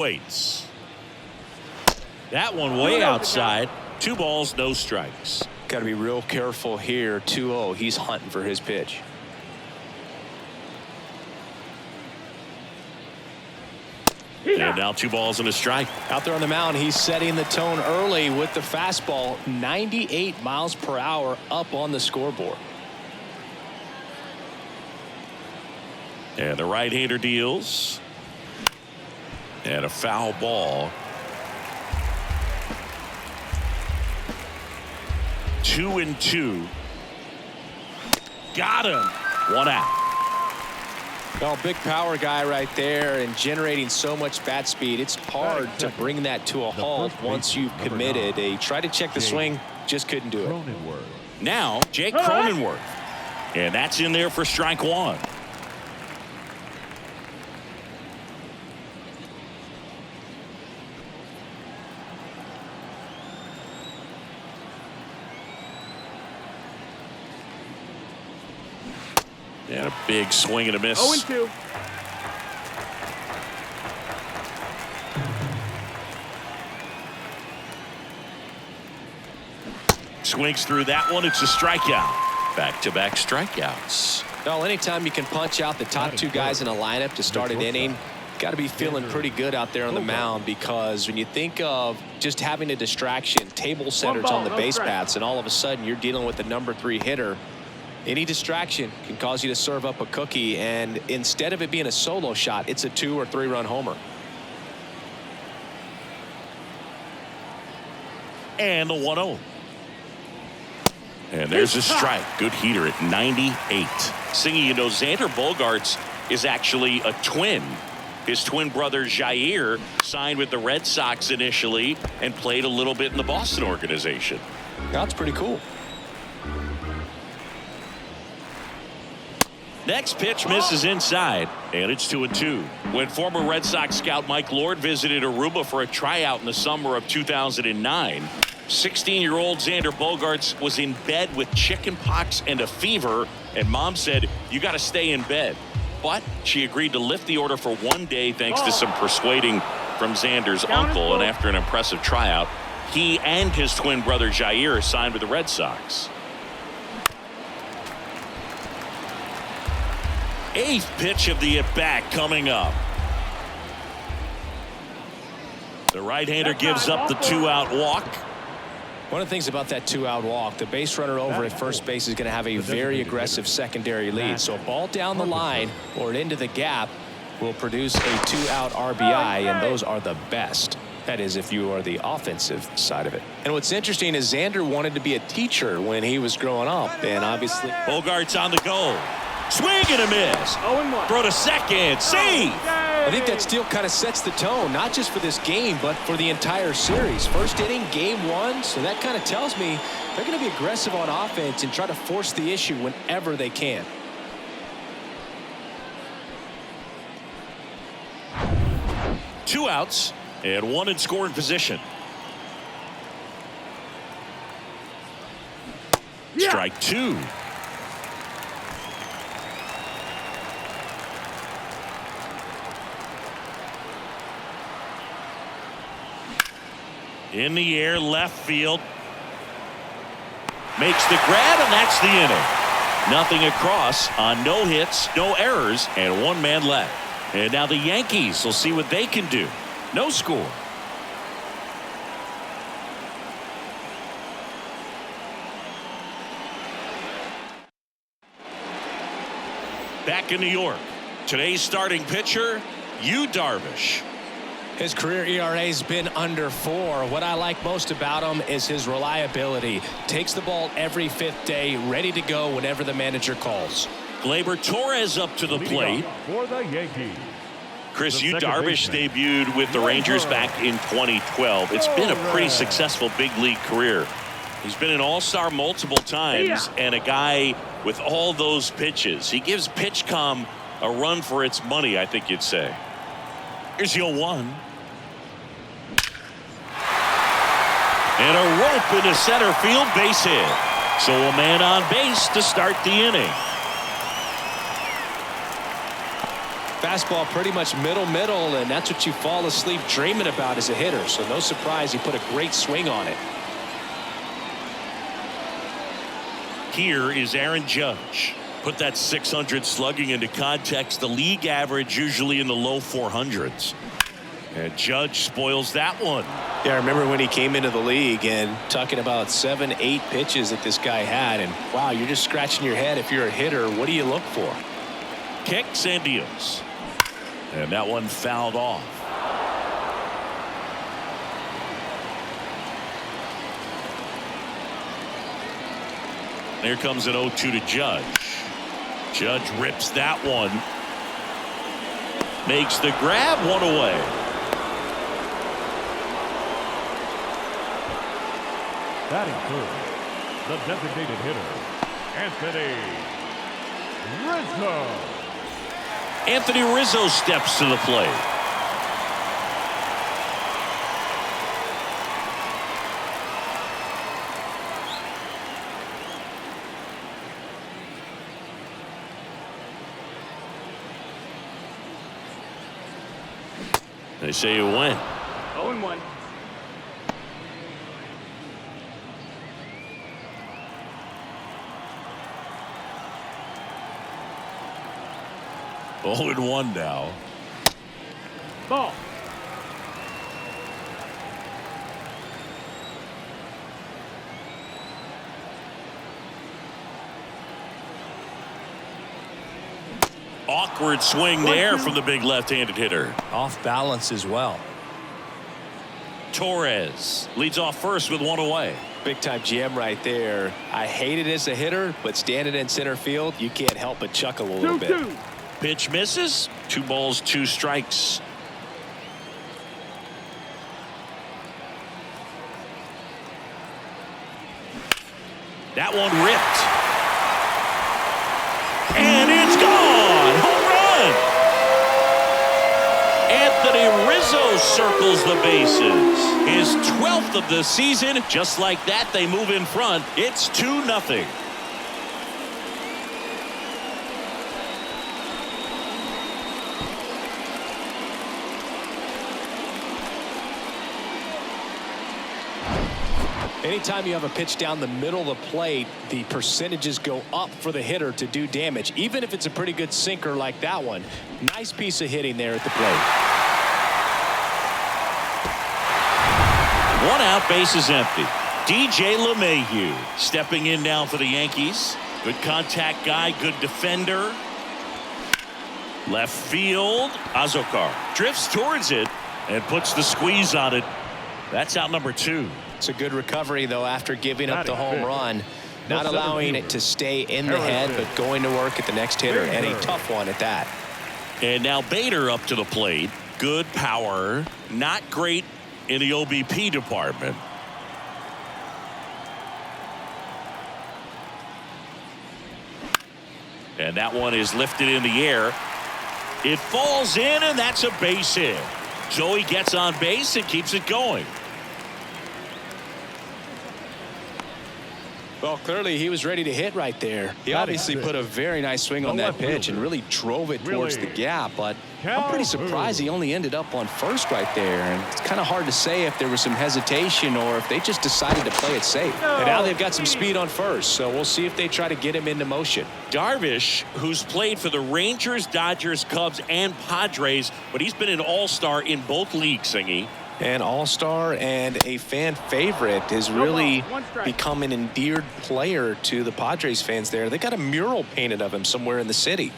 Waits. That one way outside. 2 balls, no strikes. Got to be real careful here. 2-0. He's hunting for his pitch. And now 2 balls and a strike. Out there on the mound, he's setting the tone early with the fastball. 98 miles per hour up on the scoreboard. And the right-hander deals. And a foul ball. 2-2. Got him. 1 out. Well, big power guy right there and generating so much bat speed. It's hard to bring that to a halt once you've committed. They tried to check the swing, just couldn't do it. Now, Jake Cronenworth. And that's in there for strike 1. And a big swing and a miss. 0-2. Swings through that one. It's a strikeout. Back-to-back strikeouts. Well, anytime you can punch out the top 2 guys in a lineup to start an inning, got to be feeling pretty good out there on the mound, because when you think of just having a distraction, table setters on the base paths, and all of a sudden you're dealing with the number 3 hitter, any distraction can cause you to serve up a cookie, and instead of it being a solo shot, it's a 2 or 3 run homer. And the 1-0. And there's a strike. Good heater at 98. Singing, you know, Xander Bogaerts is actually a twin. His twin brother Jair signed with the Red Sox initially and played a little bit in the Boston organization. That's pretty cool. Next pitch misses inside, and it's 2-2. When former Red Sox scout Mike Lord visited Aruba for a tryout in the summer of 2009, 16-year-old Xander Bogaerts was in bed with chicken pox and a fever, and mom said, "You got to stay in bed." But she agreed to lift the order for 1 day thanks to some persuading from Xander's uncle, and after an impressive tryout, he and his twin brother Jair signed with the Red Sox. 8th pitch of the at-bat coming up. The right-hander gives up the 2-out walk. One of the things about that 2-out walk, the base runner over at first base is going to have a very aggressive secondary lead. So a ball down the line or into the gap will produce a 2-out RBI, and those are the best. That is, if you are the offensive side of it. And what's interesting is Xander wanted to be a teacher when he was growing up, and obviously Bogaerts on the go. Swing and a miss. 0-1. Throw to second. Save. I think that still kind of sets the tone, not just for this game, but for the entire series. First inning, game 1, so that kind of tells me they're going to be aggressive on offense and try to force the issue whenever they can. Two outs and 1 in scoring position. Strike 2. In the air, left field. Makes the grab, and that's the inning. Nothing across on no hits, no errors, and 1 man left. And now the Yankees will see what they can do. No score. Back in New York, today's starting pitcher, Yu Darvish. His career ERA has been under 4. What I like most about him is his reliability. Takes the ball every 5th day, ready to go whenever the manager calls. Gleyber Torres up to the plate. For the Yankees. Chris, Yu Darvish debuted with the Rangers back in 2012. It's been a pretty successful big league career. He's been an all-star multiple times and a guy with all those pitches. He gives PitchCom a run for its money, I think you'd say. Here's the 0-1. And a rope into center field, base hit. So a man on base to start the inning. Fastball pretty much middle, and that's what you fall asleep dreaming about as a hitter. So no surprise he put a great swing on it. Here is Aaron Judge. Put that 600 slugging into context. The league average usually in the low 400s. And Judge spoils that one. Yeah, I remember when he came into the league and talking about 7-8 pitches that this guy had. And wow, you're just scratching your head. If you're a hitter, what do you look for? Kicks and deals. And that one fouled off. There comes an 0-2 to Judge. Judge rips that one. Makes the grab, one away. Batting first, the designated hitter, Anthony Rizzo. Anthony Rizzo steps to the plate. They say you win. 0-1. Oh, and 1 now. Ball. Awkward swing there from the big left-handed hitter. Off balance as well. Torres leads off first with 1 away. Big time GM right there. I hate it as a hitter, but standing in center field, you can't help but chuckle a little bit. 2-2. Pitch misses. 2 balls, 2 strikes. That one ripped. And it's gone. Home run. Anthony Rizzo circles the bases. His 12th of the season. Just like that, they move in front. It's 2-0. Anytime you have a pitch down the middle of the plate, the percentages go up for the hitter to do damage, even if it's a pretty good sinker like that one. Nice piece of hitting there at the plate. 1 out, base is empty. DJ LeMahieu stepping in now for the Yankees. Good contact guy, good defender. Left field, Azokar drifts towards it and puts the squeeze on it. That's out number 2. It's a good recovery, though, after giving up the home run. Not allowing it to stay in the head, but going to work at the next hitter, and a tough one at that. And now Bader up to the plate. Good power. Not great in the OBP department. And that one is lifted in the air. It falls in, and that's a base hit. Joey gets on base and keeps it going. Well, clearly he was ready to hit right there. He obviously put a very nice swing on that pitch and really drove it towards the gap, but I'm pretty surprised he only ended up on first right there. And it's kind of hard to say if there was some hesitation or if they just decided to play it safe. And now they've got some speed on first, so we'll see if they try to get him into motion. Darvish, who's played for the Rangers, Dodgers, Cubs, and Padres, but he's been an all-star in both leagues, Singy. An all-star and a fan favorite has really become an endeared player to the Padres fans there. They got a mural painted of him somewhere in the city.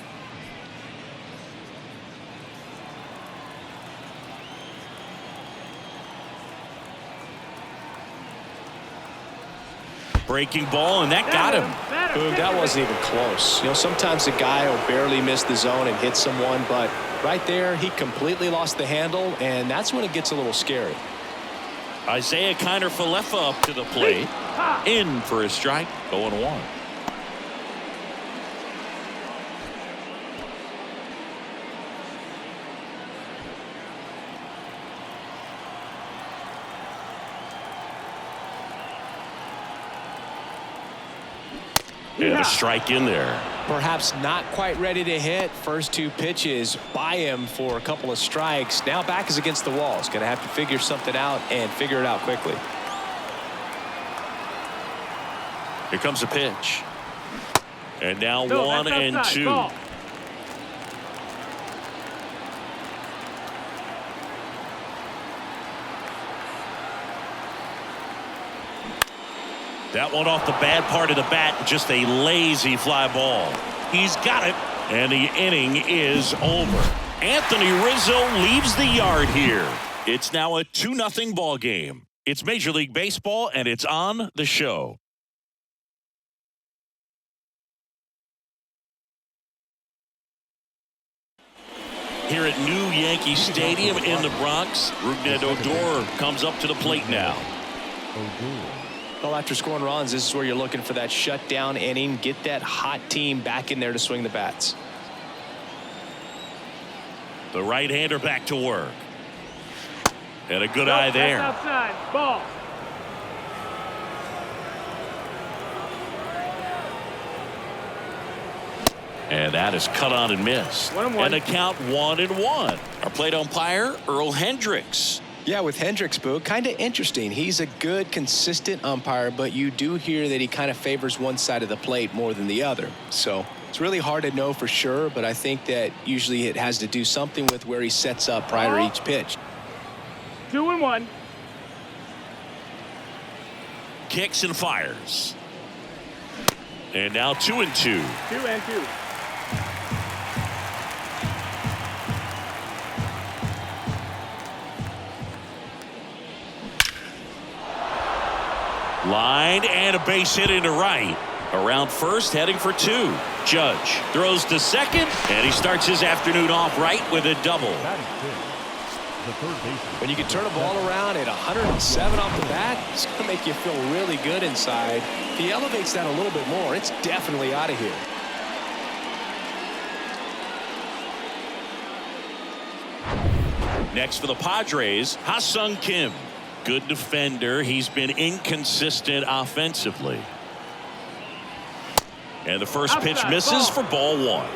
Breaking ball, and that got him. Boom, that wasn't even close. You know, sometimes a guy will barely miss the zone and hit someone, but right there, he completely lost the handle, and that's when it gets a little scary. Isaiah Kiner-Falefa up to the plate. In for a strike, 0-1. And a strike in there. Perhaps not quite ready to hit. First 2 pitches by him for a couple of strikes. Now back is against the wall. He's going to have to figure something out and figure it out quickly. Here comes a pitch. And now 1-2. Ball. That one off the bad part of the bat, just a lazy fly ball. He's got it, and the inning is over. Anthony Rizzo leaves the yard here. It's now a 2-0 ball game. It's Major League Baseball, and it's on the show. Here at New Yankee Stadium in the Bronx, Rougned Odor comes up to the plate now. Well, after scoring runs, this is where you're looking for that shutdown inning. Get that hot team back in there to swing the bats. The right-hander back to work. And a good eye there. That's outside. Ball. And that is cut on and missed. 1-1. And a count 1-1. Our plate umpire, Earl Hendricks. Yeah, with Hendricks, Boo, kind of interesting. He's a good, consistent umpire, but you do hear that he kind of favors one side of the plate more than the other. So it's really hard to know for sure, but I think that usually it has to do something with where he sets up prior to each pitch. 2-1. Kicks and fires. And now 2-2. 2-2. Line and a base hit into right. Around first, heading for 2. Judge throws to second, and he starts his afternoon off right with a double. When you can turn a ball around at 107 off the bat, it's going to make you feel really good inside. If he elevates that a little bit more, it's definitely out of here. Next for the Padres, Ha-Sung Kim. Good defender. He's been inconsistent offensively. And the first pitch misses for ball 1.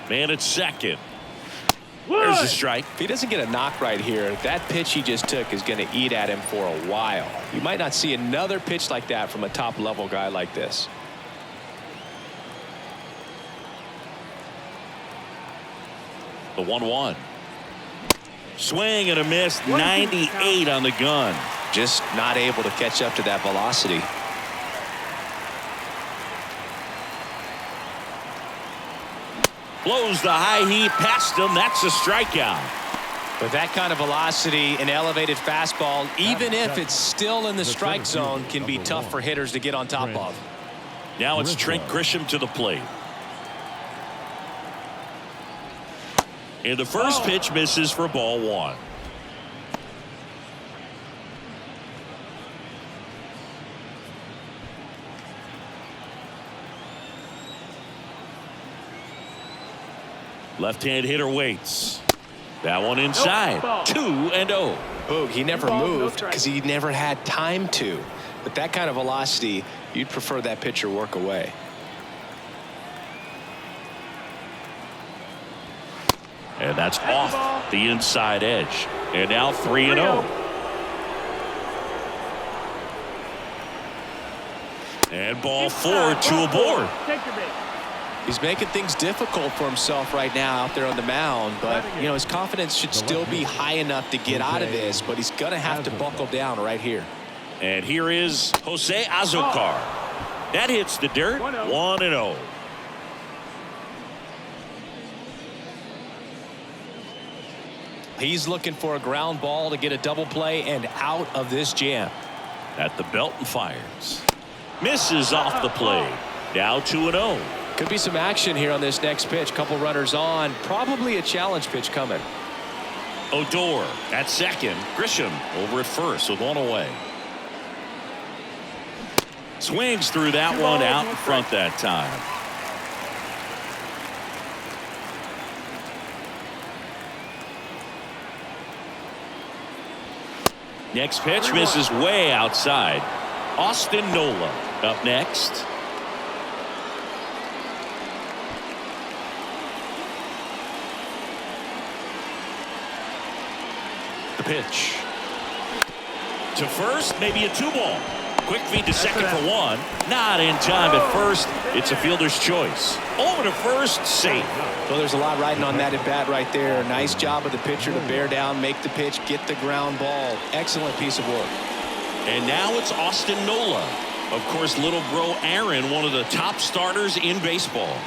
Man at second. There's a strike. If he doesn't get a knock right here, that pitch he just took is going to eat at him for a while. You might not see another pitch like that from a top-level guy like this. The 1-1. Swing and a miss. 98 on the gun. Just not able to catch up to that velocity. Blows the high heat past him. That's a strikeout. With that kind of velocity, an elevated fastball, even if it's still in the strike zone, can be tough for hitters to get on top of. Now it's Trent Grisham to the plate. And the first pitch misses for ball 1. Left-hand hitter waits. That one inside. 2-0. Boog, he never moved because he never had time to. With that kind of velocity, you'd prefer that pitcher work away. And that's off the inside edge. And now 3-0. And ball 4, 2 aboard. Take your base. He's making things difficult for himself right now out there on the mound, but you know his confidence should still be high enough to get out of this, but he's gonna have to buckle down right here. And here is Jose Azocar. That hits the dirt. 1-0. He's looking for a ground ball to get a double play and out of this jam. At the belt and fires. Misses off the plate. Now 2-0. Could be some action here on this next pitch. Couple runners on. Probably a challenge pitch coming. Odor at second. Grisham over at first with 1 away. Swings through that one out in front that time. Next pitch misses way outside. Austin Nola up next. The pitch to first, maybe a 2-ball. Quick feed to second for 1. Not in time at first. It's a fielder's choice. Over to first, safe. Well, there's a lot riding on that at bat right there. Nice job of the pitcher to bear down, make the pitch, get the ground ball. Excellent piece of work. And now it's Austin Nola. Of course, little bro Aaron, one of the top starters in baseball.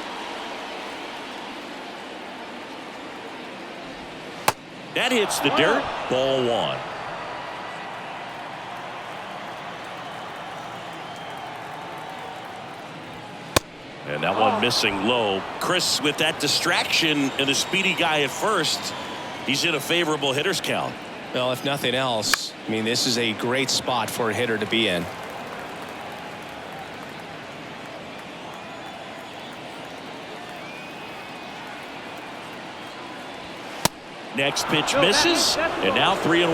That hits the dirt. Ball 1. And that one missing low. Chris, with that distraction and the speedy guy at first, he's in a favorable hitter's count. Well, if nothing else, I mean, this is a great spot for a hitter to be in. Next pitch misses, and now 3-1.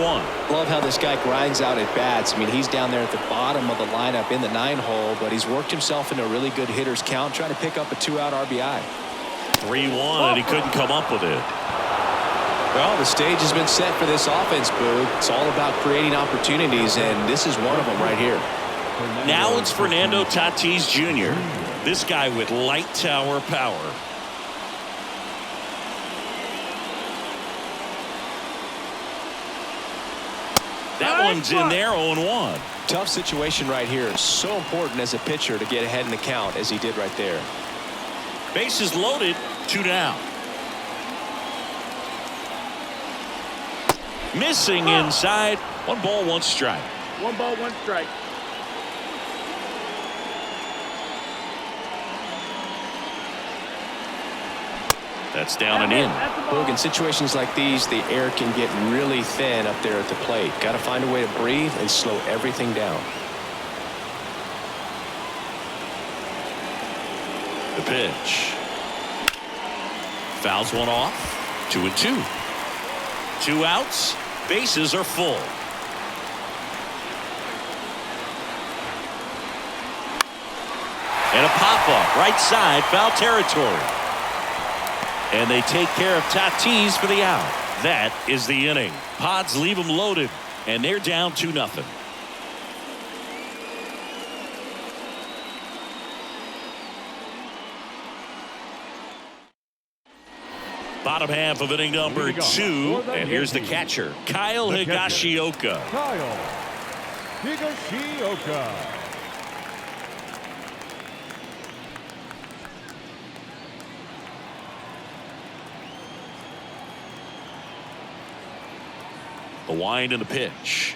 Love how this guy grinds out at bats. I mean, he's down there at the bottom of the lineup in the 9-hole, but he's worked himself into a really good hitter's count, trying to pick up a 2-out RBI. 3-1, and he couldn't come up with it. Well, the stage has been set for this offense, Boog. It's all about creating opportunities, and this is one of them right here. Now it's Fernando Tatis Jr., this guy with light tower power. That one's in there, 0-1. Tough situation right here. So important as a pitcher to get ahead in the count as he did right there. Bases loaded, 2 down. Missing inside. 1 ball, 1 strike. 1 ball, 1 strike. That's down and in. Boog, in situations like these, the air can get really thin up there at the plate. Got to find a way to breathe and slow everything down. The pitch. Fouls one off. 2-2. 2 outs. Bases are full. And a pop-up right side, foul territory. And they take care of Tatis for the out. That is the inning. Pods leave them loaded, and they're down 2-0. Bottom half of inning number 2, and here's the catcher, Kyle Higashioka. Kyle Higashioka. The wind and the pitch.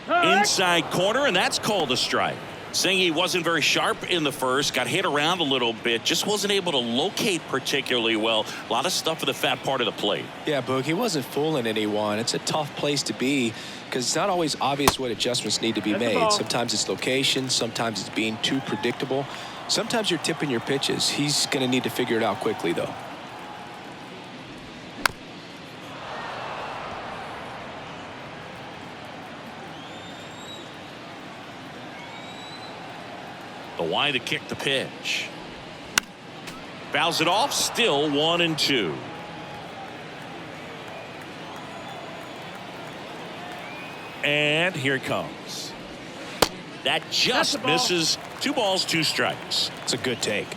Inside corner, and that's called a strike. Saying he wasn't very sharp in the first, got hit around a little bit, just wasn't able to locate particularly well. A lot of stuff for the fat part of the plate. Yeah, Boog, he wasn't fooling anyone. It's a tough place to be because it's not always obvious what adjustments need to be made. Sometimes it's location, sometimes it's being too predictable. Sometimes you're tipping your pitches. He's going to need to figure it out quickly, though. The wind to kick the pitch. Fouls it off, still 1-2. And here it comes. That just misses. 2 balls, 2 strikes. It's a good take.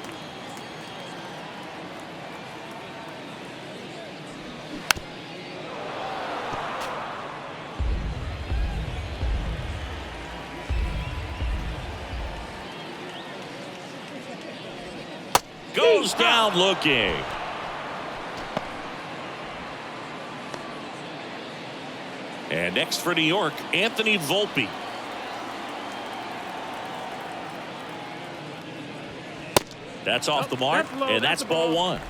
Goes down looking. And next for New York, Anthony Volpe. That's off the mark, and that's ball 1.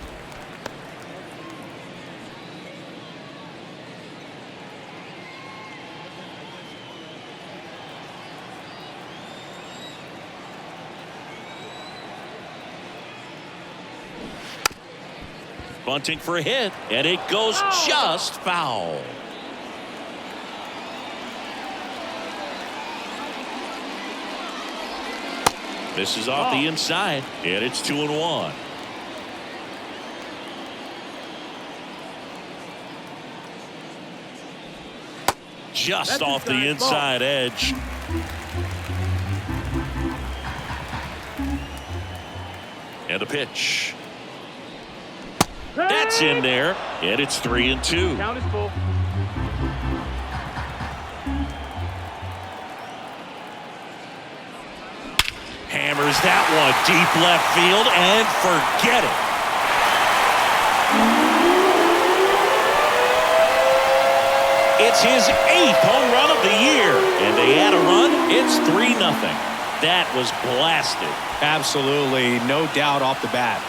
Bunting for a hit, and it goes just foul. This is off the inside, and it's 2-1. Just off the inside edge. And a pitch. That's in there, and it's 3-2. Count is full. Hammers that one deep left field, and forget it. It's his 8th home run of the year, and they add a run. It's 3-0. That was blasted. Absolutely, no doubt off the bat.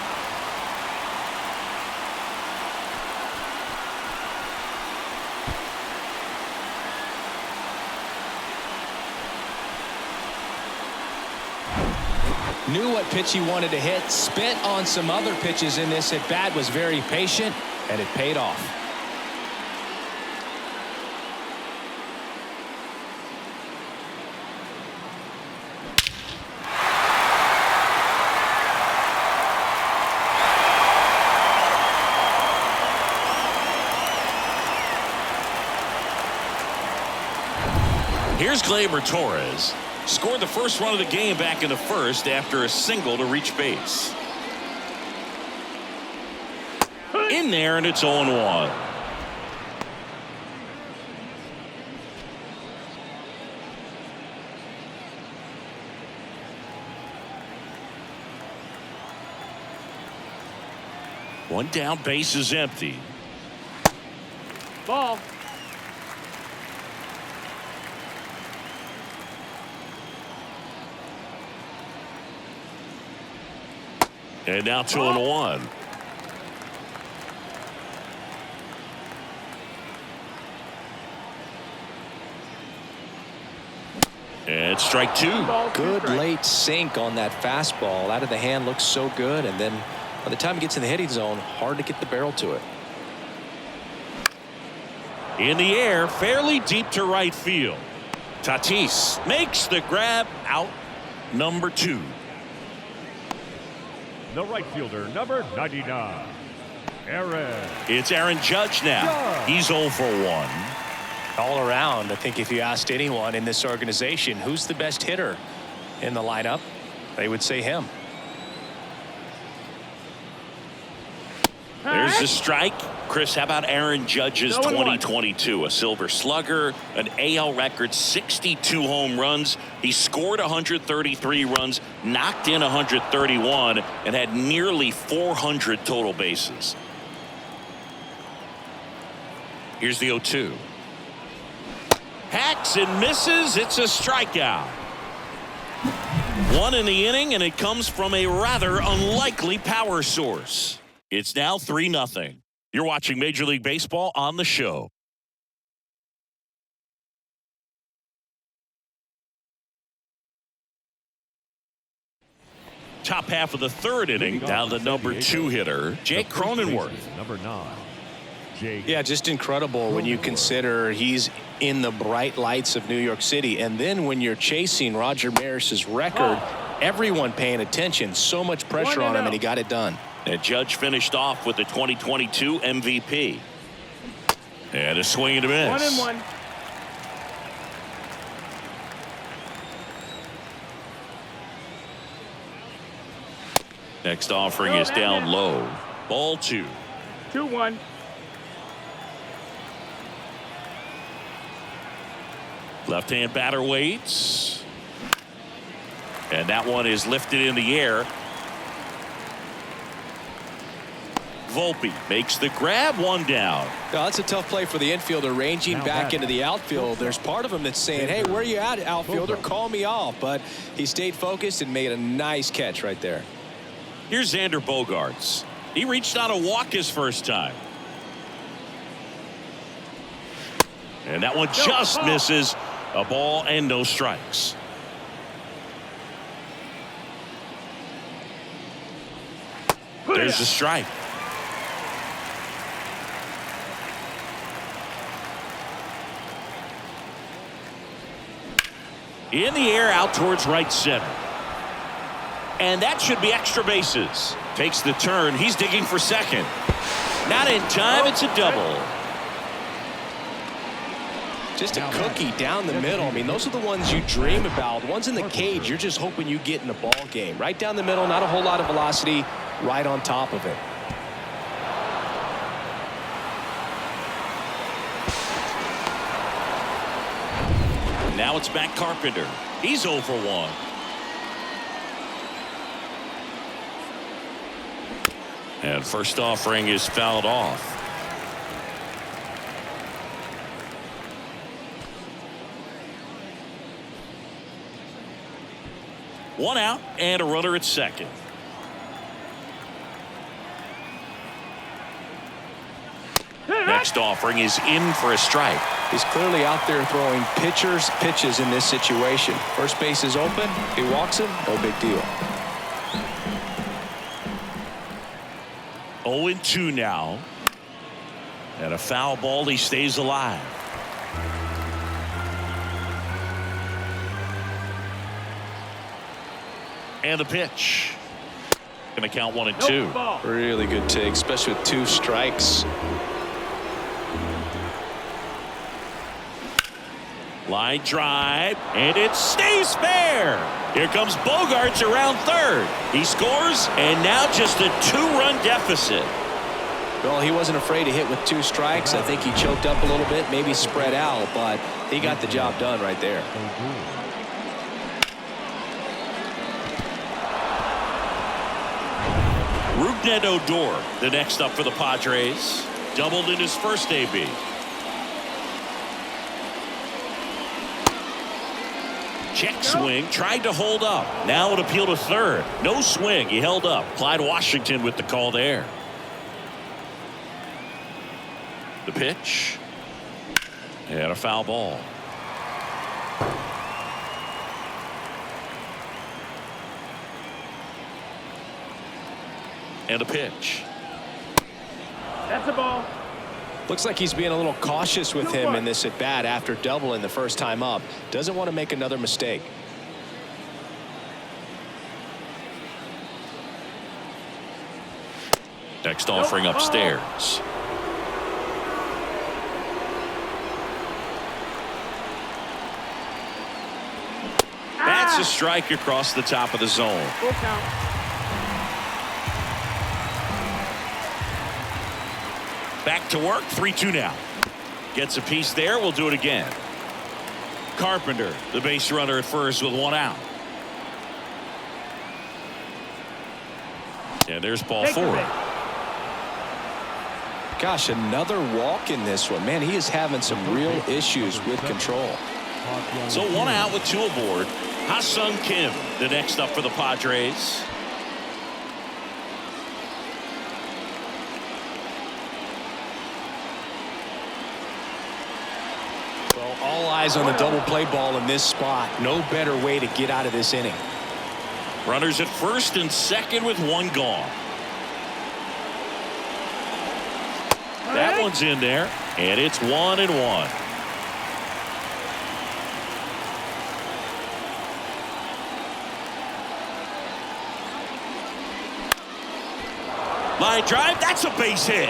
Knew what pitch he wanted to hit, spent on some other pitches in this at bat, was very patient, and it paid off. Here's Gleyber Torres. Scored the first run of the game back in the first after a single to reach base. In there, and it's 0-1. One down, base is empty. Ball. And now 2-1. And strike 2. Good late sink on that fastball. Out of the hand looks so good, and then by the time it gets in the hitting zone, hard to get the barrel to it. In the air, fairly deep to right field. Tatis makes the grab, out number 2. The right fielder, number 99, Aaron. It's Aaron Judge now. He's 0 for 1. All around, I think if you asked anyone in this organization who's the best hitter in the lineup, they would say him. There's the strike. Chris, how about Aaron Judge's 2022? A Silver Slugger, an AL record 62 home runs. He scored 133 runs, knocked in 131, and had nearly 400 total bases. Here's the 0-2. Hacks and misses. It's a strikeout. 1 in the inning, and it comes from a rather unlikely power source. It's now 3-0. You're watching Major League Baseball on the show. Top half of the third inning, down the number 2 hitter, Jake Cronenworth. Number 9. Yeah, just incredible when you consider he's in the bright lights of New York City, and then when you're chasing Roger Maris's record, everyone paying attention, so much pressure on him, and he got it done. And Judge finished off with the 2022 MVP. And a swing and a miss. 1-1. Next offering is down low. Ball 2. 2-1. Left-hand batter waits. And that one is lifted in the air. Volpe makes the grab, 1 down. Well, that's a tough play for the infielder, ranging back into the outfield. There's part of him that's saying, hey, where are you at, outfielder? Call me off. But he stayed focused and made a nice catch right there. Here's Xander Bogaerts. He reached on a walk his first time. And that one just misses. A ball and no strikes. There's the strike. In the air, out towards right center. And that should be extra bases. Takes the turn. He's digging for second. Not in time. It's a double. Just a cookie down the middle. I mean, those are the ones you dream about. Ones in the cage, you're just hoping you get in a ball game. Right down the middle, not a whole lot of velocity, right on top of it. Now it's Matt Carpenter. He's 0 for 1. And first offering is fouled off. One out and a runner at second. Next offering is in for a strike. He's clearly out there throwing pitches in this situation. First base is open. He walks him. No big deal. 0-2 now. And a foul ball. He stays alive. And the pitch. Going to count 1-2. Really good take, especially with 2 strikes. Line drive, and it stays fair. Here comes Bogaerts around third. He scores, and now just a 2-run deficit. Well, he wasn't afraid to hit with 2 strikes. I think he choked up a little bit, maybe spread out, but he got the job done right there. Rougned Odor, the next up for the Padres. Doubled in his first AB. Check swing, tried to hold up. Now it appeal to third. No swing, he held up. Clyde Washington with the call there. The pitch. And a foul ball. And a pitch. That's a ball. Looks like he's being a little cautious with him in this at bat after doubling the first time up. Doesn't want to make another mistake. Next offering upstairs. That's a strike across the top of the zone. Full count. Back to work, 3-2 now. Gets a piece there, we'll do it again. Carpenter, the base runner at first with 1 out. And there's ball 4. Gosh, another walk in this one. Man, he is having some real issues with control. So 1 out with 2 aboard. Ha-Seong Kim, the next up for the Padres. All eyes on the double play ball in this spot. No better way to get out of this inning. Runners at first and second with 1 gone. That one's in there, and it's 1-1. Line drive, that's a base hit.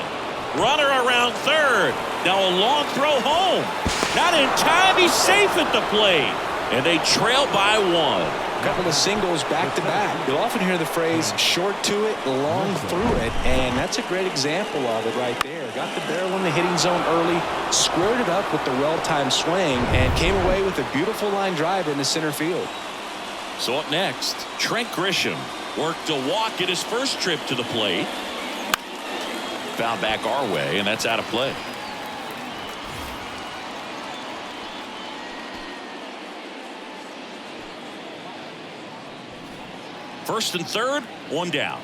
Runner around third. Now a long throw home. Not in time. He's safe at the plate. And they trail by 1. A couple of singles back to back. You'll often hear the phrase short to it, long through it, and that's a great example of it right there. Got the barrel in the hitting zone early, squared it up with the well-timed swing, and came away with a beautiful line drive into center field. So up next, Trent Grisham worked a walk in his first trip to the plate. Foul back our way, and that's out of play. First and third, 1 down.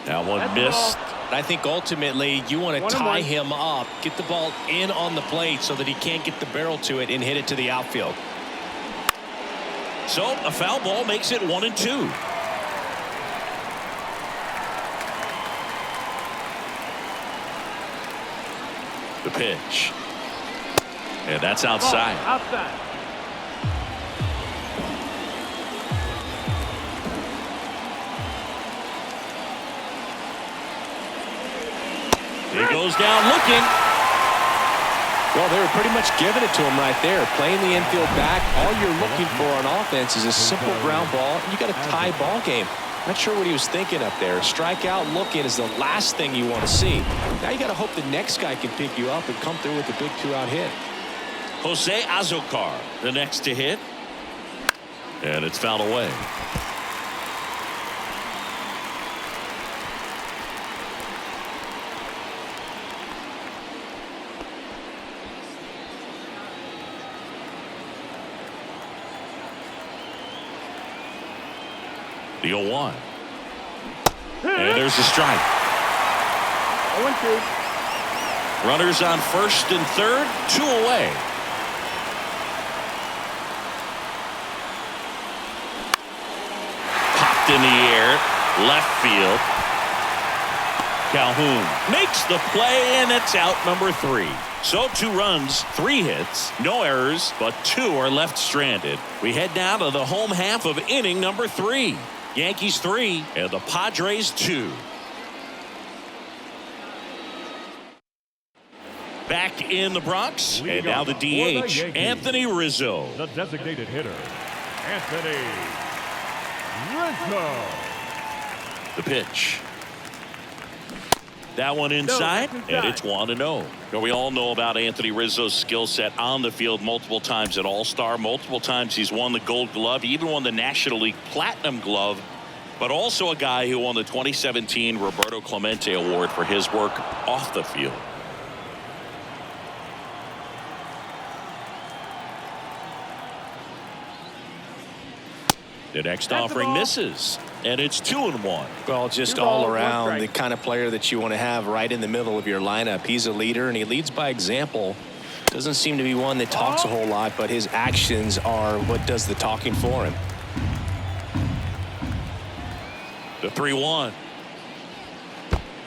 That one missed. I think ultimately you want to tie him up, get the ball in on the plate so that he can't get the barrel to it and hit it to the outfield. So a foul ball makes it 1-2. The pitch. And that's outside. He goes down looking. Well, they were pretty much giving it to him right there. Playing the infield back. All you're looking for on offense is a simple ground ball, and you got a tie ball game. Not sure what he was thinking up there. Strikeout looking is the last thing you want to see. Now you got to hope the next guy can pick you up and come through with a big 2-out hit. Jose Azocar, the next to hit. And it's fouled away. The 0-1. And there's the strike. 0-2. Runners on first and third, 2 away. Popped in the air, left field. Calhoun makes the play, and it's out number 3. So 2 runs, 3 hits, no errors, but 2 are left stranded. We head now to the home half of inning number 3. Yankees 3 and the Padres 2. Back in the Bronx, and now the DH, Anthony Rizzo. The designated hitter, Anthony Rizzo. The pitch. That one inside, and it's 1-0. Now, we all know about Anthony Rizzo's skill set on the field. Multiple times an All-Star, multiple times he's won the Gold Glove, he even won the National League Platinum Glove, but also a guy who won the 2017 Roberto Clemente Award for his work off the field. The next offering misses, and it's 2-1. Well, just all around the kind of player that you want to have right in the middle of your lineup. He's a leader, and he leads by example. Doesn't seem to be one that talks a whole lot, but his actions are what does the talking for him. The 3-1.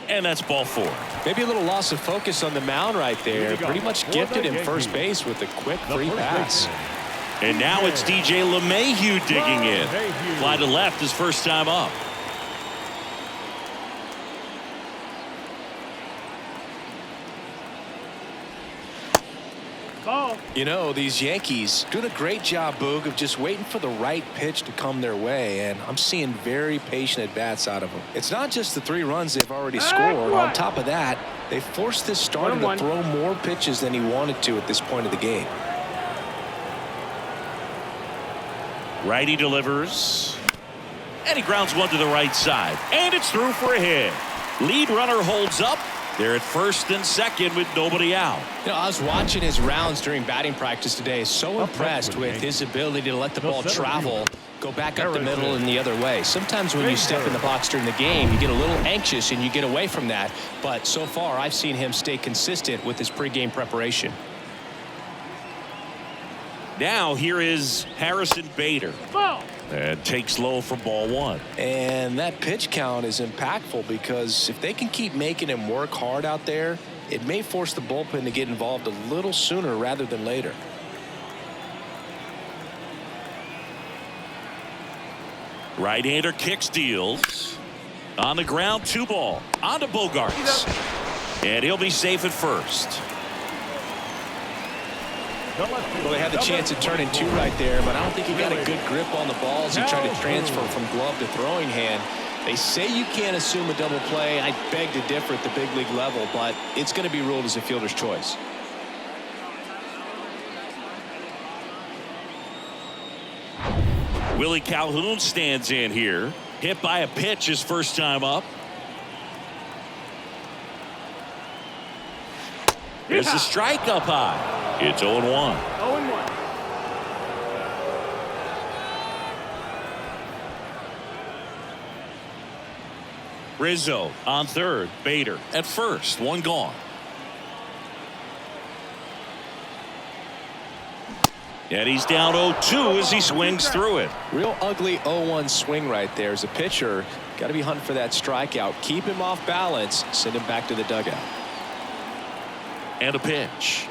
And that's ball 4. Maybe a little loss of focus on the mound right there. Pretty much gifted him first base with a quick free pass. And now it's DJ LeMahieu digging in. Fly to left his first time up. Ball. You know, these Yankees doing a great job, Boog, of just waiting for the right pitch to come their way, and I'm seeing very patient at-bats out of them. It's not just the 3 runs they've already scored. On top of that, they forced this starter to throw more pitches than he wanted to at this point of the game. Righty delivers, and he grounds one to the right side, and it's through for a hit. Lead runner holds up. They're at first and second with nobody out. You know, I was watching his rounds during batting practice today. So impressed with his ability to let the ball travel, go back up the middle and the other way. Sometimes when you step in the box during the game, you get a little anxious and you get away from that. But so far, I've seen him stay consistent with his pregame preparation. Now here is Harrison Bader. Ball. And takes low for ball 1. And that pitch count is impactful because if they can keep making him work hard out there, it may force the bullpen to get involved a little sooner rather than later. Right-hander kick steals. On the ground, 2 ball. On to Bogaerts. And he'll be safe at first. Well, they had the chance at turning 2 right there, but I don't think he got a good grip on the balls. He tried to transfer from glove to throwing hand. They say you can't assume a double play. I beg to differ at the big league level, but it's going to be ruled as a fielder's choice. Willie Calhoun stands in here. Hit by a pitch his first time up. There's the strike up high. It's 0-1. 0-1. Rizzo on third. Bader at first. 1 gone. And he's down 0-2 as he swings through it. Real ugly 0-1 swing right there. As a pitcher, got to be hunting for that strikeout. Keep him off balance. Send him back to the dugout. And a pitch.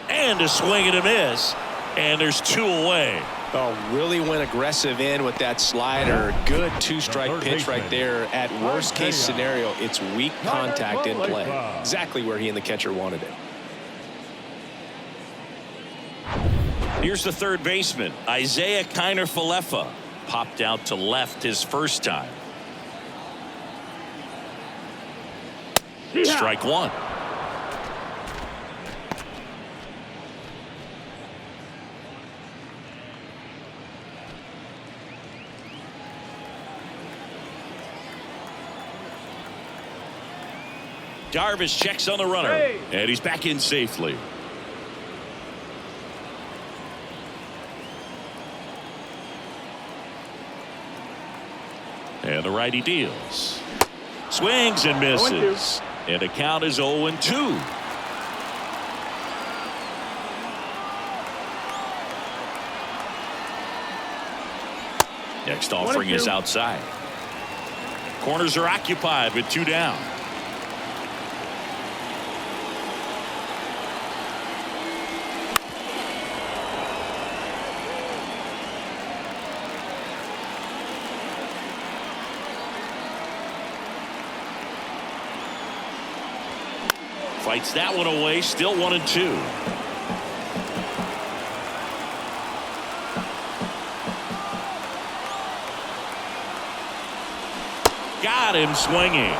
And a swing and a miss. And there's 2 away. Oh, really went aggressive in with that slider. Good two-strike pitch right there. At worst case scenario, it's weak contact in play. Exactly where he and the catcher wanted it. Here's the third baseman, Isaiah Kiner-Falefa. Popped out to left his first time. Strike one. Darvish checks on the runner, and he's back in safely. And the righty deals. Swings and misses. And the count is 0-2. Next offering is outside. Corners are occupied with 2 down. Fights that one away, still 1-2. Got him swinging.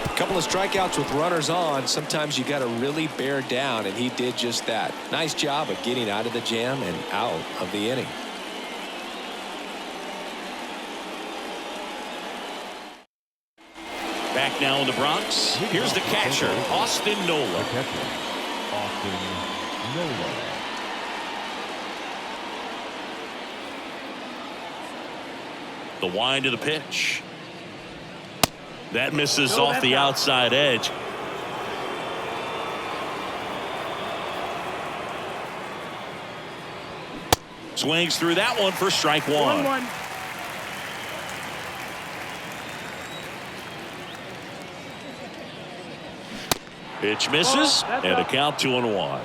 A couple of strikeouts with runners on. Sometimes you got to really bear down, and he did just that. Nice job of getting out of the jam and out of the inning. Back now in the Bronx. Here's the catcher, Austin Nola. Austin Nola. The wind of the pitch. That misses off the outside edge. Swings through that one for strike one. 1-1. Pitch misses, and a count 2-1.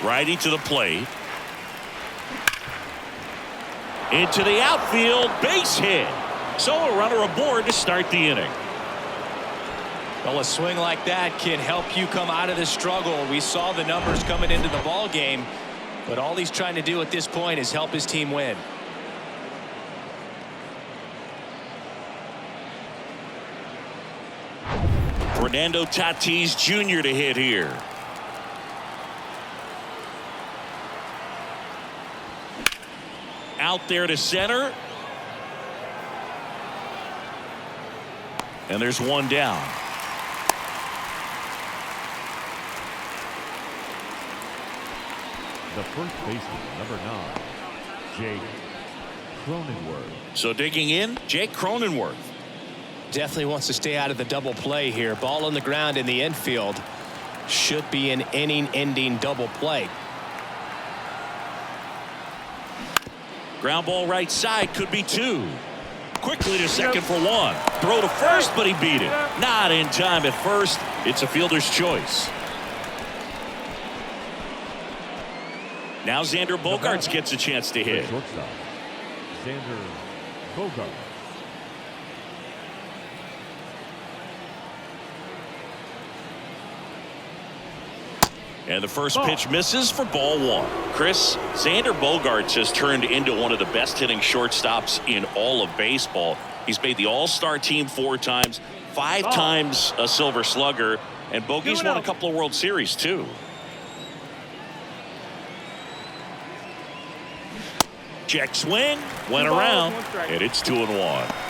Righty to the plate. Into the outfield, base hit. So a runner aboard to start the inning. Well, a swing like that can help you come out of the struggle. We saw the numbers coming into the ball game, but all he's trying to do at this point is help his team win. Fernando Tatis Jr. to hit here. Out there to center. And there's one down. The first baseman, number 9, Jake Cronenworth. So digging in, Jake Cronenworth. Definitely wants to stay out of the double play here. Ball on the ground in the infield. Should be an inning-ending double play. Ground ball right side, could be 2. Quickly to second for 1. Throw to first, but he beat it. Not in time at first. It's a fielder's choice. Now Xander Bogaerts gets a chance to hit. Shortstop, Xander Bogaerts. And the first pitch misses for ball 1. Chris, Xander Bogaerts has turned into one of the best hitting shortstops in all of baseball. He's made the All-Star team 4 times, 5 times a Silver Slugger, and Bogey's won a couple of World Series too. Check swing, went around, and it's 2-1.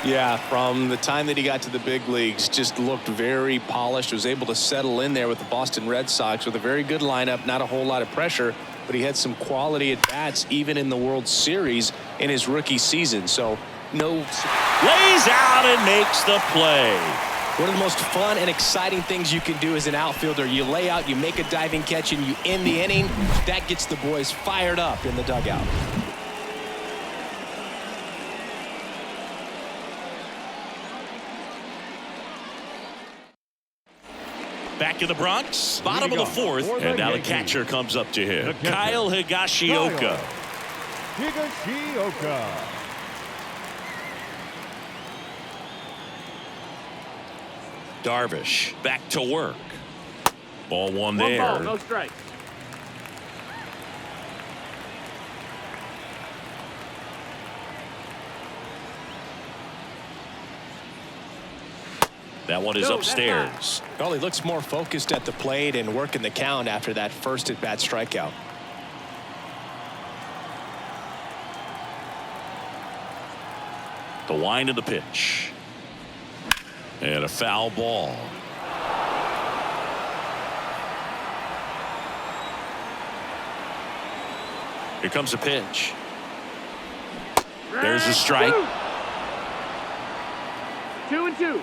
Yeah, from the time that he got to the big leagues, just looked very polished, was able to settle in there with the Boston Red Sox with a very good lineup, not a whole lot of pressure, but he had some quality at bats even in the World Series in his rookie season. So no. Lays out and makes the play. One of the most fun and exciting things you can do as an outfielder. You lay out, you make a diving catch, and you end the inning. That gets the boys fired up in the dugout. back in the Bronx. Bottom of the fourth. And now the catcher comes up to him. Kyle Higashioka. Higashioka. Darvish back to work. Ball one One there. ball, no strikes. That one is upstairs. Well, he looks more focused at the plate and working the count after that first at-bat strikeout. The wind of the pitch. And a foul ball. Here comes a pitch. There's a strike. 2-2.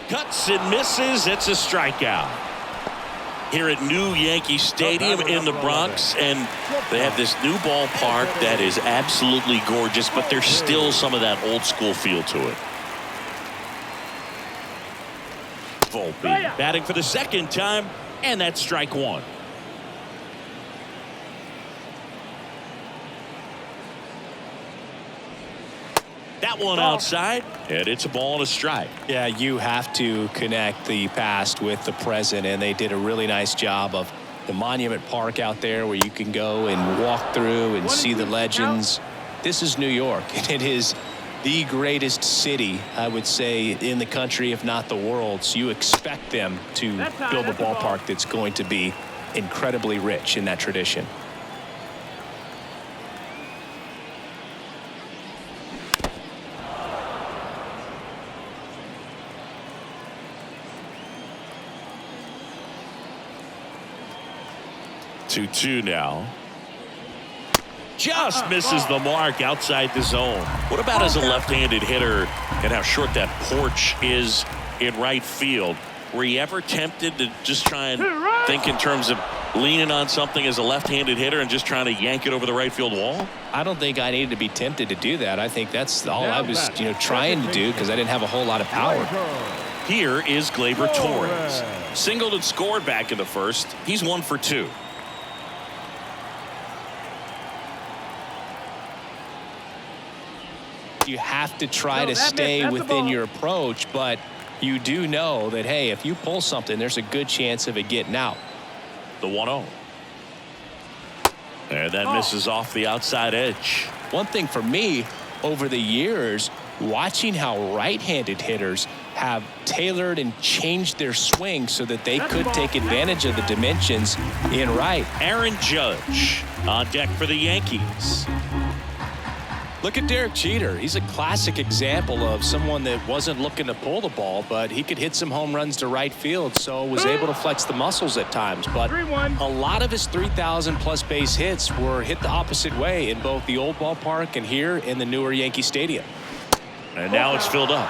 Cuts and misses. It's a strikeout. Here at New Yankee Stadium in the Bronx, and they have this new ballpark that is absolutely gorgeous, but there's still some of that old school feel to it. Volpe batting for the second time, and that's strike one. That one outside, and it's a ball and a strike. Yeah, you have to connect the past with the present, and they did a really nice job of the Monument Park out there where you can go and walk through and see the legends. This is New York, and it is the greatest city, I would say, in the country, if not the world. So you expect them to build a ballpark that's going to be incredibly rich in that tradition. Two now. Just misses the mark outside the zone. What about as a left-handed hitter and how short that porch is in right field? Were you ever tempted to just try and think in terms of leaning on something as a left-handed hitter and just trying to yank it over the right field wall? I don't think I needed to be tempted to do that. I think that's all I was, trying to do because I didn't have a whole lot of power. Here is Gleyber Torres. Singled and scored back in the first. He's 1 for 2. You have to try to stay within your approach, but you do know that, hey, if you pull something, there's a good chance of it getting out. The 1-0. And that misses off the outside edge. One thing for me over the years, watching how right-handed hitters have tailored and changed their swing so that they could take advantage of the dimensions in right. Aaron Judge on deck for the Yankees. Look at Derek Jeter. He's a classic example of someone that wasn't looking to pull the ball, but he could hit some home runs to right field, so was able to flex the muscles at times. But a lot of his 3,000-plus base hits were hit the opposite way in both the old ballpark and here in the newer Yankee Stadium. And now it's filled up.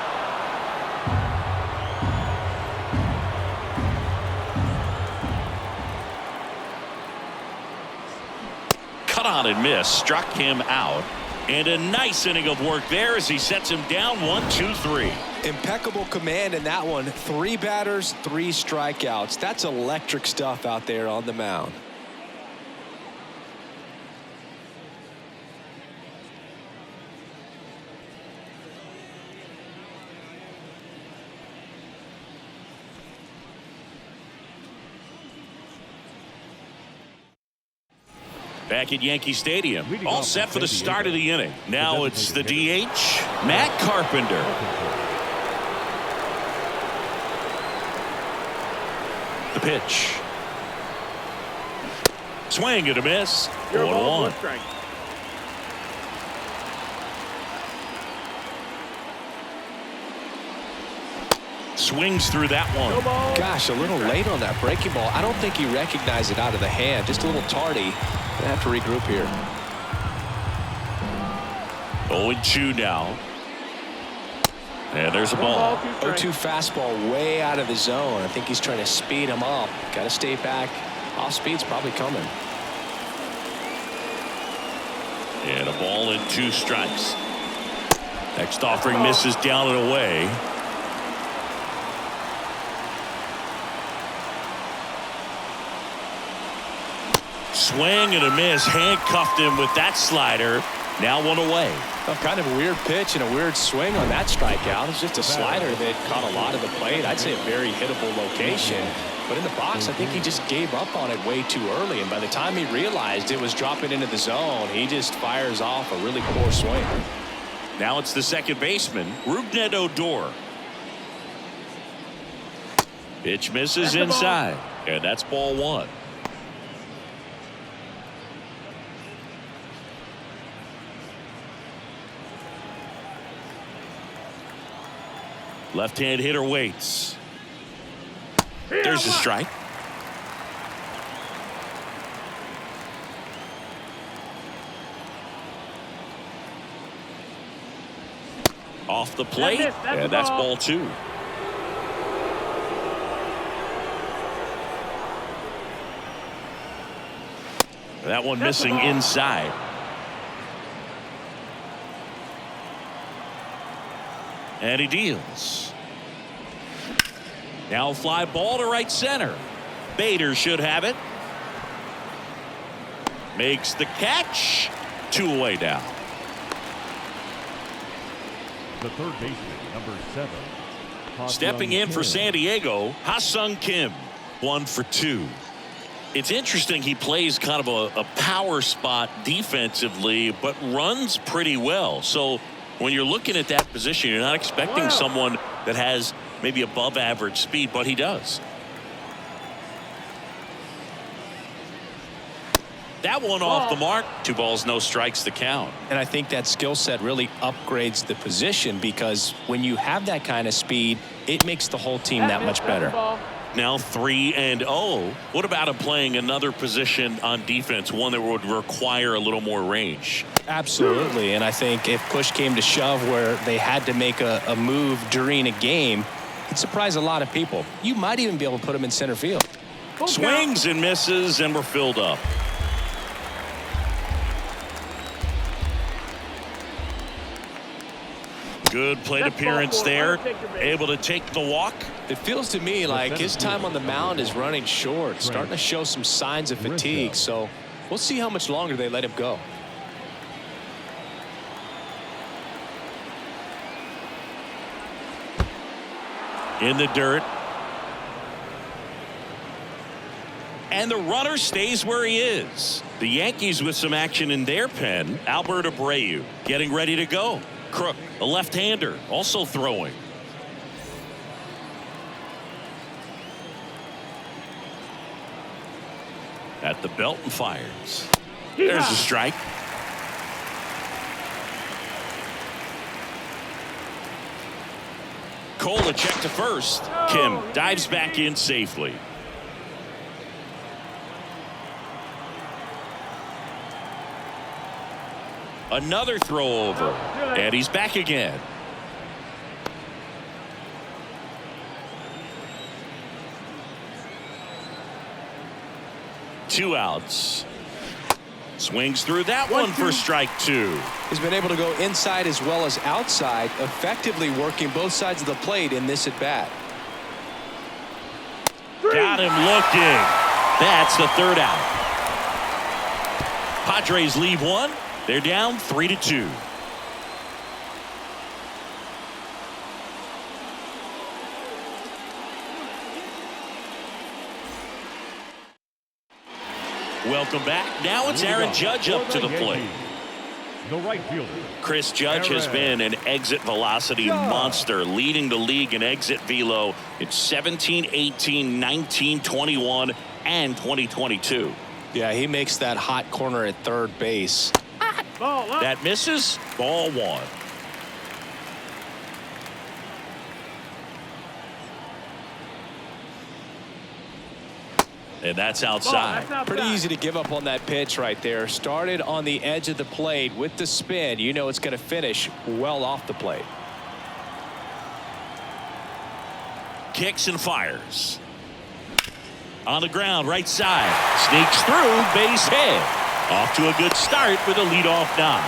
Cut on and miss. Struck him out. And a nice inning of work there as he sets him down 1, 2, 3. Impeccable command in that one. 3 batters, 3 strikeouts. That's electric stuff out there on the mound. Back at Yankee Stadium, all set for the start of the inning. Now it's the DH, Matt Carpenter. The pitch. Swing and a miss. 1-1. Swings through that one. Gosh, a little late on that breaking ball. I don't think he recognized it out of the hand. Just a little tardy. Gonna have to regroup here. 0-2 now. And there's a ball. 0-2 fastball way out of the zone. I think he's trying to speed him up. Got to stay back. Off speed's probably coming. And a ball and 2 strikes. Next offering misses down and away. Swing and a miss. Handcuffed him with that slider. Now one away. Well, kind of a weird pitch and a weird swing on that strikeout. It's just a slider that caught a lot of the plate. I'd say a very hittable location. But in the box, I think he just gave up on it way too early. And by the time he realized it was dropping into the zone, he just fires off a really poor swing. Now it's the second baseman, Rougned Odor. Pitch misses inside. And that's ball one. Left-hand hitter waits. There's a strike. Off the plate, and that's ball two. That one missing inside. And he deals. Now fly ball to right center. Bader should have it. Makes the catch. Two away now. The third baseman, number 7. Stepping in for San Diego, Ha-Sung Kim. 1 for 2. It's interesting he plays kind of a power spot defensively, but runs pretty well. So when you're looking at that position, you're not expecting someone that has maybe above average speed, but he does. That one off the mark. 2 balls, no strikes to count. And I think that skill set really upgrades the position, because when you have that kind of speed, it makes the whole team that much better. Now 3-0. What about him playing another position on defense, one that would require a little more range? Absolutely. And I think if push came to shove where they had to make a move during a game, it'd surprise a lot of people. You might even be able to put him in center field. Swings and misses, and we're filled up. Good plate appearance there. Able to take the walk. It feels to me like his time on the mound is running short, starting to show some signs of fatigue. So we'll see how much longer they let him go. In the dirt. And the runner stays where he is. The Yankees with some action in their pen. Albert Abreu getting ready to go. Crook, a left-hander, also throwing. At the belt and fires. There's a strike. Cole a check to first. Kim dives back in safely. Another throw over, and he's back again. Two outs. Swings through that one for strike 2. He's been able to go inside as well as outside, effectively working both sides of the plate in this at bat. Got him looking. That's the third out. Padres leave one. They're down 3-2. Welcome back. Now it's Aaron Judge up to the plate. The right fielder, Chris Judge has been an exit velocity monster, leading the league in exit velo in 17, 18, 19, 21, and 2022. Yeah, he makes that hot corner at third base. That misses. Ball one. And that's outside. Pretty easy to give up on that pitch right there. Started on the edge of the plate with the spin. You know it's going to finish well off the plate. Kicks and fires. On the ground, right side. Sneaks through, base hit. Off to a good start with a leadoff nod.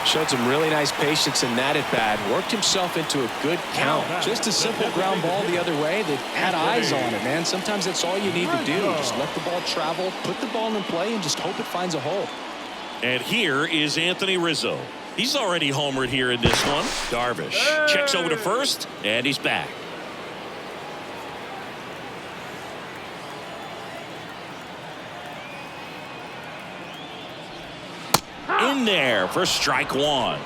Showed some really nice patience in that at bat. Worked himself into a good count. Just a simple ground ball the other way that had eyes on it, man. Sometimes that's all you need to do. Just let the ball travel, put the ball in play, and just hope it finds a hole. And here is Anthony Rizzo. He's already homered here in this one. Darvish checks over to first, and he's back. In there for strike one.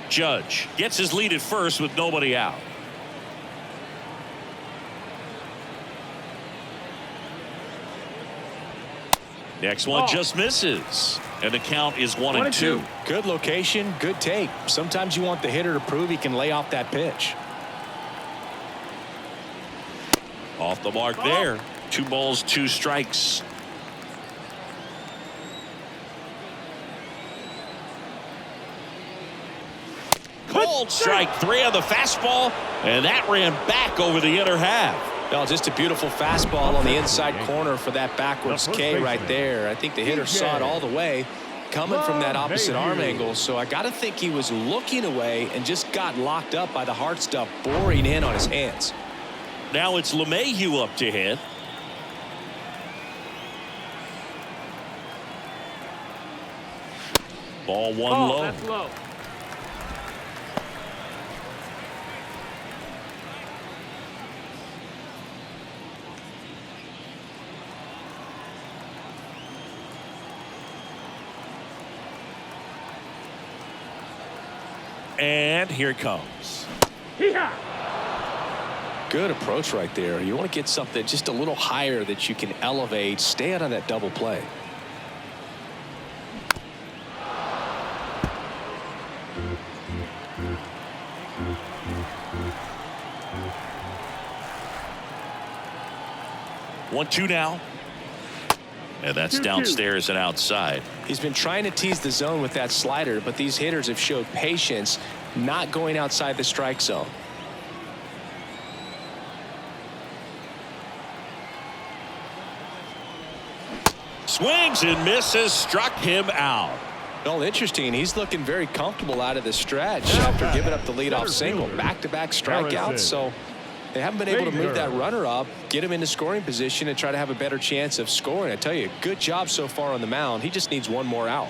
Judge gets his lead at first with nobody out. Next one just misses, and the count is 1-2. Good location, good take. Sometimes you want the hitter to prove he can lay off that pitch. Off the mark there. 2 balls, 2 strikes. Called strike 3 on the fastball, and that ran back over the inner half. No, just a beautiful fastball on the inside corner for that backwards K right there. I think the hitter saw it all the way coming from that opposite arm angle. So I got to think he was looking away and just got locked up by the hard stuff boring in on his hands. Now it's LeMahieu up to hit. Ball one low. That's low. And here it comes. Good approach right there. You want to get something just a little higher that you can elevate. Stay out of that double play. One, two now. And that's downstairs and outside. He's been trying to tease the zone with that slider, but these hitters have showed patience, not going outside the strike zone. Swings and misses, struck him out. Well, interesting. He's looking very comfortable out of the stretch after giving up the leadoff single. Back-to-back strikeouts, so they haven't been able to move that runner up, get him into scoring position, and try to have a better chance of scoring. I tell you, good job so far on the mound. He just needs one more out.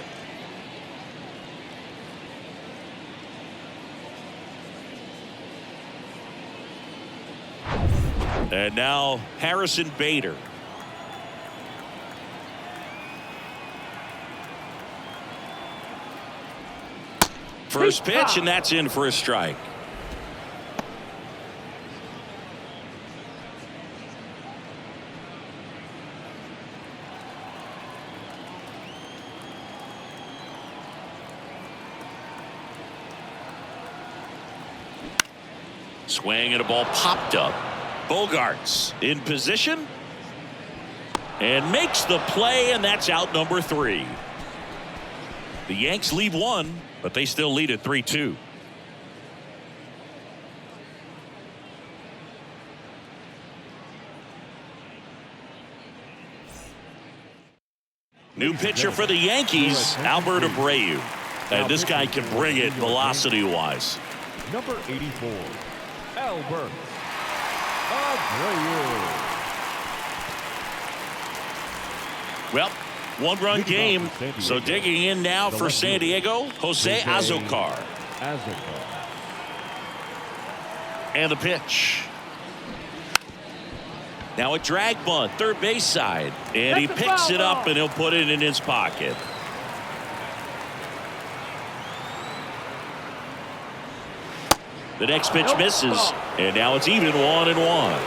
And now Harrison Bader. First pitch, and that's in for a strike. Swing and a ball popped up. Bogaerts in position and makes the play, and that's out number 3. The Yanks leave one, but they still lead at 3-2. New pitcher for the Yankees, Albert Abreu. And this guy can bring it velocity-wise. Number 84, Albert Abreu. Well, one-run game. So digging in now for San Diego, Jose Azocar. And the pitch. Now a drag bunt, third base side. And he picks it up and he'll put it in his pocket. The next pitch misses. And now it's even 1-1.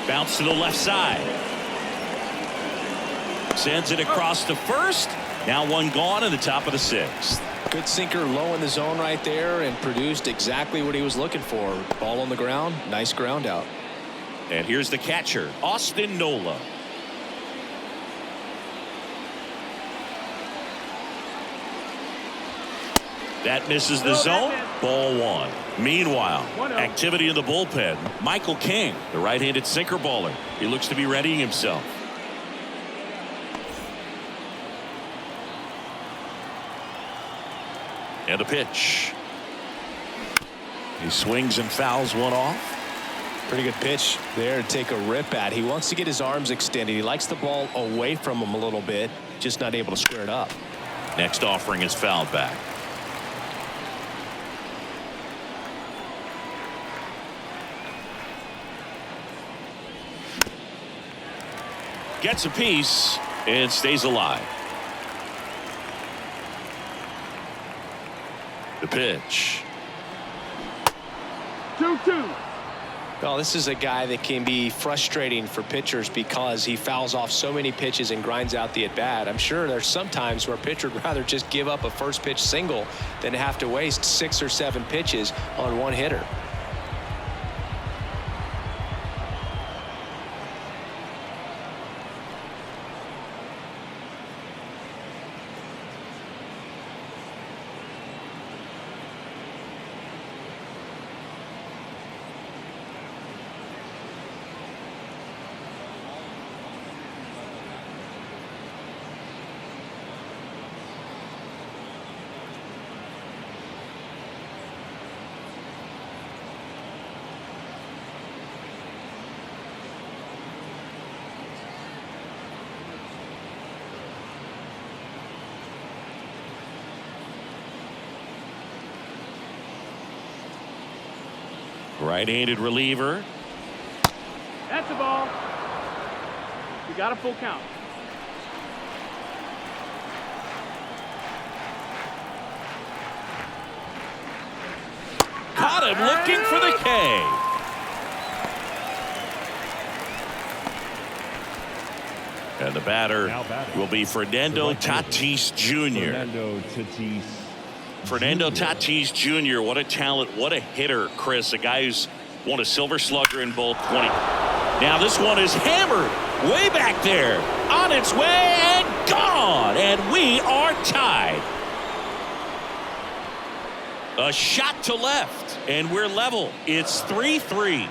Bounce to the left side. Sends it across to first. Now one gone in the top of the 6th. Good sinker low in the zone right there and produced exactly what he was looking for. Ball on the ground. Nice ground out. And here's the catcher, Austin Nola. That misses the zone. Ball 1. Meanwhile, activity in the bullpen. Michael King, the right-handed sinker baller. He looks to be readying himself. And a pitch. He swings and fouls one off. Pretty good pitch there to take a rip at. He wants to get his arms extended. He likes the ball away from him a little bit, just not able to square it up. Next offering is fouled back. Gets a piece and stays alive. The pitch. 2-2. Well, this is a guy that can be frustrating for pitchers because he fouls off so many pitches and grinds out the at-bat. I'm sure there's some times where a pitcher would rather just give up a first pitch single than have to waste 6 or 7 pitches on one hitter. Right-handed reliever. That's the ball. You got a full count. Caught him looking for the K. And the batter will be Fernando Tatis Jr. Fernando Tatis Jr. What a talent, what a hitter, Chris. A guy who's won a Silver Slugger in both 20. Now this one is hammered way back there. On its way and gone. And we are tied. A shot to left. And we're level. It's 3-3.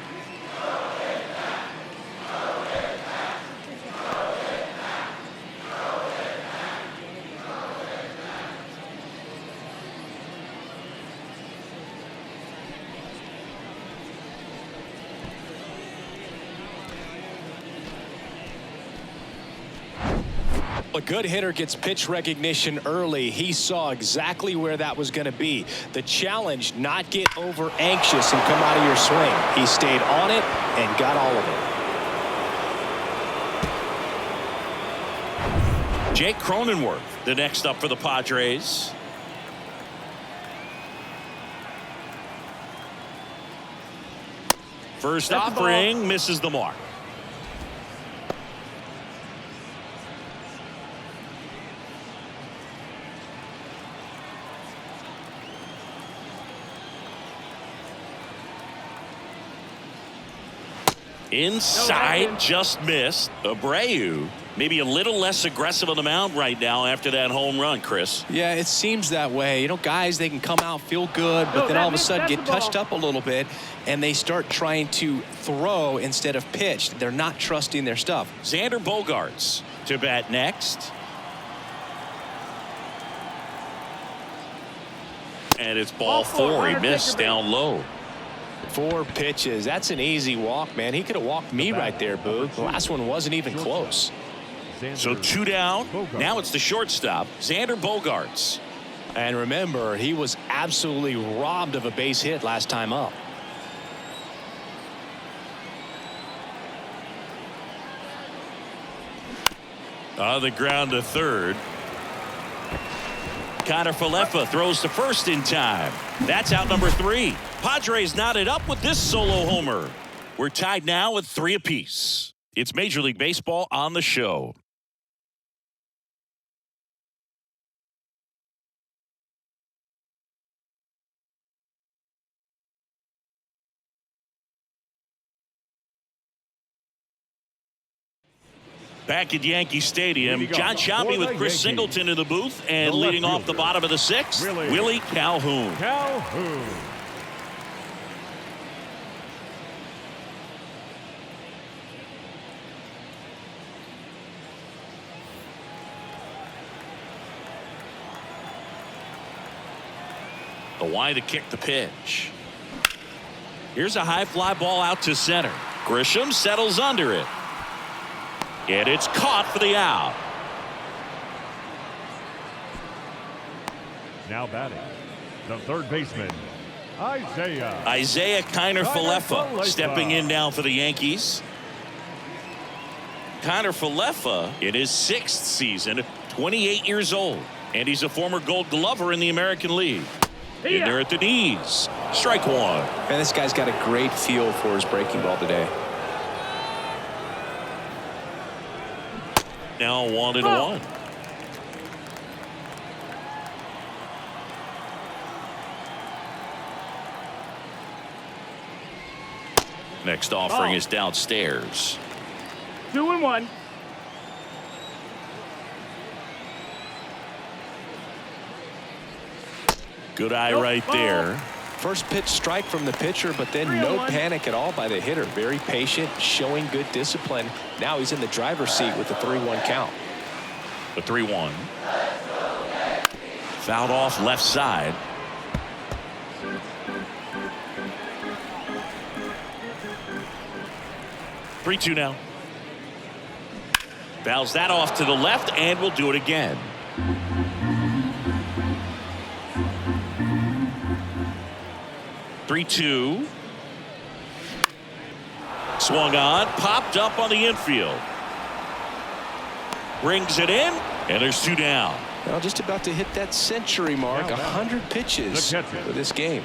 A good hitter gets pitch recognition early. He saw exactly where that was going to be. The challenge, not get over anxious and come out of your swing. He stayed on it and got all of it. Jake Cronenworth, the next up for the Padres. First offering misses the mark. Inside, just missed. Abreu maybe a little less aggressive on the mound right now after that home run, Chris. Yeah, it seems that way. You know, guys, they can come out, feel good, but then all of a sudden get touched up a little bit, and they start trying to throw instead of pitch. They're not trusting their stuff. Xander Bogaerts to bat next. And it's ball 4. He missed down low. 4 pitches. That's an easy walk, man. He could have walked me right there, Boo. The last one wasn't even close. So 2 down. Now it's the shortstop, Xander Bogaerts. And remember, he was absolutely robbed of a base hit last time up. On the ground to third. Connor Falefa throws to first in time. That's out number 3. Padres knotted up with this solo homer. We're tied now with 3 apiece. It's Major League Baseball on the show. Back at Yankee Stadium, John Sciambi with Chris Singleton in the booth, and leading off the bottom of the sixth, Willie Calhoun. The wide to kick the pitch. Here's a high fly ball out to center. Grisham settles under it. And it's caught for the out. Now batting, the third baseman, Isiah Kiner-Falefa stepping in now for the Yankees. Kiner-Falefa in his 6th season, 28 years old, and he's a former Gold Glover in the American League. In there at the knees. Strike one. And this guy's got a great feel for his breaking ball today. Now 1-1. Next offering is downstairs. 2-1. Good eye right there. First pitch strike from the pitcher, but then no panic at all by the hitter. Very patient, showing good discipline. Now he's in the driver's seat with the 3-1 count. The 3-1. Fouled off left side. Three-2 now. Fouls that off to the left, and we'll do it again. Three-2. Swung on, popped up on the infield. Brings it in, and there's 2 down. Well, just about to hit that century mark. 100 pitches for this game.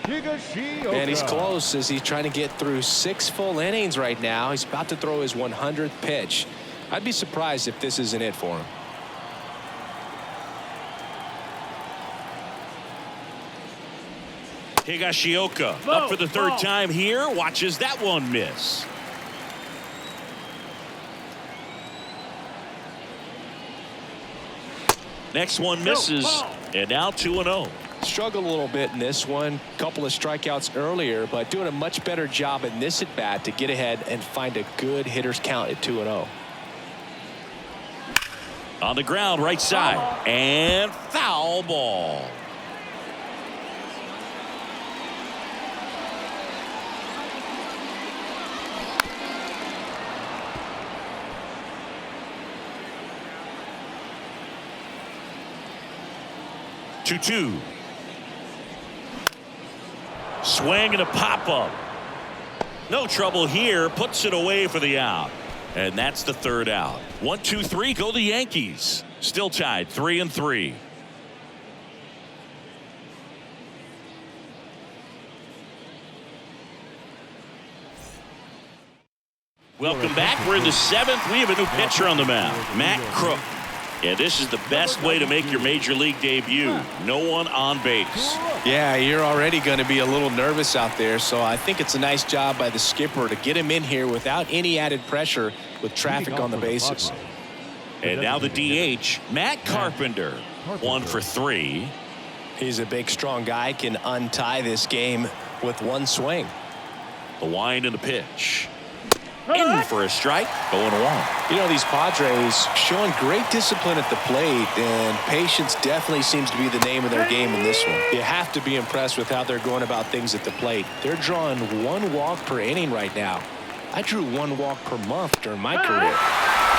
And he's close as he's trying to get through 6 full innings right now. He's about to throw his 100th pitch. I'd be surprised if this isn't it for him. Higashioka up for the 3rd time here. Watches that one miss. Next one misses, and now 2-0. Struggled a little bit in this one. Couple of strikeouts earlier, but doing a much better job in this at bat to get ahead and find a good hitter's count at 2-0. On the ground, right side, and foul ball. Two. Swing and a pop-up. No trouble here. Puts it away for the out. And that's the 3rd out. 1, 2, 3. Go the Yankees. Still tied 3-3. Welcome back. We're in the 7th. We have a new pitcher on the mound. Matt Crook. Yeah, this is the best way to make your major league debut. No one on base. Yeah, you're already going to be a little nervous out there, so I think it's a nice job by the skipper to get him in here without any added pressure with traffic on the bases. And now the DH, Matt Carpenter. 1 for 3. He's a big, strong guy, can untie this game with one swing. The wind and the pitch. In for a strike. 0-1. You know, these Padres showing great discipline at the plate, and patience definitely seems to be the name of their game in this one. You have to be impressed with how they're going about things at the plate. They're drawing 1 walk per inning right now. I drew 1 walk per month during my career.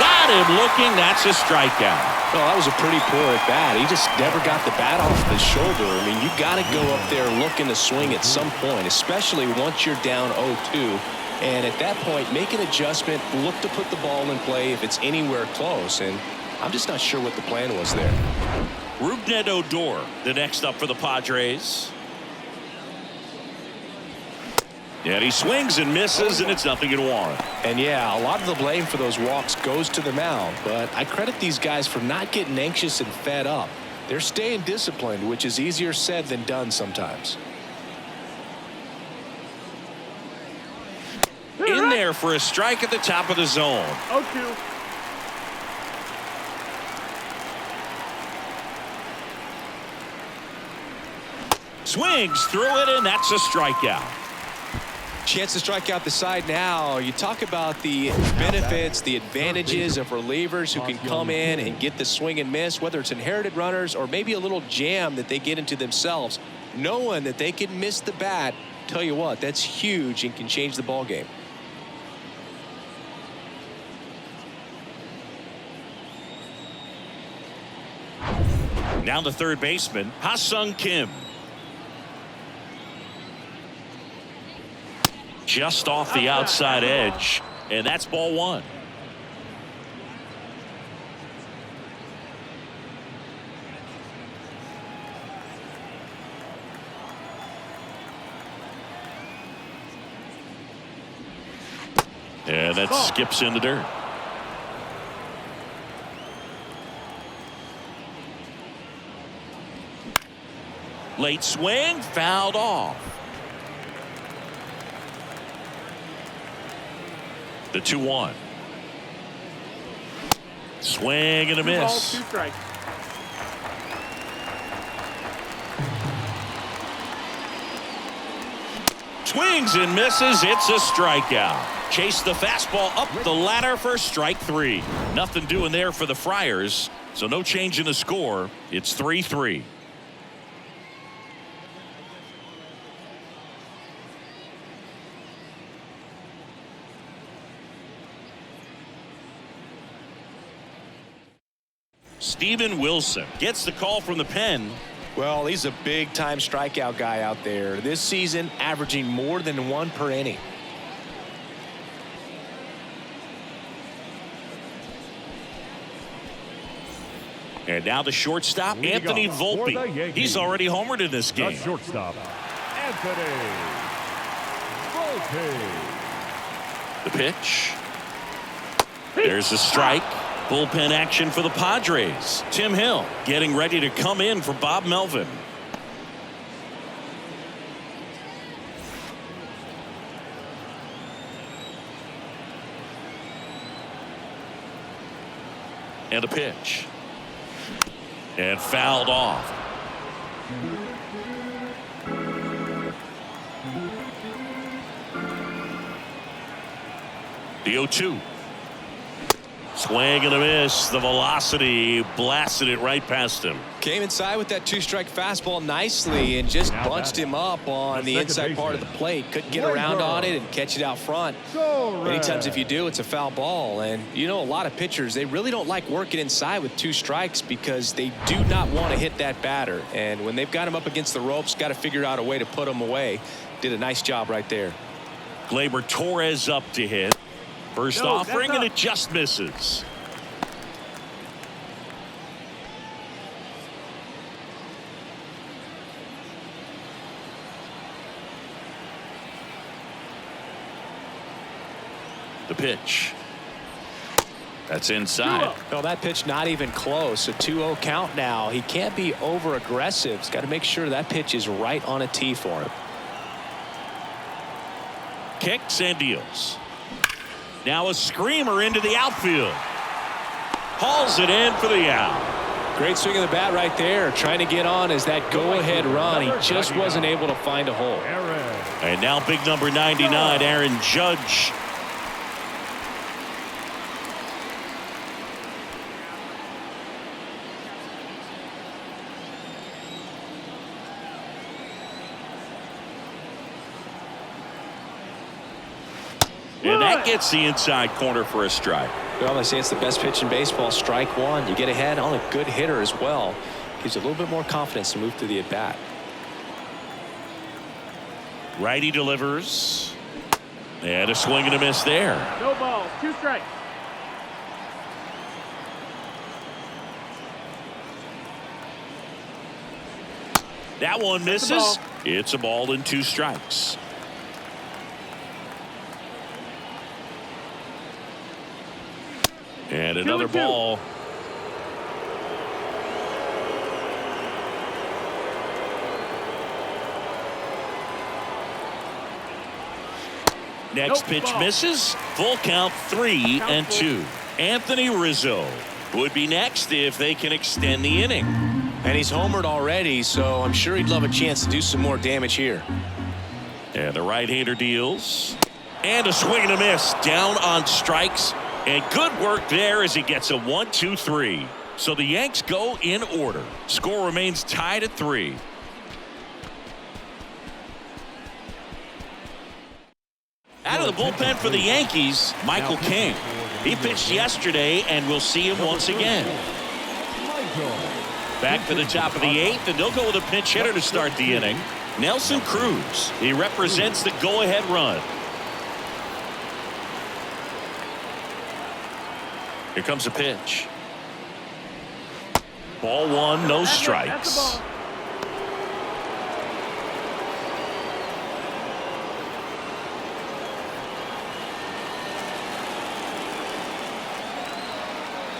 Got him looking. That's a strikeout. Well, that was a pretty poor at bat. He just never got the bat off his shoulder. I mean, you got to go up there looking to swing at some point, especially once you're down 0-2. And at that point, make an adjustment, look to put the ball in play if it's anywhere close. And I'm just not sure what the plan was there. Rougned Odor, the next up for the Padres. And he swings and misses, and it's 0-1. And yeah, a lot of the blame for those walks goes to the mound. But I credit these guys for not getting anxious and fed up. They're staying disciplined, which is easier said than done sometimes. In there for a strike at the top of the zone. 0-2. Swings through it, and that's a strikeout. Chance to strike out the side now. You talk about the benefits, the advantages of relievers who can come in and get the swing and miss, whether it's inherited runners or maybe a little jam that they get into themselves. Knowing that they can miss the bat, tell you what, that's huge and can change the ball game. Now the third baseman, Ha-Sung Kim. Just off the outside edge, and that's ball one. And that skips in the dirt. Late swing, fouled off. The 2-1. Swing and a 2 balls, miss. 2 strikes. Swings and misses. It's a strikeout. Chase the fastball up the ladder for strike 3. Nothing doing there for the Friars, so no change in the score. It's 3-3. Steven Wilson gets the call from the pen. Well, he's a big-time strikeout guy out there. This season, averaging more than 1 per inning. And now the shortstop, Anthony Volpe. He's already homered in this game. The shortstop, Anthony Volpe. The pitch. There's a strike. Bullpen action for the Padres. Tim Hill getting ready to come in for Bob Melvin. And a pitch. And fouled off. The 0-2. Swing and a miss. The velocity blasted it right past him. Came inside with that 2-strike fastball nicely and just bunched him up on the inside part of the plate. Couldn't get around on it and catch it out front. Many times if you do, it's a foul ball. And you know, a lot of pitchers, they really don't like working inside with 2 strikes because they do not want to hit that batter. And when they've got him up against the ropes, got to figure out a way to put him away. Did a nice job right there. Gleyber Torres up to hit. First offering, and it just misses. The pitch. That's inside. No, that pitch not even close. A 2-0 count now. He can't be over aggressive. He's got to make sure that pitch is right on a tee for him. Kicks and deals. Now a screamer into the outfield. Hauls it in for the out. Great swing of the bat right there. Trying to get on as that go-ahead run. He just wasn't able to find a hole. And now big number 99, Aaron Judge. And that gets the inside corner for a strike. Well, they say it's the best pitch in baseball. Strike 1. You get ahead on a good hitter as well. Gives you a little bit more confidence to move through the at-bat. Righty delivers. And a swing and a miss there. No balls, 2 strikes. That one misses. It's a ball and 2 strikes. And another ball. Next Nope, pitch ball. misses. Full count, 3-2. Anthony Rizzo would be next if they can extend the inning. And he's homered already, so I'm sure he'd love a chance to do some more damage here. And the right-hander deals. And a swing and a miss. Down on strikes. And good work there as he gets a 1-2-3. So the Yanks go in order. Score remains tied at 3. Out of the bullpen for the Yankees, Michael King. He pitched yesterday, and we'll see him once again. Back to the top of the 8th, and they'll go with a pinch hitter to start the inning. Nelson Cruz. He represents the go-ahead run. Here comes a pitch. Ball 1, no strikes. That's the ball.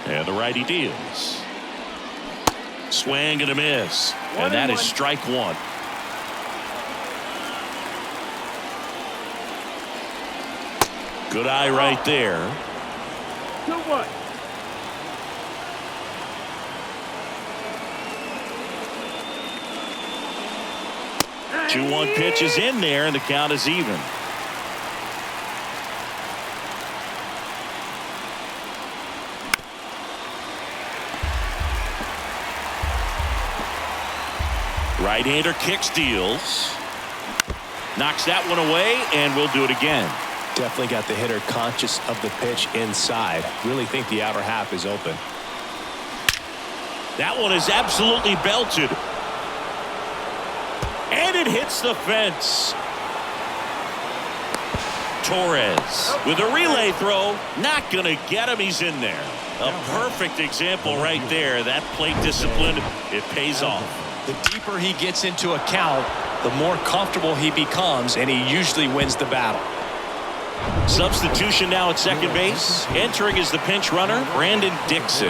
And the righty deals. Swing and a miss. One And that and is one. strike 1. Good eye right there. 2-1. 2-1 pitch is in there, and the count is even. Right-hander kicks, deals. Knocks that one away, and we'll do it again. Definitely got the hitter conscious of the pitch inside. Really think the outer half is open. That one is absolutely belted. And it hits the fence. Torres with a relay throw. Not going to get him. He's in there. A perfect example right there. That plate discipline, it pays off. The deeper he gets into a count, the more comfortable he becomes, and he usually wins the battle. Substitution now at second base. Entering is the pinch runner, Brandon Dixon.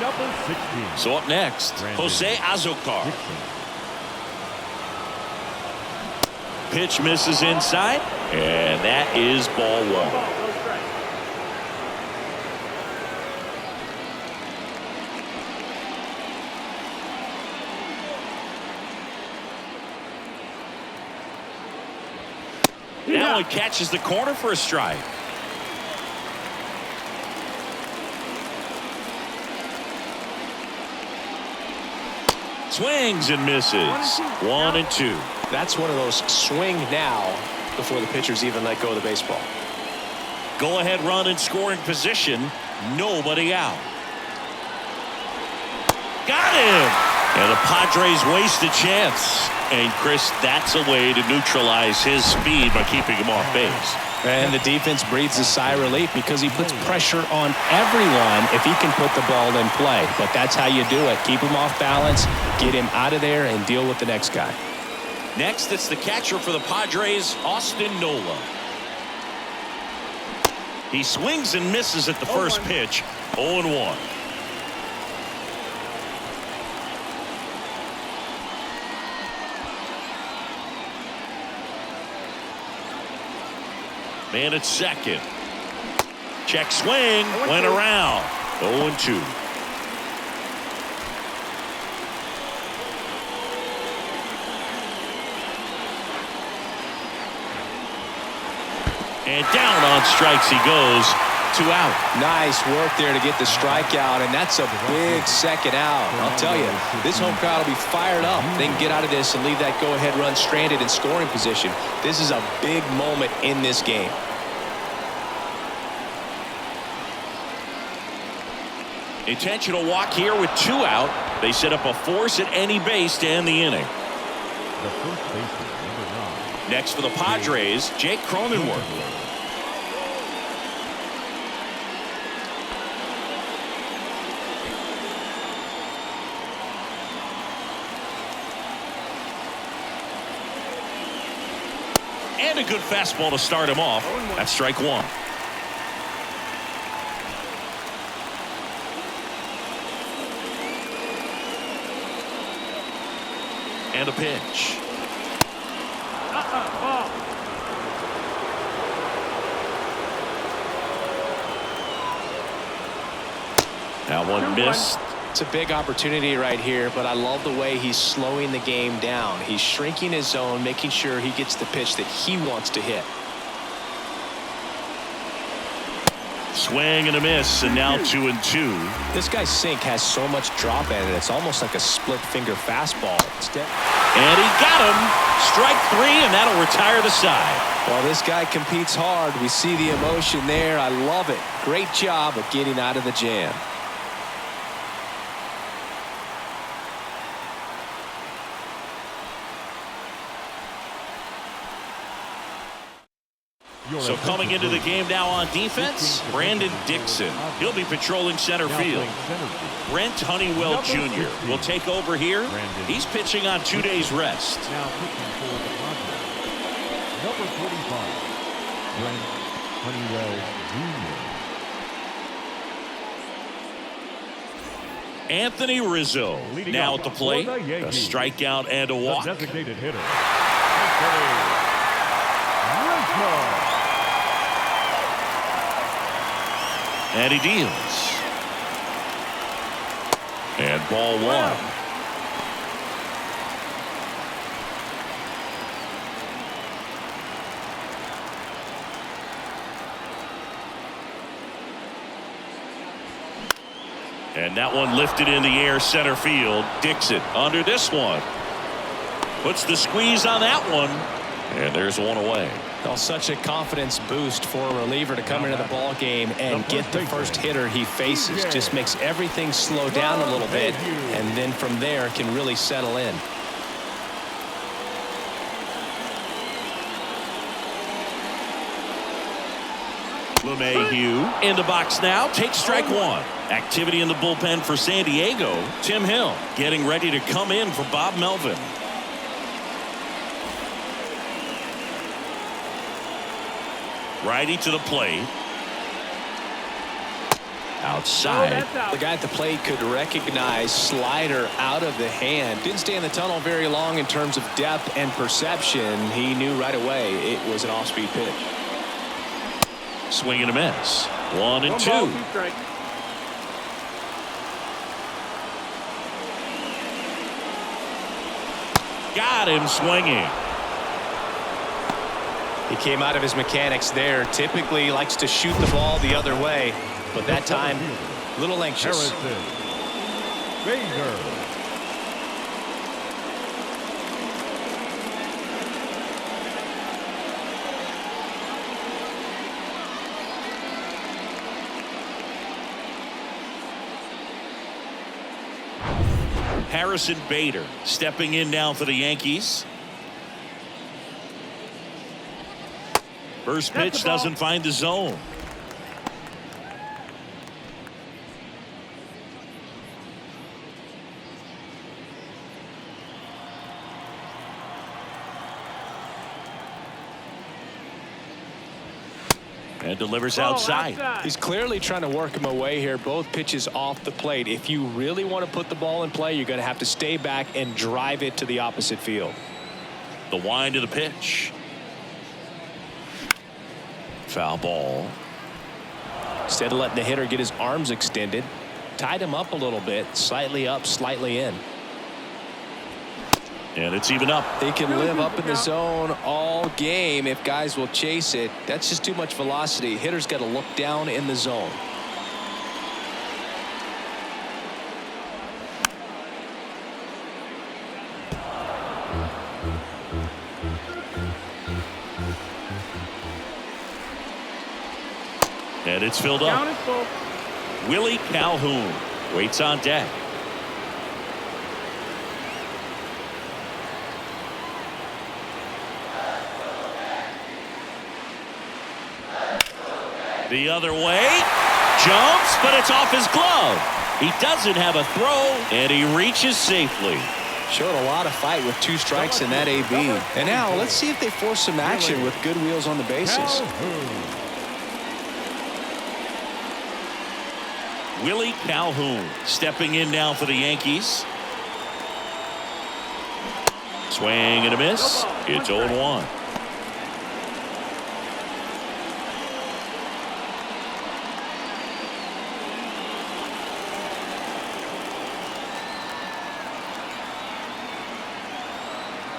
Number 16. So up next, Jose Azocar. Pitch misses inside, and that is ball 1. No strike. That one catches the corner for a strike. Swings and misses. 1-2. That's one of those swing now before the pitchers even let go of the baseball. Go ahead run in scoring position. Nobody out. Got him. And the Padres waste a chance. And Chris, that's a way to neutralize his speed by keeping him off base. And the defense breathes a sigh of relief because he puts pressure on everyone if he can put the ball in play. But that's how you do it. Keep him off balance, get him out of there, and deal with the next guy. Next, it's the catcher for the Padres, Austin Nola. He swings and misses at the first pitch. 0-1. Man at second. Check swing. Went around. 0-2. And down on strikes he goes. 2 out. Nice work there to get the strikeout, and that's a big second out. I'll tell you, this home crowd will be fired up. They can get out of this and leave that go-ahead run stranded in scoring position. This is a big moment in this game. Intentional walk here with 2 out. They set up a force at any base to end the inning. The first baseman, number 9. Next for the Padres, Jake Cronenworth. And a good fastball to start him off. That's strike 1. And a pitch. Ball. That one missed. It's a big opportunity right here, but I love the way he's slowing the game down. He's shrinking his zone, making sure he gets the pitch that he wants to hit. Swing and a miss, and now 2-2. This guy's sink has so much drop in it. It's almost like a split finger fastball. And he got him. Strike 3, and that'll retire the side. Well, this guy competes hard. We see the emotion there. I love it. Great job of getting out of the jam. So coming into the game now on defense, Brandon Dixon. He'll be patrolling center field. Brent Honeywell Jr. will take over here. He's pitching on 2 days rest. Now pitching for the Padres, number 45, Brent Honeywell Jr. Anthony Rizzo now at the plate. A strikeout and a walk. The designated hitter, Anthony Rizzo. And he deals. And ball 1. And that one lifted in the air center field. Dixon under this one. Puts the squeeze on that one. And there's one away. Well, such a confidence boost for a reliever to come into the ball game and get the first hitter he faces. Just makes everything slow down a little bit, and then from there can really settle in. LeMahieu in the box now. Takes strike 1. Activity in the bullpen for San Diego. Tim Hill getting ready to come in for Bob Melvin. Righty to the plate. Outside. The guy at the plate could recognize slider out of the hand. Didn't stay in the tunnel very long in terms of depth and perception. He knew right away it was an off-speed pitch. Swing and a miss. 1-2. Got him swinging. He came out of his mechanics there. Typically likes to shoot the ball the other way, but that time a little anxious. Harrison Bader stepping in now for the Yankees. First pitch doesn't find the zone. And delivers outside. He's clearly trying to work him away here. Both pitches off the plate. If you really want to put the ball in play, you're going to have to stay back and drive it to the opposite field. The wind of the pitch. Foul ball. Instead of letting the hitter get his arms extended, tied him up a little bit, slightly up, slightly in. And it's even up. They can live up in the zone all game if guys will chase it. That's just too much velocity. Hitter's got to look down in the zone. And it's filled up. Willie Calhoun waits on deck. The other way. Jumps, but it's off his glove. He doesn't have a throw, and he reaches safely. Showed a lot of fight with 2 strikes in that AB. And now let's see if they force some action with good wheels on the bases. Willie Calhoun stepping in now for the Yankees. Swing and a miss. It's 0-1.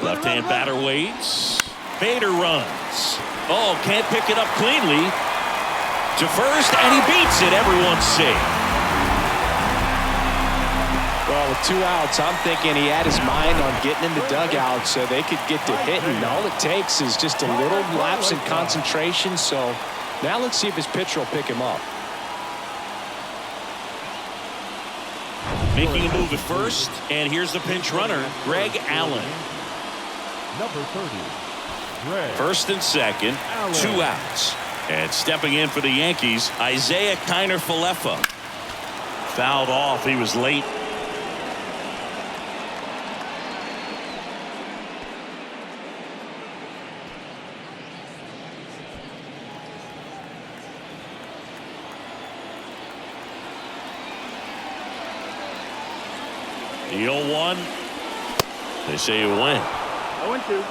Left-hand batter waits. Bader runs. Oh, can't pick it up cleanly. To first, and he beats it. Everyone's safe. Well, with 2 outs, I'm thinking he had his mind on getting in the dugout so they could get to hitting. All it takes is just a little lapse in concentration. So now let's see if his pitcher will pick him up. Making a move at first, and here's the pinch runner, Greg Allen. Number 30, Greg. First and second, 2 outs. And stepping in for the Yankees, Isaiah Kiner-Falefa. Fouled off. He was late. The 0-1. They say you win. 0-2.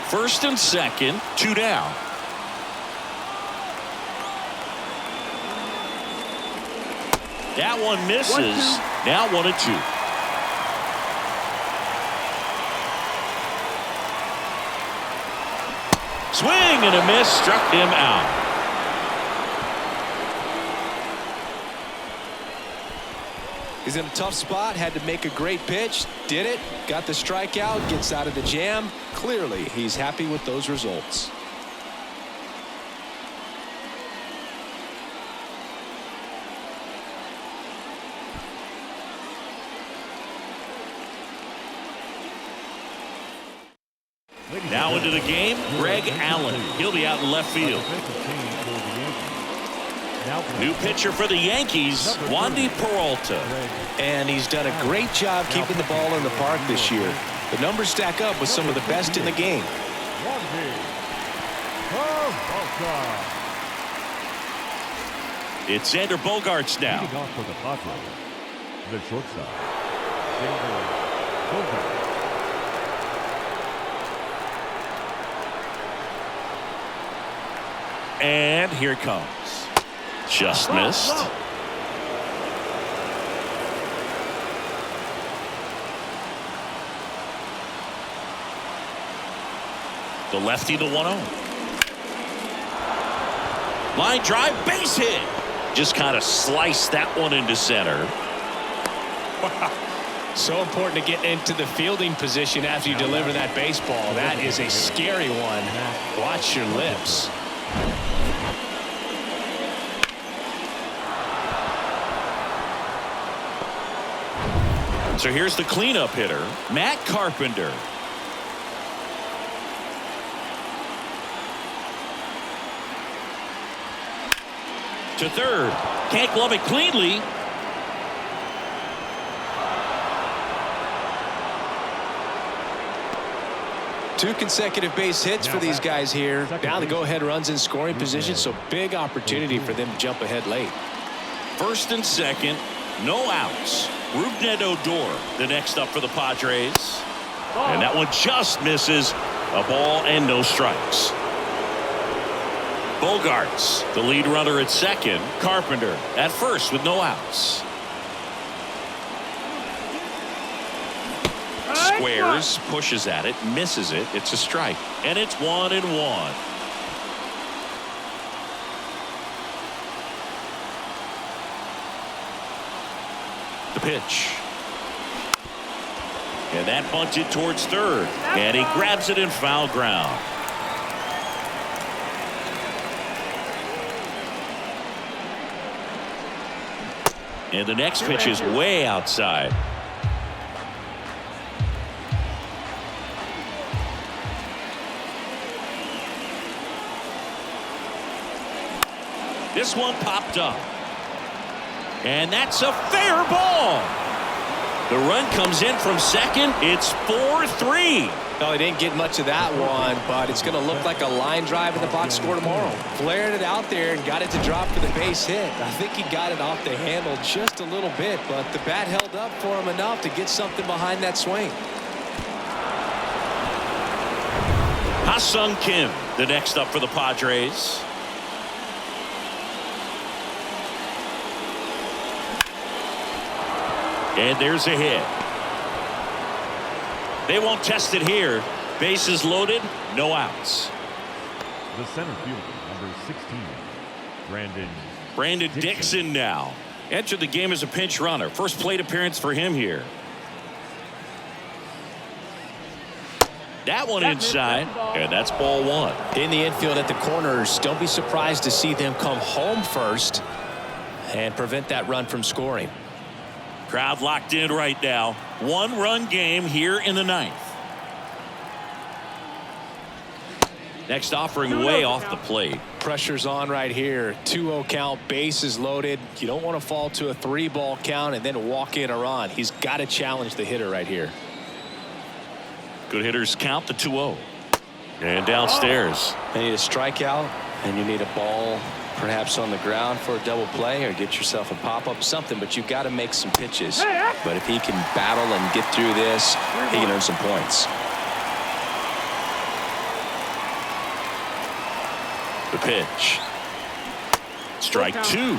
First and second, 2 down. That one misses. Now 1-2. Swing and a miss, struck him out. He's in a tough spot, had to make a great pitch, did it, got the strikeout, gets out of the jam. Clearly, he's happy with those results. Now into the game, Greg Allen. He'll be out in left field. New pitcher for the Yankees, Wandy Peralta. And he's done a great job keeping the ball in the park this year. The numbers stack up with some of the best in the game. It's Xander Bogaerts now. Leading off for the Padres, the shortstop, Xander Bogaerts. And here it comes. Just missed. The lefty, the 1-0. Line drive, base hit. Just kind of sliced that one into center. So important to get into the fielding position after you deliver that baseball. That is a scary one. Watch your lips. So here's the cleanup hitter, Matt Carpenter. To third. Can't glove it cleanly. Two consecutive base hits for these guys here. Now the go-ahead runs in scoring position, so big opportunity for them to jump ahead late. First and second, no outs. Rougned Odor, the next up for the Padres. And that one just misses. A ball and no strikes. Bogaerts, the lead runner at second. Carpenter at first with no outs. Squares, pushes at it, misses it. It's a strike. And it's 1-1. The pitch. And that bunted towards third. And he grabs it in foul ground. And the next pitch is way outside. This one popped up. And that's a fair ball. The run comes in from second. It's 4-3. No, he didn't get much of that one, but it's going to look like a line drive in the box score tomorrow. Flared it out there and got it to drop for the base hit. I think he got it off the handle just a little bit, but the bat held up for him enough to get something behind that swing. Ha-Seong Kim, the next up for the Padres. And there's a hit. They won't test it here. Bases loaded, no outs. The center fielder, number 16, Brandon Dixon now entered the game as a pinch runner. First plate appearance for him here. That one inside, and that's ball one. In the infield at the corners, don't be surprised to see them come home first and prevent that run from scoring. Crowd locked in right now. One-run game here in the ninth. Next offering way off the plate. Pressure's on right here. 2-0 count, bases loaded. You don't want to fall to a 3-ball count and then walk in a run. He's got to challenge the hitter right here. Good hitters count the 2-0. And downstairs. You need a strikeout, and you need a ball perhaps on the ground for a double play, or get yourself a pop-up, something, but you've got to make some pitches. But if he can battle and get through this, he can earn some points. The pitch. Strike two.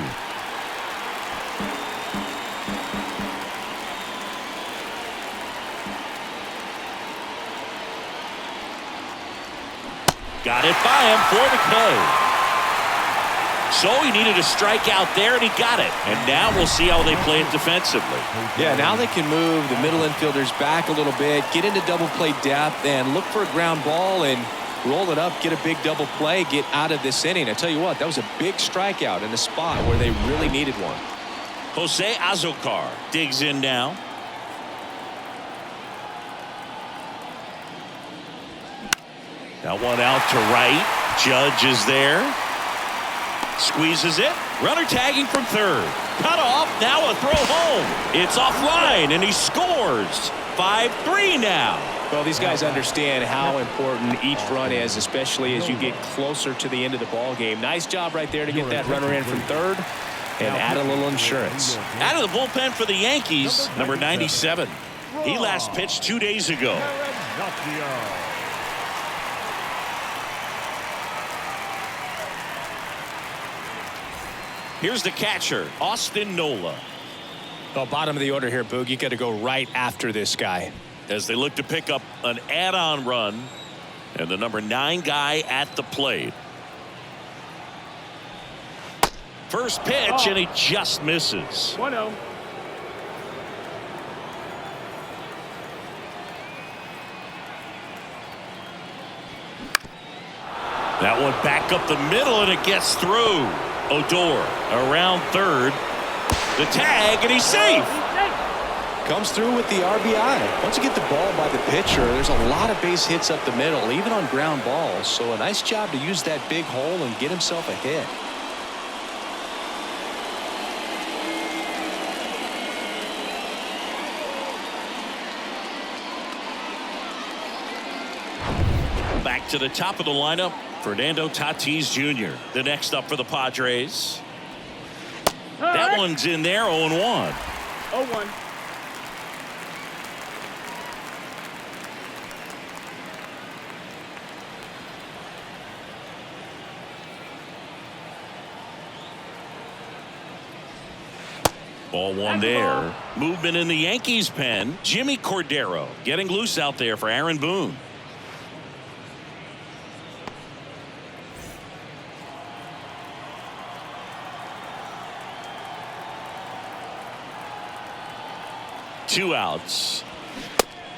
Got it by him for the K. So he needed a strikeout there, and he got it. And now we'll see how they play it defensively. Yeah, now they can move the middle infielders back a little bit, get into double play depth, and look for a ground ball and roll it up, get a big double play, get out of this inning. I tell you what, that was a big strikeout in a spot where they really needed one. Jose Azocar digs in now. That one out to right. Judge is there. Squeezes it. Runner tagging from third. Cut off. Now a throw home. It's offline, and he scores. 5-3 now. Well, these guys understand how important each run is, especially as you get closer to the end of the ball game. Nice job right there to get that runner in from third and add a little insurance. Out of the bullpen for the Yankees, number 97. He last pitched 2 days ago. Here's the catcher, Austin Nola. Well, bottom of the order here, Boog. You got to go right after this guy. As they look to pick up an add-on run, and the number 9 guy at the plate. First pitch, and he just misses. 1-0. That one back up the middle, and it gets through. Odor around third. The tag, and he's safe. Comes through with the RBI. Once you get the ball by the pitcher, there's a lot of base hits up the middle, even on ground balls. So a nice job to use that big hole and get himself a hit. Back to the top of the lineup, Fernando Tatis Jr. The next up for the Padres. That one's in there, 0-1. 0-1. Ball one there. Movement in the Yankees pen. Jimmy Cordero getting loose out there for Aaron Boone. Two outs.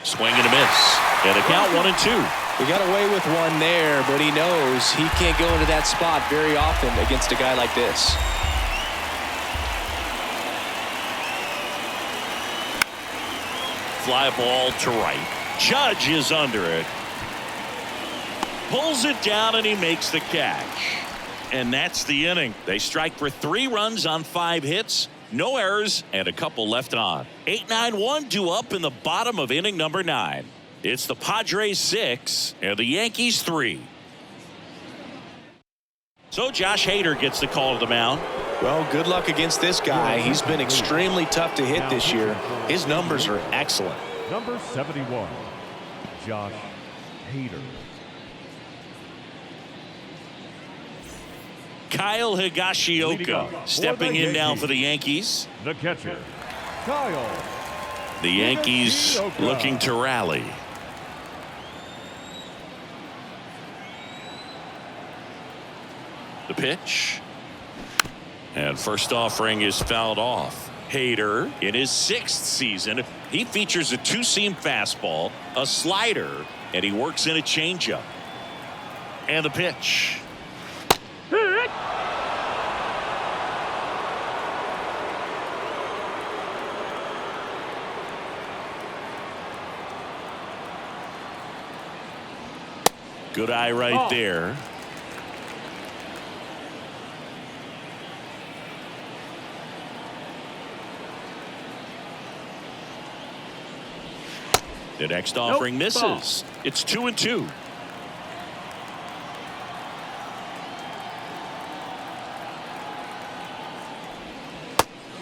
Swing and a miss. And a count 1-2. We got away with one there, but he knows he can't go into that spot very often against a guy like this. Fly ball to right. Judge is under it. Pulls it down, and he makes the catch. And that's the inning. They strike for 3 runs on 5 hits. No errors and a couple left on. 8-9-1 due up in the bottom of inning number 9. It's the Padres 6 and the Yankees 3. So Josh Hader gets the call to the mound. Well, good luck against this guy. He's been extremely tough to hit this year. His numbers are excellent. Number 71, Josh Hader. Kyle Higashioka stepping in now for the Yankees. The catcher, Kyle The Yankees looking to rally. The pitch. And first offering is fouled off. Hader in his 6th season. He features a two-seam fastball, a slider, and he works in a changeup. And the pitch. Good eye right there. The next offering misses. It's 2-2.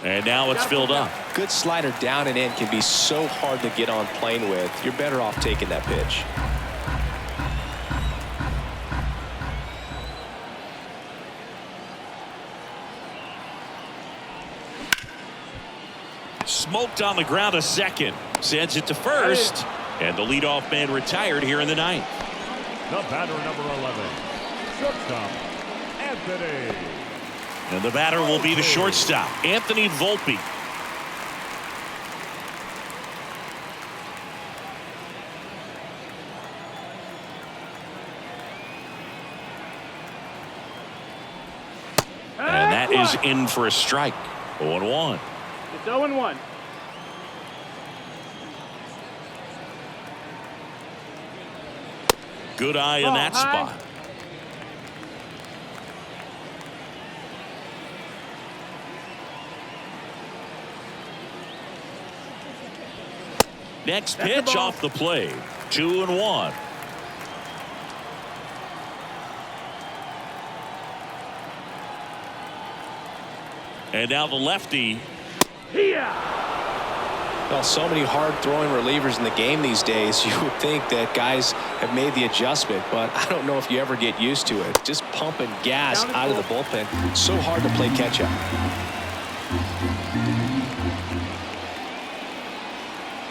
And now it's filled up. Good slider down and in can be so hard to get on plane with. You're better off taking that pitch. Smoked on the ground a second. Sends it to first. And the leadoff man retired here in the 9th. The batter, number 11, shortstop, Anthony. And the batter will be the shortstop, Anthony Volpe. And that is in for a strike. 0-1. It's 0-1. Good eye in that spot. Next pitch off the plate. 2-1. And now the lefty. Well, so many hard-throwing relievers in the game these days, you would think that guys have made the adjustment, but I don't know if you ever get used to it. Just pumping gas out of the bullpen. So hard to play catch-up.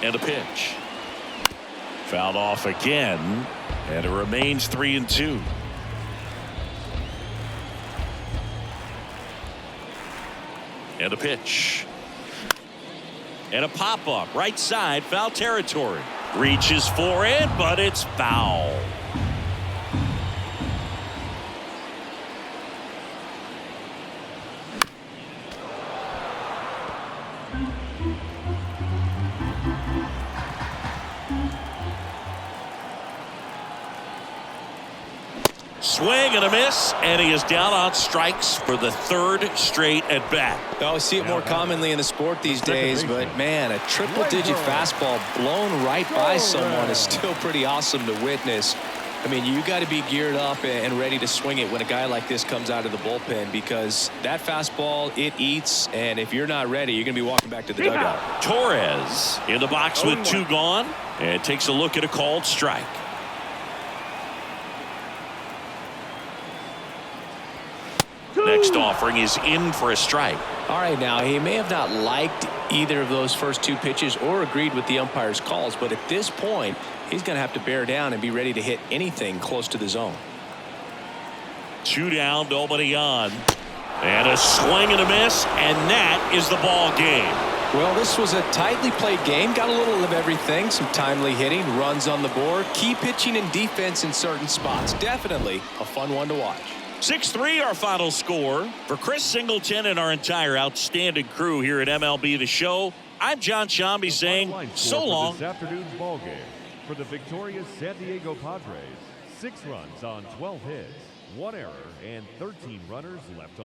And a pitch. Fouled off again, and it remains 3-2. And a pitch. And a pop-up right side, foul territory. Reaches for it, but it's foul. Swing and a miss, and he is down on strikes for the 3rd straight at bat. Well, we see it more commonly in the sport these days, but man, a triple-digit fastball blown right by someone is still pretty awesome to witness. I mean, you got to be geared up and ready to swing it when a guy like this comes out of the bullpen, because that fastball, it eats, and if you're not ready, you're going to be walking back to the dugout. Torres in the box with 2 gone, and takes a look at a called strike. Next offering is in for a strike. All right, now he may have not liked either of those first 2 pitches or agreed with the umpire's calls, but at this point he's going to have to bear down and be ready to hit anything close to the zone. 2 down, nobody on, and a swing and a miss, and that is the ball game. Well, this was a tightly played game. Got a little of everything. Some timely hitting, runs on the board, key pitching and defense in certain spots. Definitely a fun one to watch. 6-3 our final score. For Chris Singleton and our entire outstanding crew here at MLB The Show, I'm John Shambi saying so long. This afternoon's ball game for the victorious San Diego Padres. 6 runs on 12 hits, 1 error, and 13 runners left on.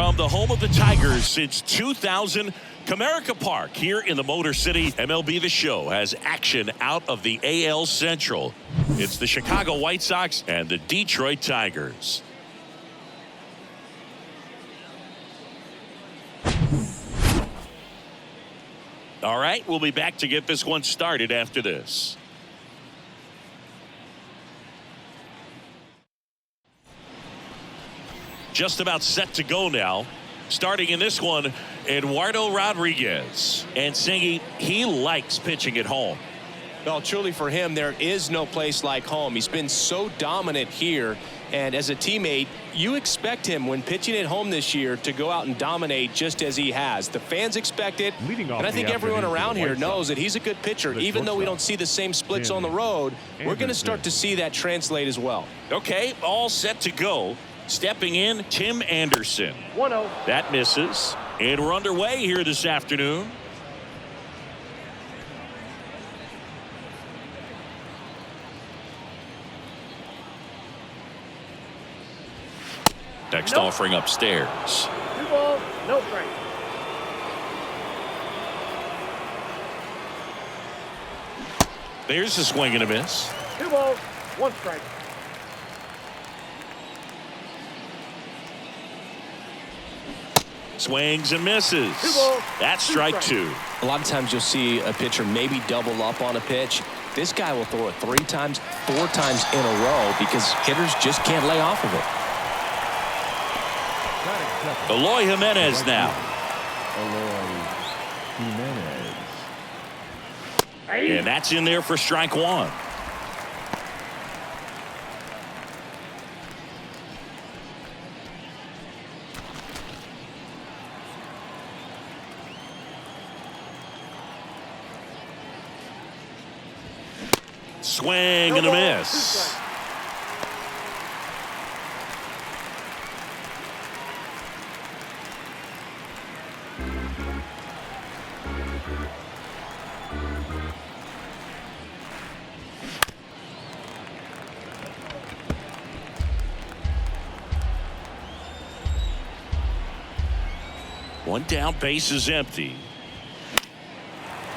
From the home of the Tigers since 2000, Comerica Park here in the Motor City. MLB The Show has action out of the AL Central. It's the Chicago White Sox and the Detroit Tigers. All right, we'll be back to get this one started after this. Just about set to go now. Starting in this one, Eduardo Rodriguez. And Singy, he likes pitching at home. Well, truly for him, there is no place like home. He's been so dominant here. And as a teammate, you expect him when pitching at home this year to go out and dominate just as he has. The fans expect it. And I think everyone around here knows that he's a good pitcher. Even though we don't see the same splits on the road, we're going to start to see that translate as well. Okay, all set to go. Stepping in, Tim Anderson. 1-0. That misses. And we're underway here this afternoon. Next offering upstairs. 2 balls, no strike. There's a swing and a miss. 2 balls, 1 strike. Swings and misses. 2 balls. That's strike 2. A lot of times you'll see a pitcher maybe double up on a pitch. This guy will throw it 3 times, 4 times in a row because hitters just can't lay off of it. Eloy Jimenez now. And that's in there for strike 1. Swing and a miss. One down, base is empty.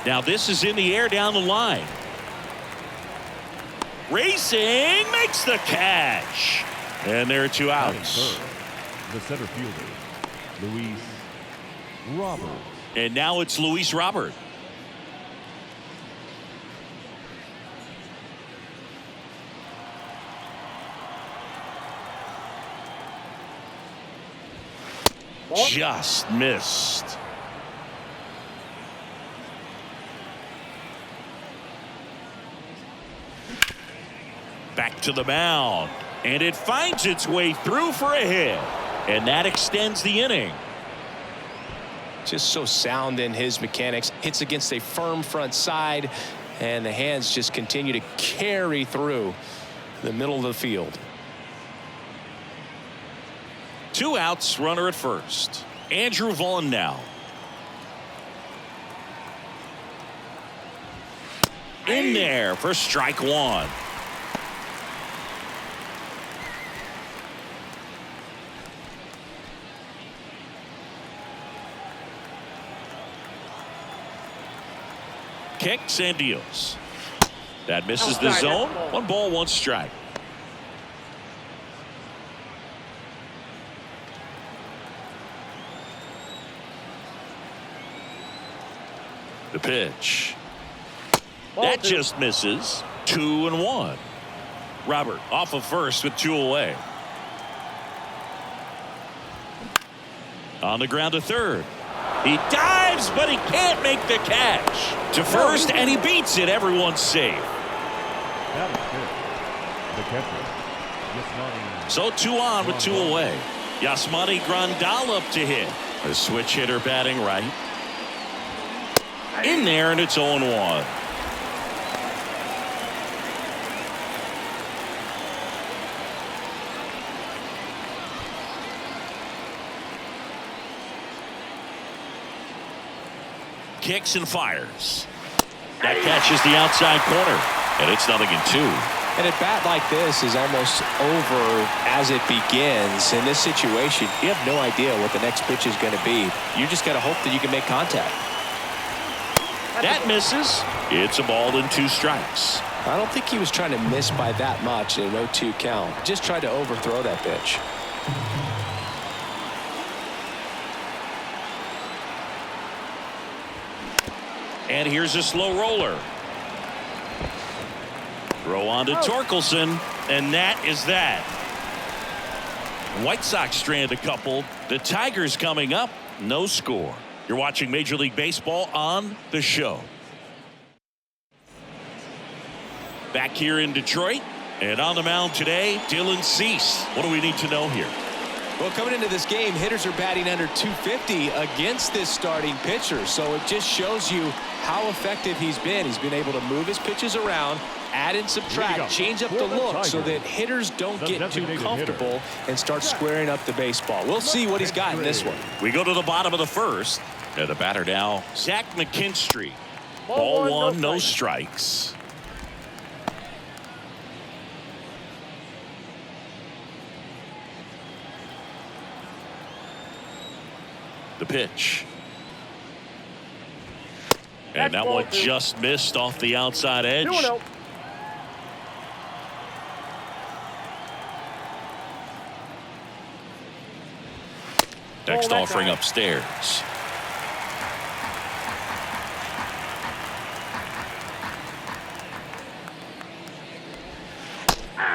Now this is in the air down the line. Racing makes the catch. And there are 2 outs. The center fielder, Luis Robert. And now it's Luis Robert. Just missed. Back to the mound. And it finds its way through for a hit. And that extends the inning. Just so sound in his mechanics. Hits against a firm front side. And the hands just continue to carry through the middle of the field. 2 outs, runner at first. Andrew Vaughn now. In there for strike 1. Kicks and deals. That misses the zone. 1 ball, 1 strike. The pitch. That just misses. 2-1. Robert off of first with 2 away. On the ground to third. He dives, but he can't make the catch. To first, and he beats it. Everyone's safe. That is good. The catcher, Yasmani. So 2 on with 2 away. Yasmani Grandal up to hit. A switch hitter batting right. In there, and it's 0-1. Kicks and fires. That catches the outside corner, and it's 0-2. And a bat like this is almost over as it begins. In this situation, you have no idea what the next pitch is going to be. You just got to hope that you can make contact. That misses. It's a ball and 2 strikes. I don't think he was trying to miss by that much in an 0-2 count. Just tried to overthrow that pitch. And here's a slow roller. Throw on to Torkelson, and that is that. White Sox strand a couple. The Tigers coming up, no score. You're watching Major League Baseball on The Show. Back here in Detroit, and on the mound today, Dylan Cease. What do we need to know here? Well, coming into this game, hitters are batting under 250 against this starting pitcher. So it just shows you how effective he's been. He's been able to move his pitches around, add and subtract, change up the look so that hitters don't get too comfortable and start squaring up the baseball. We'll see what he's got in this one. We go to the bottom of the first. And the batter now, Zach McKinstry. Ball 1, no strikes. The pitch. And that one just missed off the outside edge. Next offering upstairs.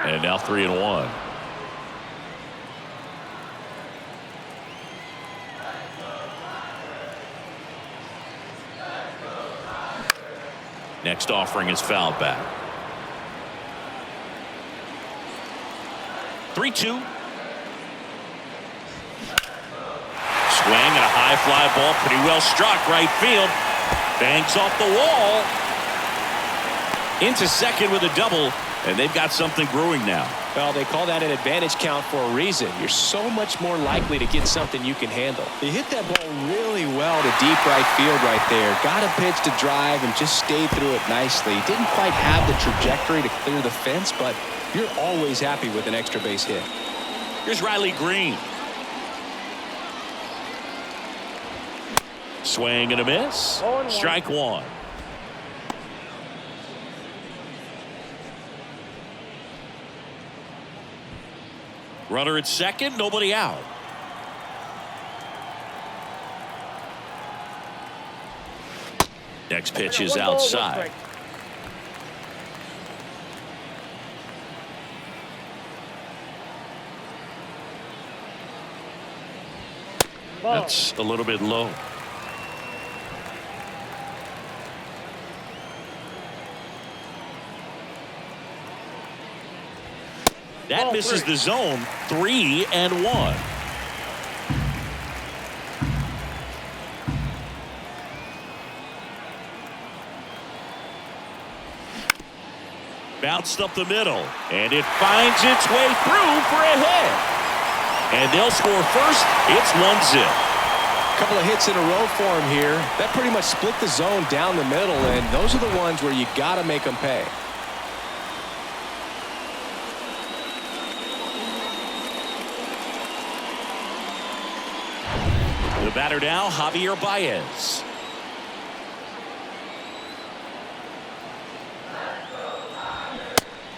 And now 3-1. Next offering is fouled back. 3-2. Swing and a high fly ball, pretty well struck right field. Banks off the wall. Into second with a double, and they've got something brewing now. Well, they call that an advantage count for a reason. You're so much more likely to get something you can handle. He hit that ball really well to deep right field right there. Got a pitch to drive and just stayed through it nicely. Didn't quite have the trajectory to clear the fence, but you're always happy with an extra base hit. Here's Riley Green. Swing and a miss. Strike 1. Runner at second, nobody out. Next pitch is outside. That's a little bit low. That misses the zone. 3-1. Bounced up the middle, and it finds its way through for a hit. And they'll score first. It's 1-0. Couple of hits in a row for him here. That pretty much split the zone down the middle, and those are the ones where you got to make them pay. The batter now, Javier Baez.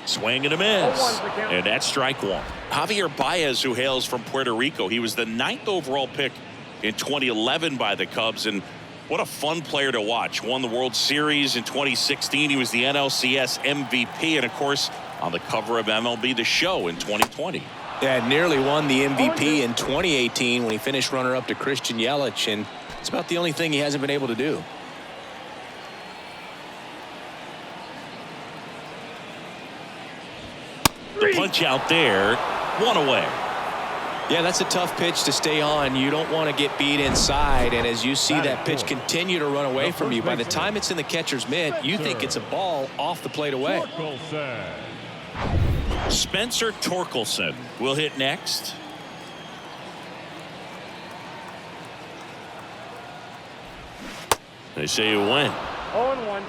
Swing and a miss. And that's strike 1. Javier Baez, who hails from Puerto Rico. He was the 9th overall pick in 2011 by the Cubs. And what a fun player to watch. Won the World Series in 2016. He was the NLCS MVP. And, of course, on the cover of MLB The Show in 2020. Yeah, nearly won the MVP in 2018 when he finished runner-up to Christian Yelich, and it's about the only thing he hasn't been able to do. The punch out there, 1 away. Yeah, that's a tough pitch to stay on. You don't want to get beat inside, and as you see that pitch continue to run away from you, by the time it's in the catcher's mitt, you think it's a ball off the plate away. Spencer Torkelson will hit next. They say you win. 0-1.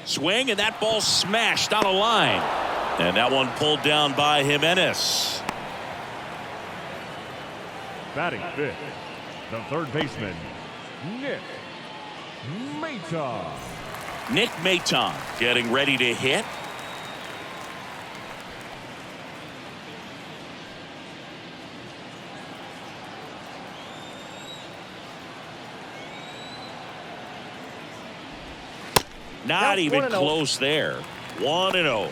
Swing, and that ball smashed on a line. And that one pulled down by Jimenez. Batting fifth, the third baseman, Nick Maton. Nick Maton getting ready to hit. Not even close there. 1-0.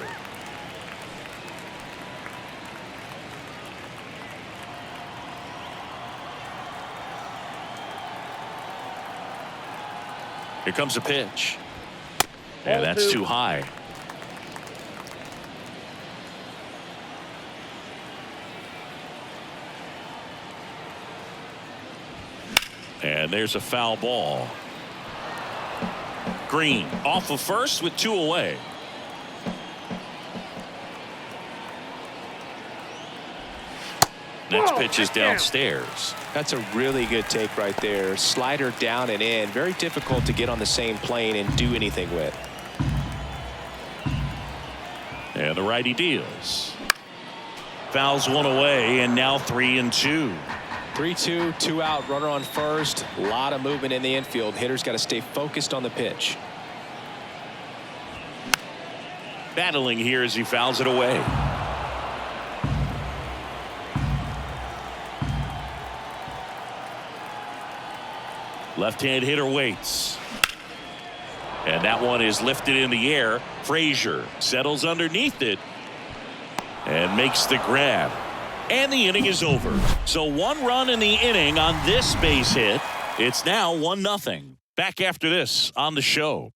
Here comes a pitch. And that's too high. And there's a foul ball. Green off of first with 2 away. Next pitch is downstairs. That's a really good take right there. Slider down and in. Very difficult to get on the same plane and do anything with. And the righty deals. Fouls one away, and now 3-2. 3-2, 2 out, runner on first. A lot of movement in the infield. Hitter's got to stay focused on the pitch. Battling here as he fouls it away. Left-hand hitter waits. And that one is lifted in the air. Frazier settles underneath it and makes the grab. And the inning is over. So 1 run in the inning on this base hit. It's now 1-0. Back after this on the show.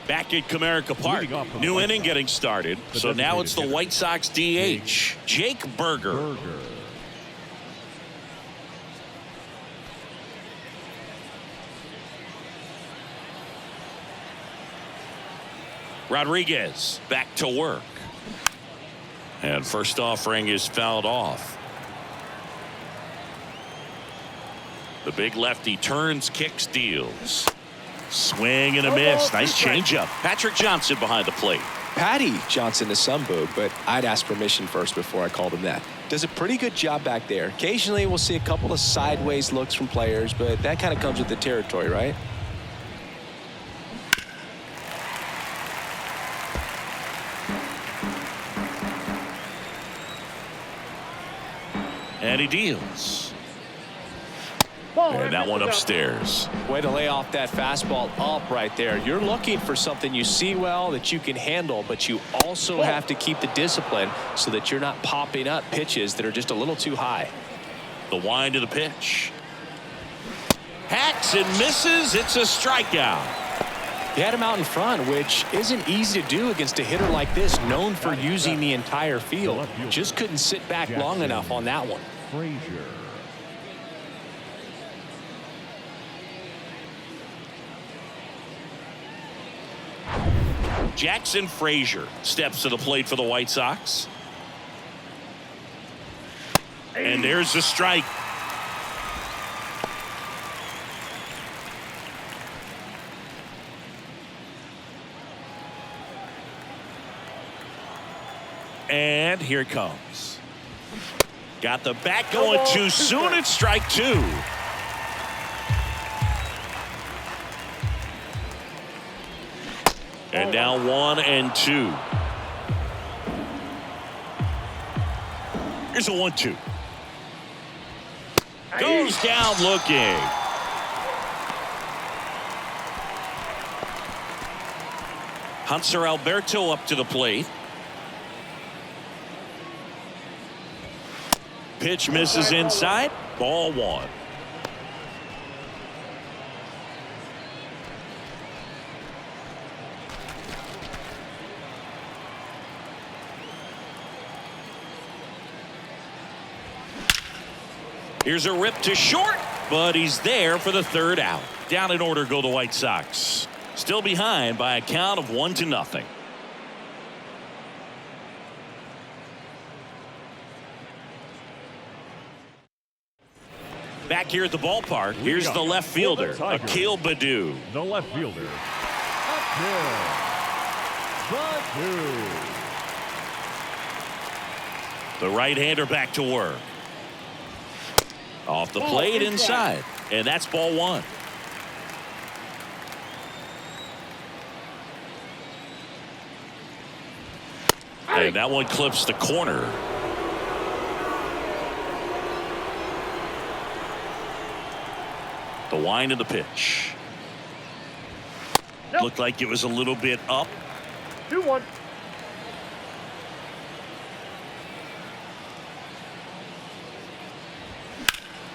Back at Comerica Park. New inning getting started. So now it's the White Sox DH, Jake Burger. Rodriguez back to work. And first offering is fouled off. The big lefty turns, kicks, deals. Swing and a miss. Nice changeup. Patrick Johnson behind the plate. Patty Johnson to some boo, but I'd ask permission first before I called him that. Does a pretty good job back there. Occasionally we'll see a couple of sideways looks from players, but that kind of comes with the territory, right? And he deals. And that one upstairs. Way to lay off that fastball up right there. You're looking for something you see well that you can handle, but you also have to keep the discipline so that you're not popping up pitches that are just a little too high. The wind of the pitch. Hacks and misses. It's a strikeout. He had him out in front, which isn't easy to do against a hitter like this, known for using the entire field. Just couldn't sit back long enough on that one. Frazier. Jackson Frazier steps to the plate for the White Sox. And there's the strike. And here it comes. Got the bat going too soon. It's strike 2. And now 1-2. Here's a 1-2. Goes down looking. Hanser Alberto up to the plate. Pitch misses inside. Ball 1. Here's a rip to short, but he's there for the 3rd out. Down in order go the White Sox. Still behind by a count of 1-0. Back here at the ballpark, here's the left fielder, Akil Baddoo. The left fielder, Akil Baddoo. The right-hander back to work. Off the plate inside. And that's ball one. And that one clips the corner. The wind of the pitch. Looked like it was a little bit up. 2-1.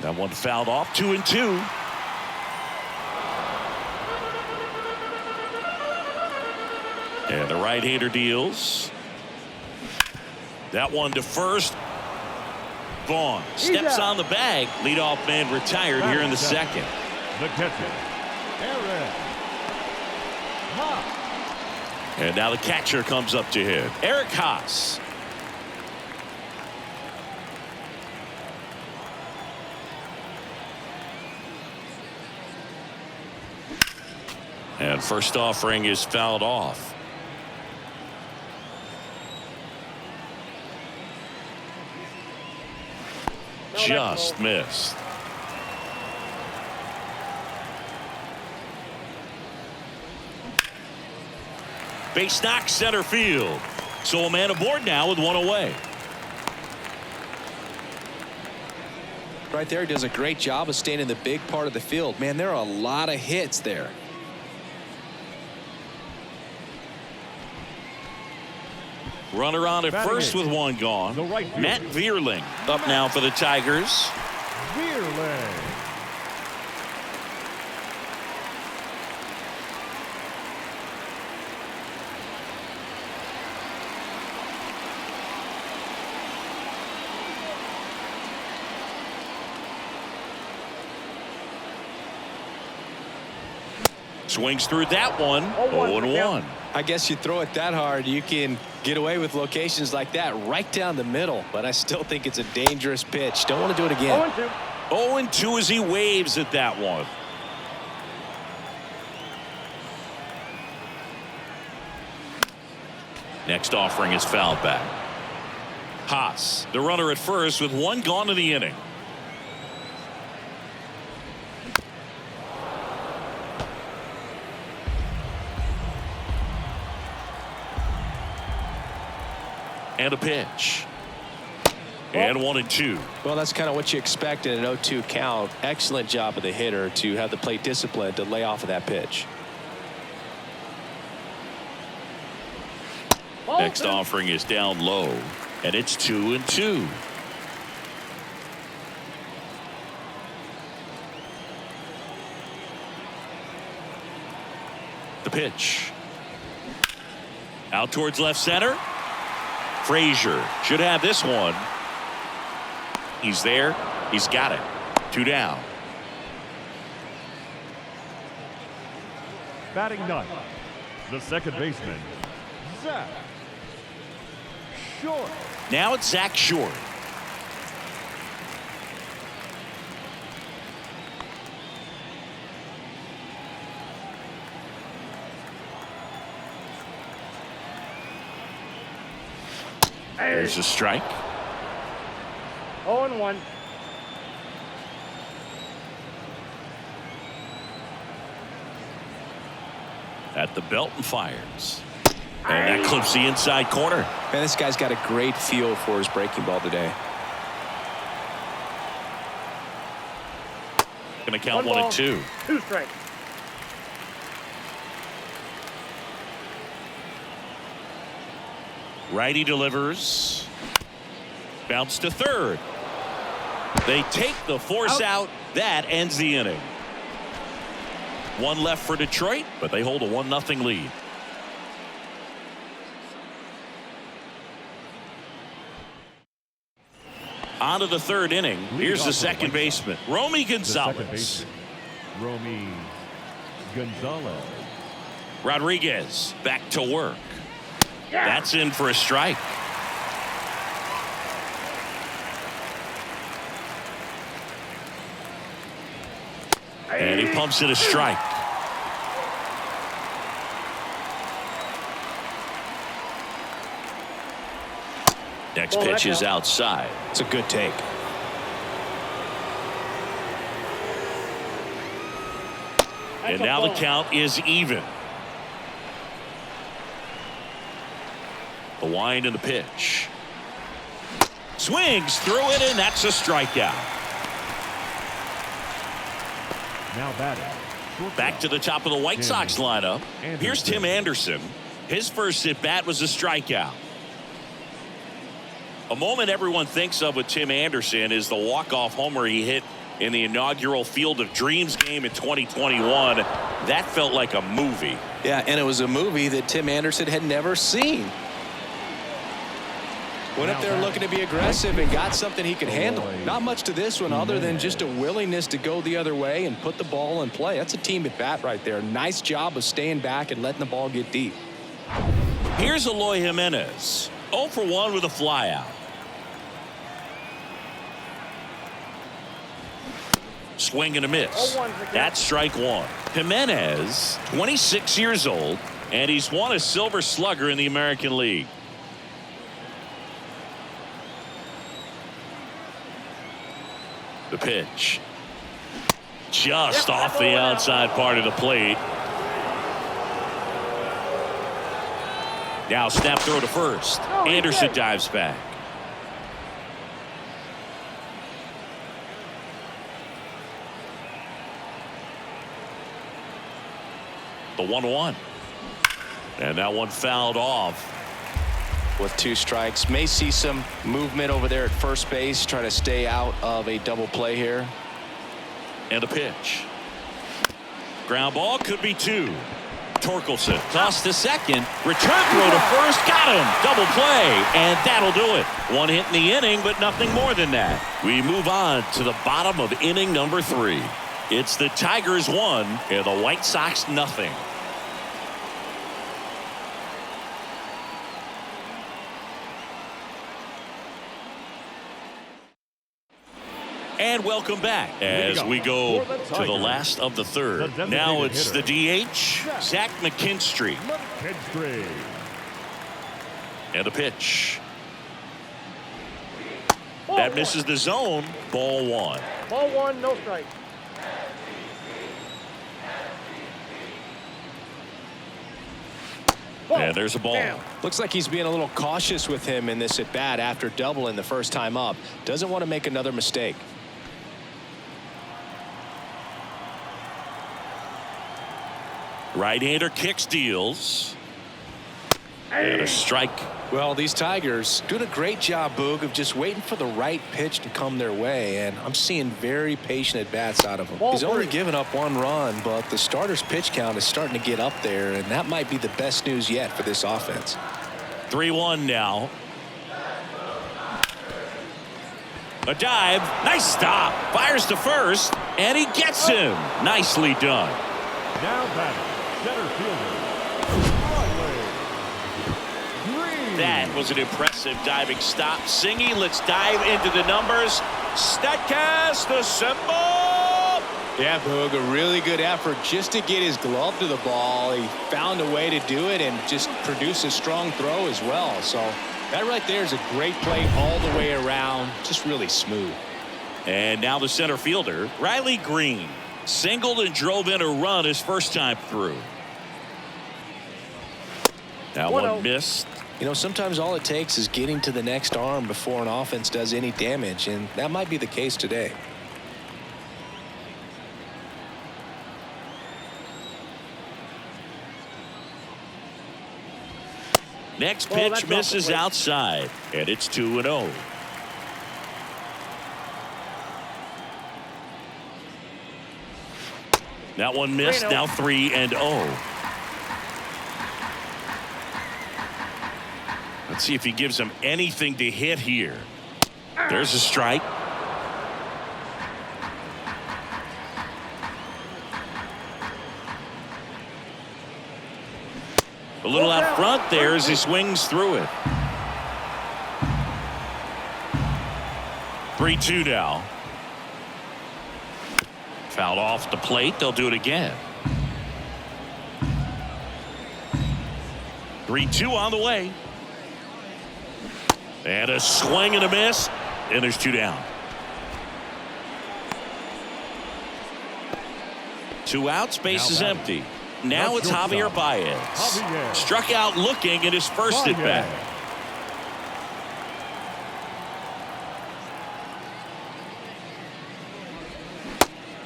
That one fouled off. 2-2. And the right-hander deals. That one to first. Vaughn steps on the bag. Leadoff man retired here in the second. The catcher, Eric Haas. And now the catcher comes up to hit. Eric Haas. And first offering is fouled off. Just missed. Base knock center field. So a man aboard now with one away. Right there, he does a great job of staying in the big part of the field. Man, there are a lot of hits there. Runner on at first with one gone. Matt Vierling up now for the Tigers. Vierling. Swings through that one. 0-1. I guess you throw it that hard, you can get away with locations like that right down the middle. But I still think it's a dangerous pitch. Don't want to do it again. 0-2. 0-2 as he waves at that one. Next offering is fouled back. Haas, the runner at first with one gone in the inning. And a pitch. And 1-2. Well, that's kind of what you expect in an 0-2 count. Excellent job of the hitter to have the plate discipline to lay off of that pitch. Next offering is down low, and it's 2-2. The pitch. Out towards left center. Frazier should have this one. He's there. He's got it. 2 down. Batting ninth, the second baseman, Zach Short. Now it's Zach Short. There's a strike. 0-1. At the belt and fires. And that clips the inside corner. Man, this guy's got a great feel for his breaking ball today. Going to count 1-2. 2 strikes. Righty delivers. Bounce to third. They take the force out. That ends the inning. One left for Detroit, but they hold a 1-0 lead. On to the third inning. Here's the second baseman, Romy Gonzalez. Romy Gonzalez. Rodriguez back to work. That's in for a strike. And he pumps it a strike. Next pitch is outside. It's a good take. And now the count is even. The wind and the pitch. Swings through it, and that's a strikeout. Now batting. Back to the top of the White Sox lineup. Here's Tim Anderson. His first at bat was a strikeout. A moment everyone thinks of with Tim Anderson is the walk-off homer he hit in the inaugural Field of Dreams game in 2021. That felt like a movie. Yeah, and it was a movie that Tim Anderson had never seen. Went up there looking to be aggressive and got something he could handle. Not much to this one other than just a willingness to go the other way and put the ball in play. That's a team at bat right there. Nice job of staying back and letting the ball get deep. Here's Eloy Jimenez. 0 for 1 with a flyout. Swing and a miss. That's strike one. Jimenez, 26 years old, and he's won a Silver Slugger in the American League. The pitch. Just off the outside part of the plate. Now snap throw to first. Anderson dives back. The 1-1. And that one fouled off. With 2 strikes, may see some movement over there at first base, try to stay out of a double play here. And a pitch. Ground ball, could be 2. Torkelson tossed to second, return throw to first, got him, double play, and that'll do it. 1 hit in the inning, but nothing more than that. We move on to the bottom of inning number 3. It's the Tigers 1 and the White Sox nothing. And welcome back as we go to the last of the third. Now it's the DH, Zach McKinstry. And a pitch. That misses the zone. Ball 1. Ball 1, no strike. And there's a ball. Damn. Looks like he's being a little cautious with him in this at bat after doubling the first time up. Doesn't want to make another mistake. Right-hander kicks, deals. And a strike. Well, these Tigers doing a great job, Boog, of just waiting for the right pitch to come their way, and I'm seeing very patient at bats out of him. He's only given up 1 run, but the starter's pitch count is starting to get up there, and that might be the best news yet for this offense. 3-1 now. A dive, nice stop, fires to first, and he gets him. Nicely done. Now batting, center fielder. That was an impressive diving stop. Singy, let's dive into the numbers. Statcast assemble. Yeah, Boog, a really good effort just to get his glove to the ball. He found a way to do it and just produce a strong throw as well. So that right there is a great play all the way around. Just really smooth. And now the center fielder, Riley Green. Singled and drove in a run his first time through. That one missed. You know, sometimes all it takes is getting to the next arm before an offense does any damage, and that might be the case today. Next pitch misses outside, and it's 2-0. That one missed, now 3-0. Let's see if he gives him anything to hit here. There's a strike. A little out front there as he swings through it. 3-2 now. Fouled off the plate. They'll do it again. 3-2 on the way. And a swing and a miss. And there's 2 down. 2 outs, base is empty. Now it's Javier Baez. Struck out looking at his first at bat.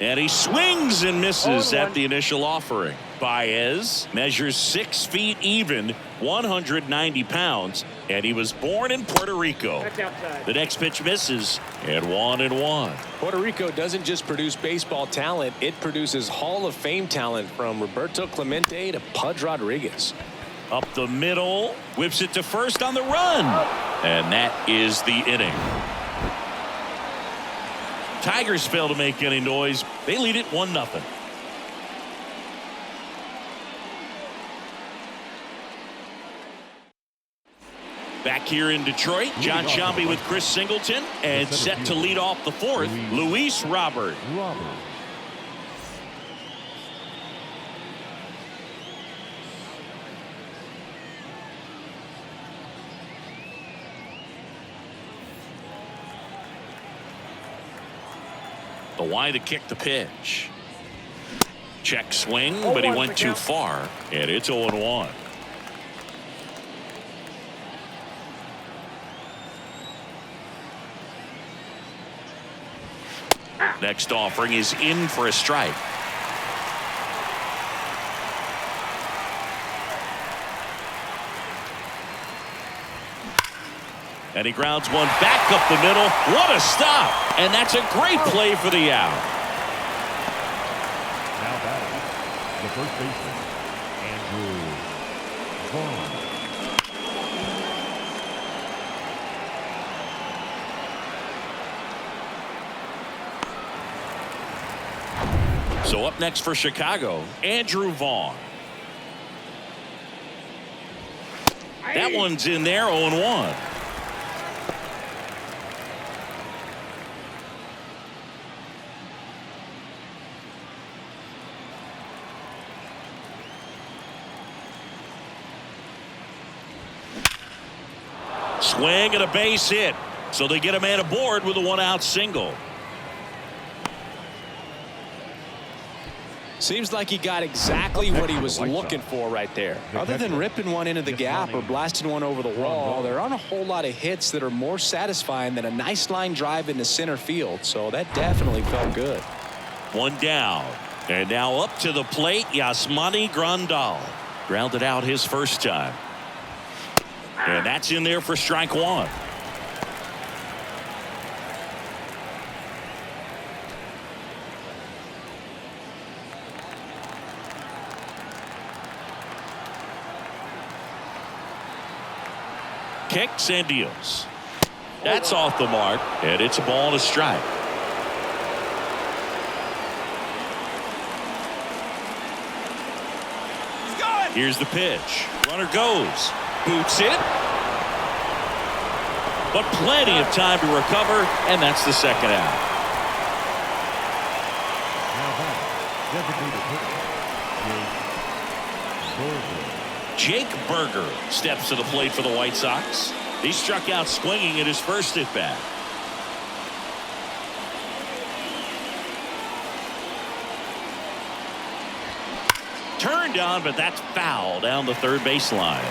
And he swings and misses at the initial offering. Baez measures 6 feet even, 190 pounds, and he was born in Puerto Rico. The next pitch misses, and 1-1. Puerto Rico doesn't just produce baseball talent, it produces Hall of Fame talent from Roberto Clemente to Pudge Rodriguez. Up the middle, whips it to first on the run, and that is the inning. Tigers fail to make any noise. They lead it 1-0. Back here in Detroit, John Sciambi with Chris Singleton, and set to lead off the 4th, Luis Robert. The Y to kick the pitch. Check swing, but he went too far, and it's 0-1. Next offering is in for a strike. And he grounds one back up the middle. What a stop! And that's a great play for the out. Now batting, the first baseman, Andrew Vaughn. So up next for Chicago, Andrew Vaughn. That one's in there, 0-1. Swing and a base hit. So they get a man aboard with a 1-out single. Seems like he got exactly what he was looking for right there. Other than ripping one into the gap or blasting one over the wall, there aren't a whole lot of hits that are more satisfying than a nice line drive into center field. So that definitely felt good. 1 down. And now up to the plate, Yasmani Grandal. Grounded out his first time. And that's in there for strike 1. Kicks and deals. That's off the mark, and it's a ball and a strike. Here's the pitch. Runner goes. Boots it. But plenty of time to recover, and that's the second out. Now batting, Jake Burger steps to the plate for the White Sox. He struck out swinging at his first at bat. Turned on, but that's foul down the third baseline.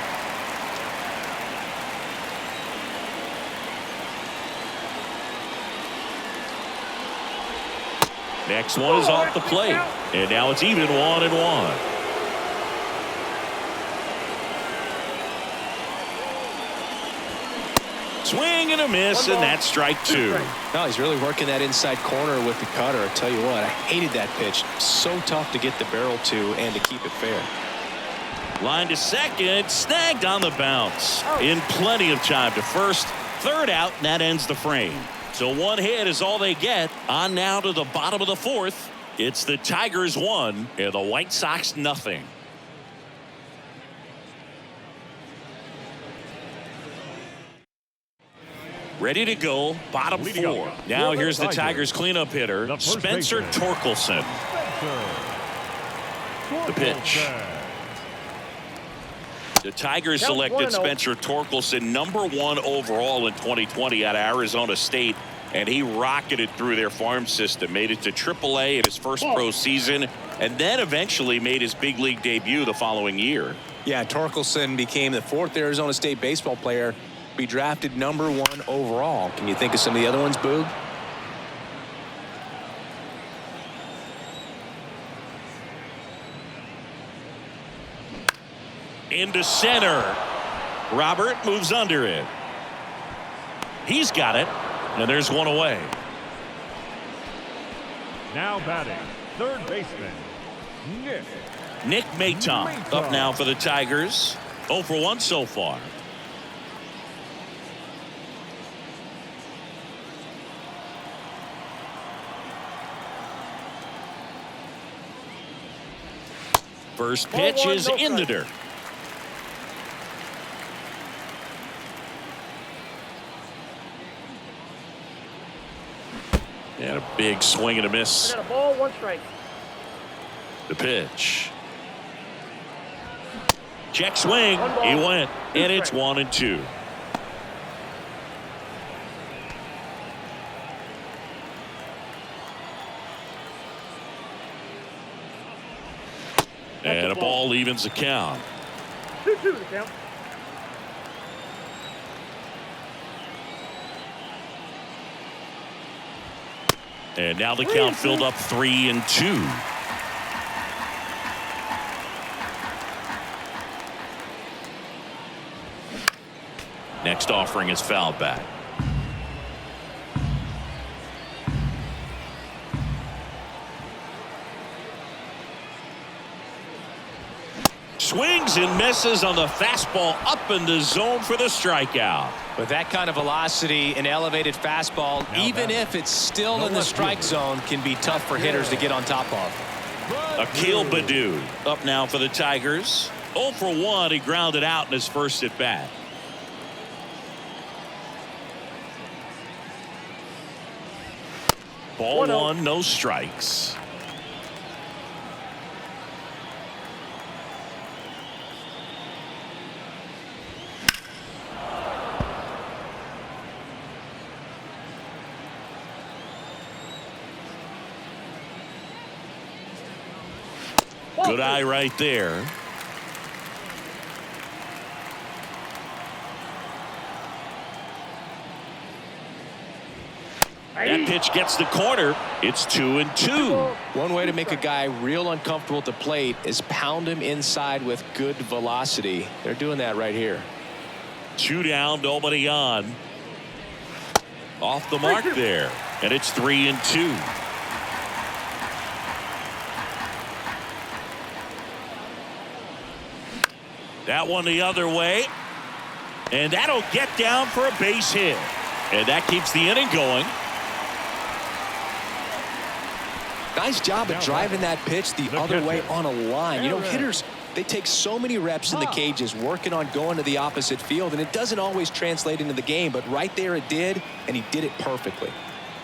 Next one is off the plate, and now it's even 1-1. Swing and a miss, and that's strike 2. No, he's really working that inside corner with the cutter. I tell you what, I hated that pitch. So tough to get the barrel to and to keep it fair. Line to second, snagged on the bounce. In plenty of time to first. Third out, and that ends the frame. So 1 hit is all they get. On now to the bottom of the 4th. It's the Tigers 1 and the White Sox nothing. Ready to go, bottom Leading four. up Now for the here's the Tigers, Tigers cleanup hitter, the first Spencer baseman, Torkelson. The pitch. The Tigers Count selected 1-0. Spencer Torkelson #1 overall in 2020 out of Arizona State, and he rocketed through their farm system, made it to AAA in his first pro season, and then eventually made his big league debut the following year. Yeah, Torkelson became the 4th Arizona State baseball player to be drafted #1 overall. Can you think of some of the other ones, Boog? Into center. Robert moves under it. He's got it, and there's one away. Now batting, third baseman, Nick Maton up now for the Tigers. 0 for 1 so far. First pitch is in the dirt. And a big swing and a miss. I got a ball, 1 strike. The pitch. Check swing. One ball, He went. 2 And it's strikes. 1-2. And a ball evens the count. 2-2 the count. And now the count filled up 3-2. Next offering is fouled back. Swings and misses on the fastball up in the zone for the strikeout. With that kind of velocity, an elevated fastball, even if it's still in the strike zone, can be tough for hitters to get on top of. Akil Baddoo up now for the Tigers. 0 for 1. He grounded out in his first at bat. Ball 1, no strikes. Good eye right there. That pitch gets the corner. It's 2-2. One way to make a guy real uncomfortable at the plate is pound him inside with good velocity. They're doing that right here. 2 down, nobody on. Off the mark there. And it's 3-2. That one the other way. And that'll get down for a base hit. And that keeps the inning going. Nice job of driving that pitch the other way on a line. You know, hitters, they take so many reps in the cages working on going to the opposite field, and it doesn't always translate into the game, but right there it did, and he did it perfectly.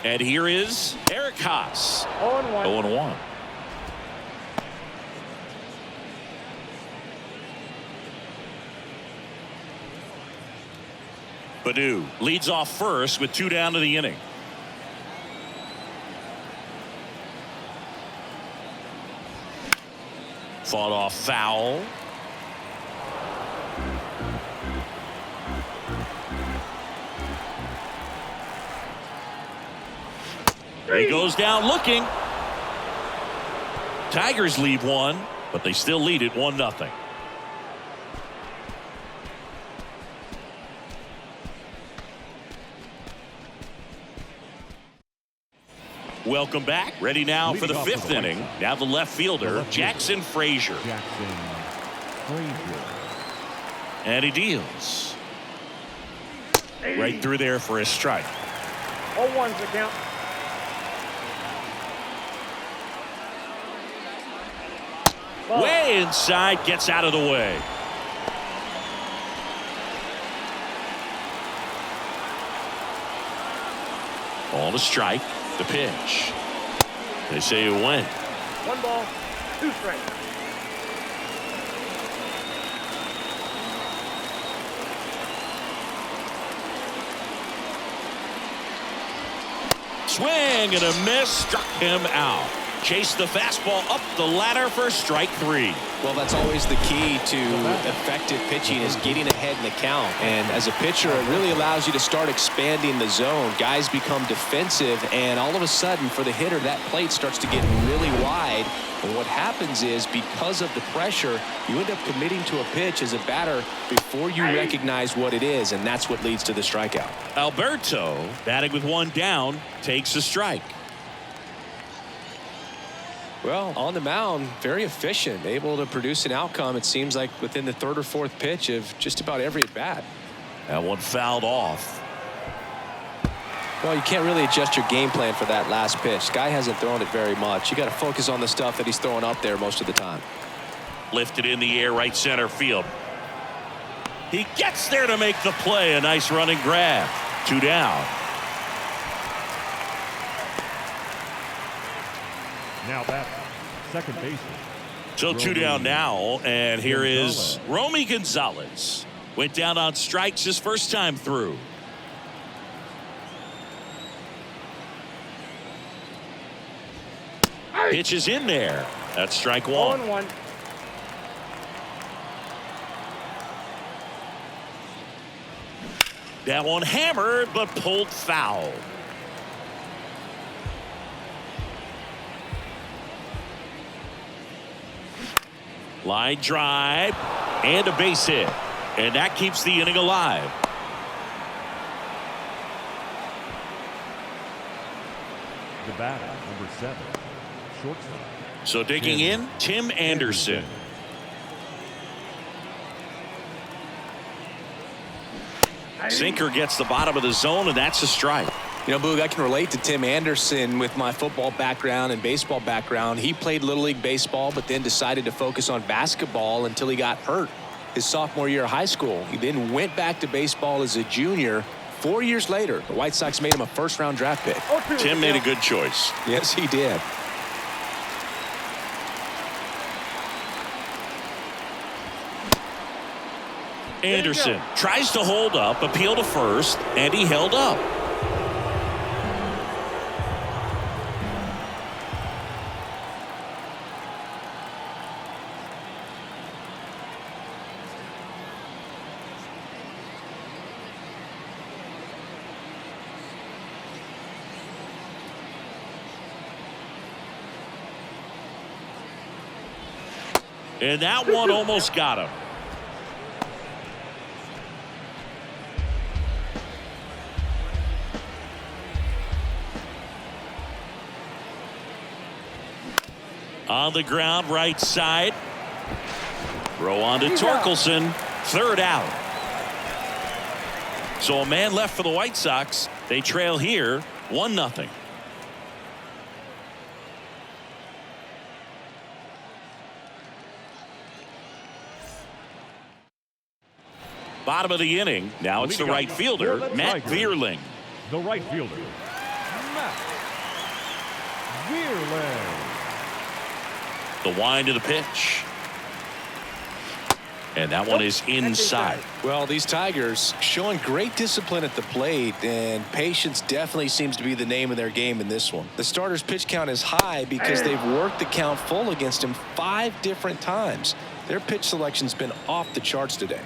And here is Eric Haas. 0-1. 0-1. Baddoo leads off first with 2 down to the inning. Fought off foul. He goes down looking. Tigers leave 1, but they still lead it 1-0. Welcome back. Ready now for the 5th inning. Now the left fielder, Jackson Frazier. And he deals. Right through there for a strike. 0-1's the count. Way inside, gets out of the way. On a strike. The pitch. They say it went. 1 ball, 2 strikes. Swing and a miss. Struck him out. Chased the fastball up the ladder for strike 3. Well, that's always the key to effective pitching, is getting ahead in the count. And as a pitcher, it really allows you to start expanding the zone. Guys become defensive, and all of a sudden, for the hitter, that plate starts to get really wide. And what happens is, because of the pressure, you end up committing to a pitch as a batter before you recognize what it is, and that's what leads to the strikeout. Alberto, batting with 1 down, takes a strike. Well, on the mound, very efficient, able to produce an outcome, it seems like, within the 3rd or 4th pitch of just about every at bat. That one fouled off. Well, you can't really adjust your game plan for that last pitch. Guy hasn't thrown it very much. You got to focus on the stuff that he's throwing up there most of the time. Lifted in the air, right center field. He gets there to make the play. A nice running grab. 2 down. Now batting, second baseman. So 2 down now, and here is Romy Gonzalez. Went down on strikes his first time through. Pitch is in there. That's strike 1. 0-1. That one hammered, but pulled foul. Line drive and a base hit, and that keeps the inning alive. The batter, number 7, shortstop. So digging in, Tim Anderson. Sinker gets the bottom of the zone, and that's a strike. You know, Boog, I can relate to Tim Anderson with my football background and baseball background. He played Little League baseball, but then decided to focus on basketball until he got hurt his sophomore year of high school. He then went back to baseball as a junior. 4 years later, the White Sox made him a first-round draft pick. Tim made a good choice. Yes, he did. Anderson tries to hold up, appeal to first, and he held up. And that one almost got him. On the ground, right side. Throw on to Torkelson. 3rd out. So a man left for the White Sox. They trail here 1-0. Bottom of the inning. Now it's the right fielder, Matt Vierling. The right fielder, Matt Vierling. The wind of the pitch. And that one is inside. Well, these Tigers showing great discipline at the plate, and patience definitely seems to be the name of their game in this one. The starter's pitch count is high because they've worked the count full against him 5 different times. Their pitch selection's been off the charts today.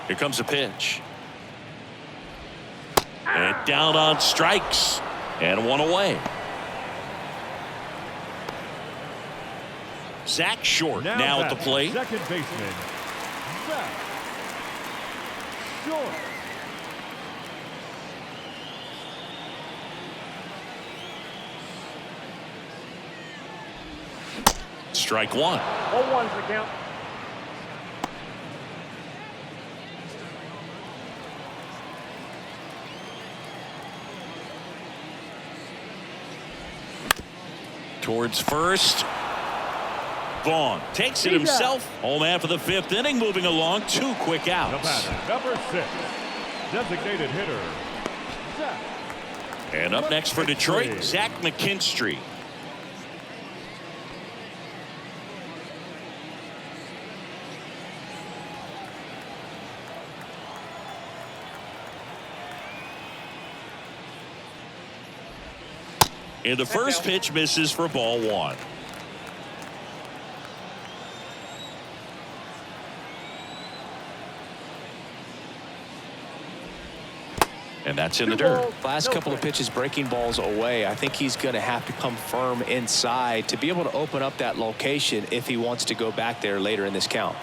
Here comes a pitch. And down on strikes. And one away. Zach Short now at the plate. Second baseman, Zach Short. Strike 1. 0-1's the count. Towards first. Vaughn takes it himself. Home half of the 5th inning, moving along. 2 quick The outs. batter, number 6, designated hitter, Zach. And up next for Detroit, Zach McKinstry. And the first pitch misses for ball 1. And that's in the dirt. Last couple of pitches breaking balls away. I think he's going to have to come firm inside to be able to open up that location if he wants to go back there later in this count.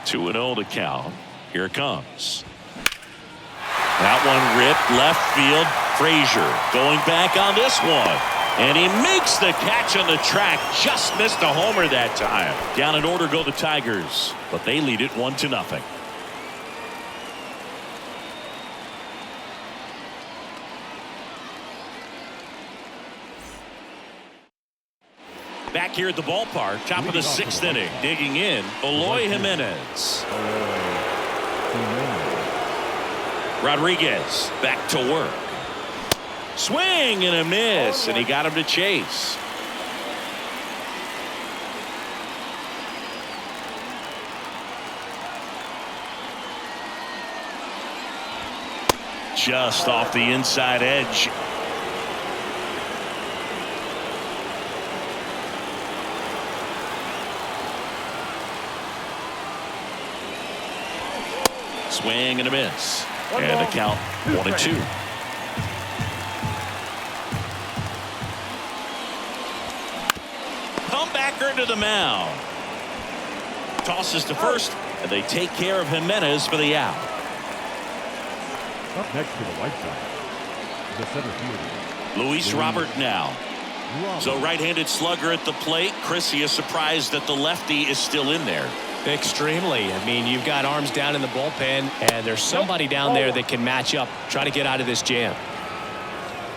2-0 to count. Here it comes. That one ripped left field. Frazier going back on this one. And he makes the catch on the track. Just missed a homer that time. Down in order go the Tigers. But they lead it 1-0. Back here at the ballpark, top of the 6th inning, digging in, Eloy Jimenez. Rodriguez back to work. Swing and a miss, and he got him to chase. Just off the inside edge. Swing and a miss. And the count 1-2. Comebacker to the mound. Tosses to first, and they take care of Jimenez for the out. Up next to the White Sox, the center fielder, Luis Robert now. So right-handed slugger at the plate. Chris, he is surprised that the lefty is still in there. Extremely. I mean, you've got arms down in the bullpen, and there's somebody down there that can match up, try to get out of this jam.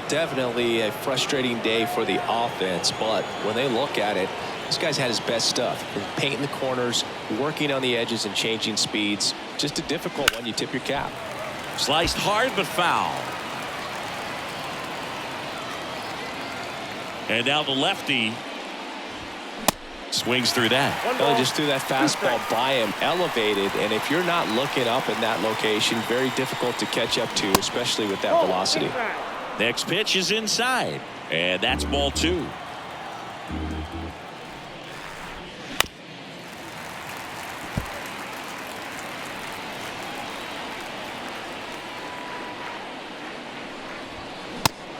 Definitely a frustrating day for the offense, but when they look at it, this guy's had his best stuff. Painting the corners, working on the edges, and changing speeds. Just a difficult one. You tip your cap. Sliced hard but foul. And now the lefty swings through that. Well, just threw that fastball by him, elevated, and if you're not looking up in that location, very difficult to catch up to, especially with that velocity. Next pitch is inside, and that's ball 2.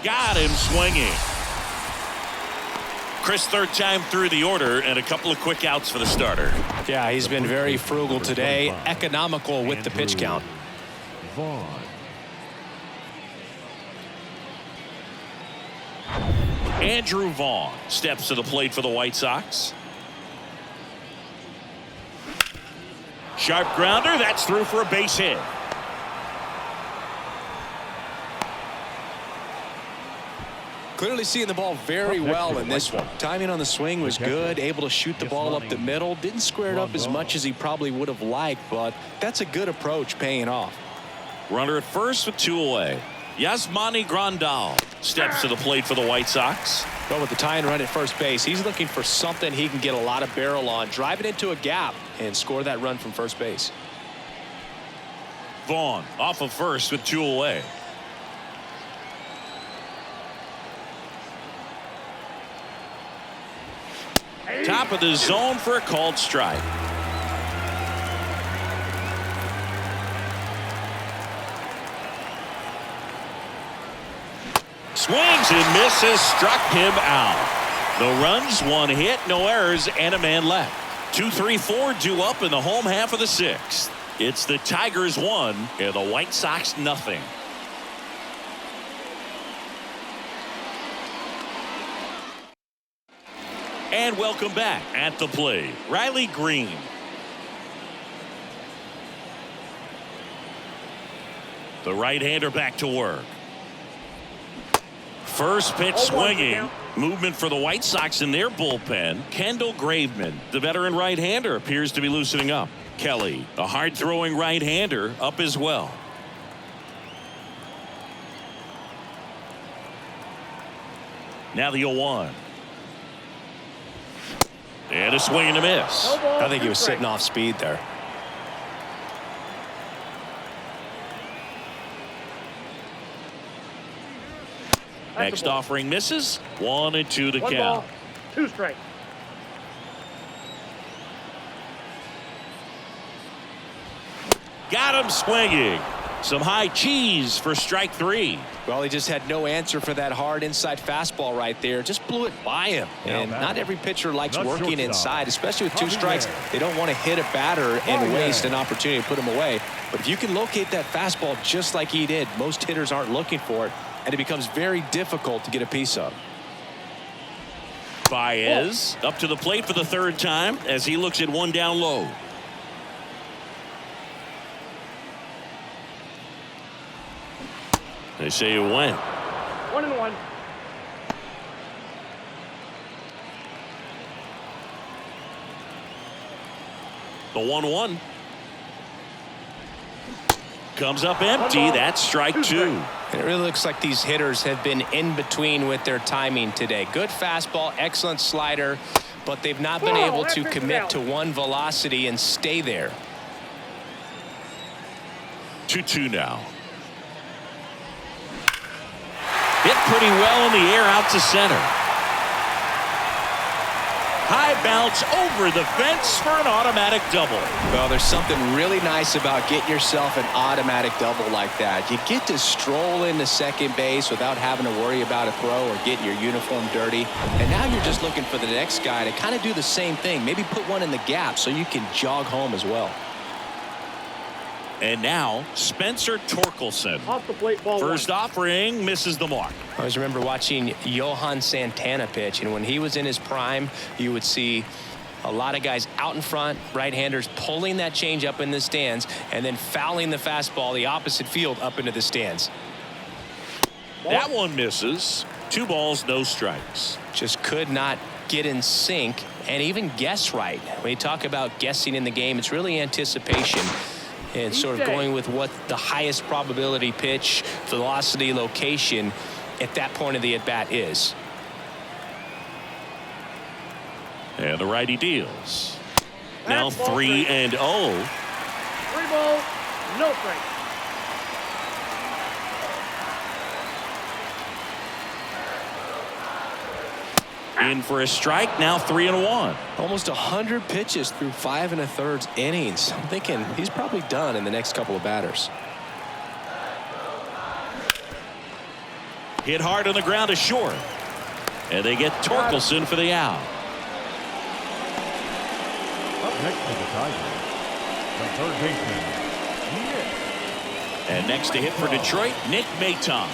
Got him swinging. Chris, 3rd time through the order, and a couple of quick outs for the starter. Yeah, he's been very frugal today, economical with the pitch count. Vaughn. Andrew Vaughn steps to the plate for the White Sox. Sharp grounder, that's through for a base hit. Clearly seeing the ball very well in this one. Timing on the swing was good, able to shoot the ball up the middle. Didn't square it up as much as he probably would have liked, but that's a good approach paying off. Runner at first with 2 away. Yasmani Grandal steps to the plate for the White Sox. But with the tying run at first base, he's looking for something he can get a lot of barrel on, drive it into a gap, and score that run from first base. Vaughn off of first with 2 away. Top of the zone for a called strike. Swings and misses, struck him out. No runs, 1 hit, no errors, and a man left. 2-3-4 due up in the home half of the 6th. It's the Tigers 1 and the White Sox nothing. And welcome back at the plate, Riley Green. The right-hander back to work. First pitch swinging. Movement for the White Sox in their bullpen. Kendall Graveman, the veteran right-hander, appears to be loosening up. Kelly, a hard-throwing right-hander, up as well. Now the 0-1. And a swing and a miss. No ball, I think he two was strikes. sitting off speed there. That's Next a ball. offering misses. 1-2 to One count. ball, two strikes. Got him swinging. Some high cheese for strike 3. Well, he just had no answer for that hard inside fastball right there. Just blew it by him. And not every pitcher likes Not working shortstop. inside, especially with 2 Javier. strikes. They don't want to hit a batter and Javier. waste an opportunity to put him away. But if you can locate that fastball just like he did, most hitters aren't looking for it, and it becomes very difficult to get a piece of. Baez up to the plate for the 3rd time as he looks at one down low. They say it went. 1-1. The 1-1 comes up empty. That's strike 2. And it really looks like these hitters have been in between with their timing today. Good fastball, excellent slider, but they've not been able to commit to one velocity and stay there. 2-2 now. Hit pretty well in the air out to center. High bounce over the fence for an automatic double. Well, there's something really nice about getting yourself an automatic double like that. You get to stroll into second base without having to worry about a throw or getting your uniform dirty. And now you're just looking for the next guy to kind of do the same thing. Maybe put one in the gap so you can jog home as well. And now Spencer Torkelson. Off the plate, ball First 1. offering misses the mark. I always remember watching Johan Santana pitch, and when he was in his prime, you would see a lot of guys out in front, right-handers pulling that change up in the stands and then fouling the fastball the opposite field up into the stands. That one misses. 2 balls, no strikes. Just could not get in sync and even guess right. When you talk about guessing in the game, it's really anticipation and sort of going with what the highest probability pitch, velocity, location at that point of the at-bat is. And the righty deals. Now That's ball 3-0. 3 balls, no strikes. In for a strike. Now 3-1. Almost 100 pitches through 5 1/3 innings. I'm thinking he's probably done in the next couple of batters. Hit hard on the ground to short. And they get Torkelson for the out. Up next for the Tigers, the third baseman, Nick. And next to hit for Detroit, Nick Maton.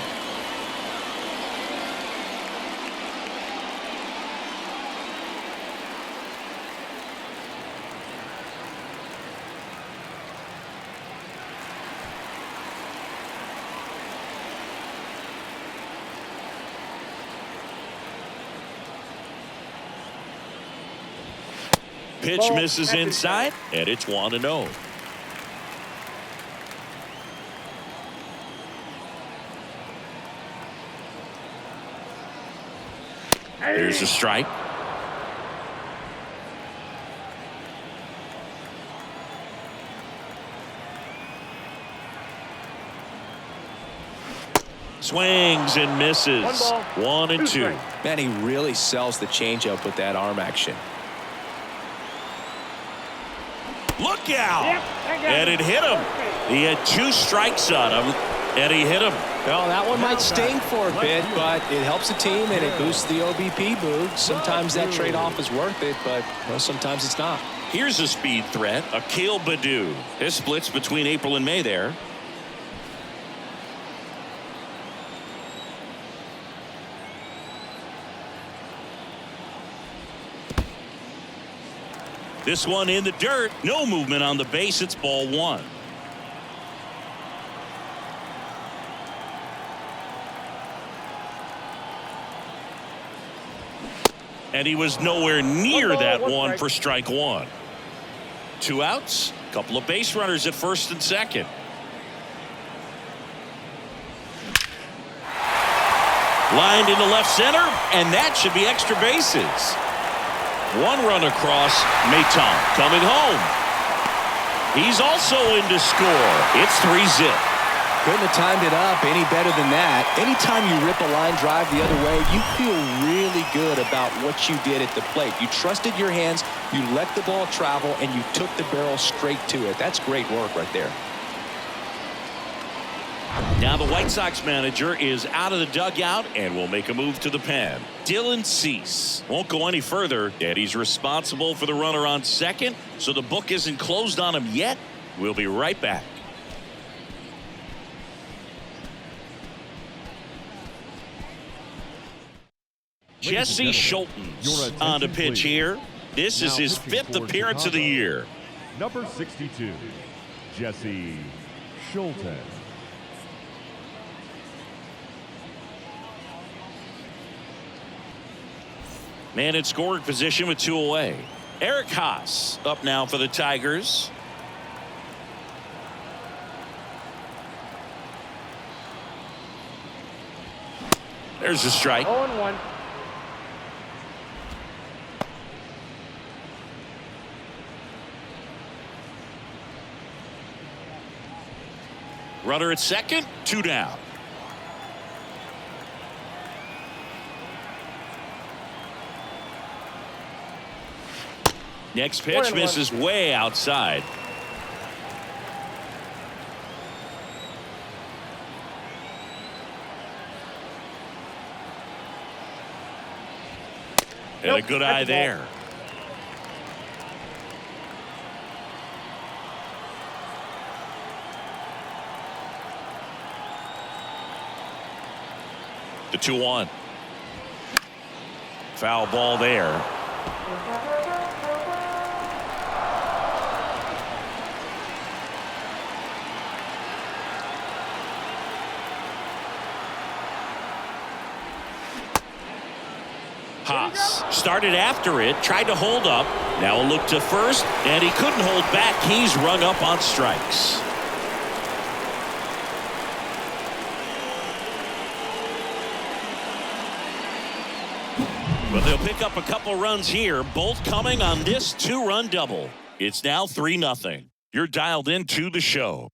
Pitch Ball. misses That's inside, and it's 1-0. Here's a strike. Swings and misses. 1 ball, 1-2. 2 strikes. Man, he really sells the changeup with that arm action. Look out! Yep, I got And it hit him. He had 2 strikes on him, and he hit him. Well, that one might sting for a bit, but it helps the team and it boosts the OBP boost. Sometimes that trade-off is worth it, but well, sometimes it's not. Here's a speed threat, Akil Baddoo. This splits between April and May there. This one in the dirt. No movement on the base. It's ball 1. And he was nowhere near that one for strike one. 2 outs, a couple of base runners at first and second. Lined into left center, and that should be extra bases. 1 run across. Maton coming home. He's also in to score. It's 3-0. Couldn't have timed it up any better than that. Anytime you rip a line drive the other way, you feel really good about what you did at the plate. You trusted your hands, you let the ball travel, and you took the barrel straight to it. That's great work right there. Now the White Sox manager is out of the dugout and will make a move to the pen. Dylan Cease won't go any further, and he's responsible for the runner on second, so the book isn't closed on him yet. We'll be right back. Jesse Schultens on to pitch here. This is his 5th appearance of the year. Number 62, Jesse Schultens. Man in scoring position with 2 away. Eric Haas up now for the Tigers. There's a strike. 0-1. Runner at second, 2 down. Next pitch misses way outside. And a good eye there. The 2-1. Foul ball there. Haas started after it, tried to hold up. Now a look to first, and he couldn't hold back. He's rung up on strikes. But they'll pick up a couple runs here, both coming on this 2-run double. It's now 3-0. You're dialed into the show.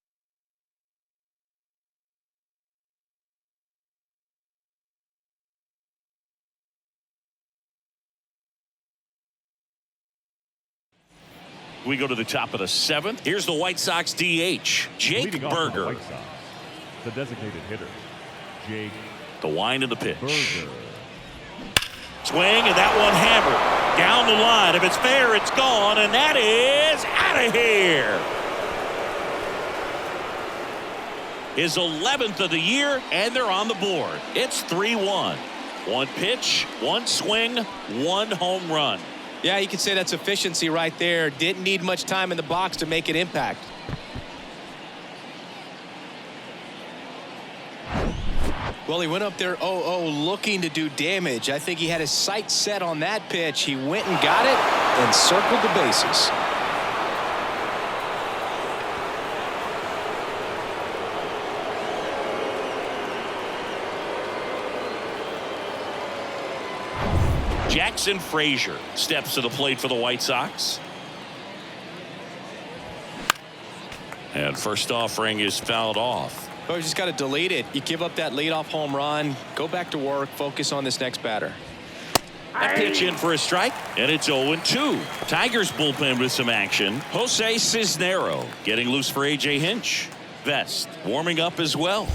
We go to the top of the 7th. Here's the White Sox DH, Jake Leading off for the Burger. White Sox, the designated hitter, Jake The wind of the pitch. Burger. Swing, and that one hammered down the line. If it's fair, it's gone, and that is out of here. His 11th of the year, and they're on the board. It's 3-1. 1 pitch, 1 swing, 1 home run. Yeah, you could say that's efficiency right there. Didn't need much time in the box to make an impact. Well, he went up there 0-0 looking to do damage. I think he had his sights set on that pitch. He went and got it and circled the bases. Jackson Frazier steps to the plate for the White Sox. And first offering is fouled off. Oh, you just got to delete it. You give up that leadoff home run, go back to work, focus on this next batter. A pitch in for a strike, and it's 0-2. Tigers bullpen with some action. Jose Cisnero getting loose for A.J. Hinch. Vest warming up as well.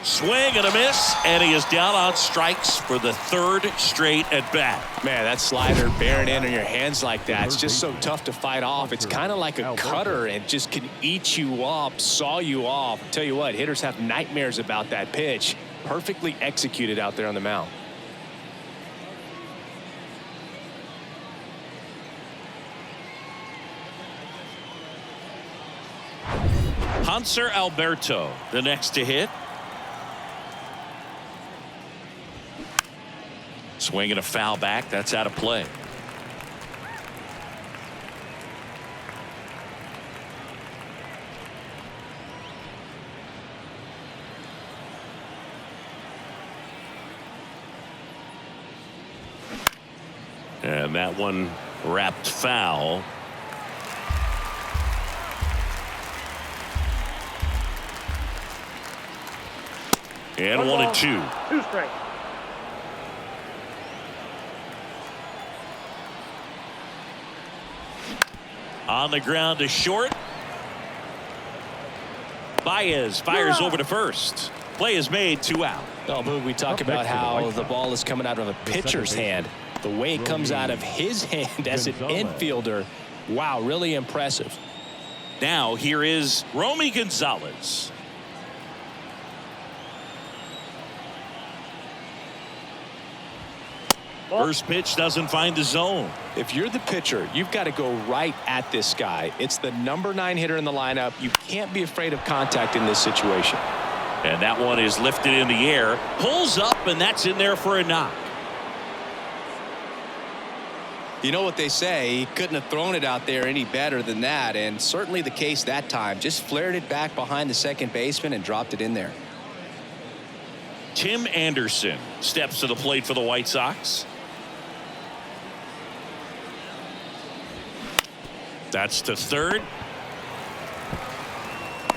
Swing and a miss, and he is down on strikes for the 3rd straight at bat. Man, that slider bearing in on your hands like that, it's just so tough to fight off. It's kind of like a cutter and just can eat you up, saw you off. Tell you what, hitters have nightmares about that pitch. Perfectly executed out there on the mound. Hanser Alberto, the next to hit. Swinging a foul back. That's out of play. And that one wrapped foul. And 1-2. 2 strikes. On the ground to short. Baez fires over to first. Play is made, 2 out. Oh, Boog, we talk about how the ball is coming out of a pitcher's hand. The way it comes out of his hand as an infielder, wow, really impressive. Now here is Romy Gonzalez. First pitch doesn't find the zone. If you're the pitcher, you've got to go right at this guy. It's the number 9 hitter in the lineup. You can't be afraid of contact in this situation. And that one is lifted in the air, pulls up, and that's in there for a knock. You know what they say, he couldn't have thrown it out there any better than that, and certainly the case that time. Just flared it back behind the second baseman and dropped it in there. Tim Anderson steps to the plate for the White Sox. That's to third.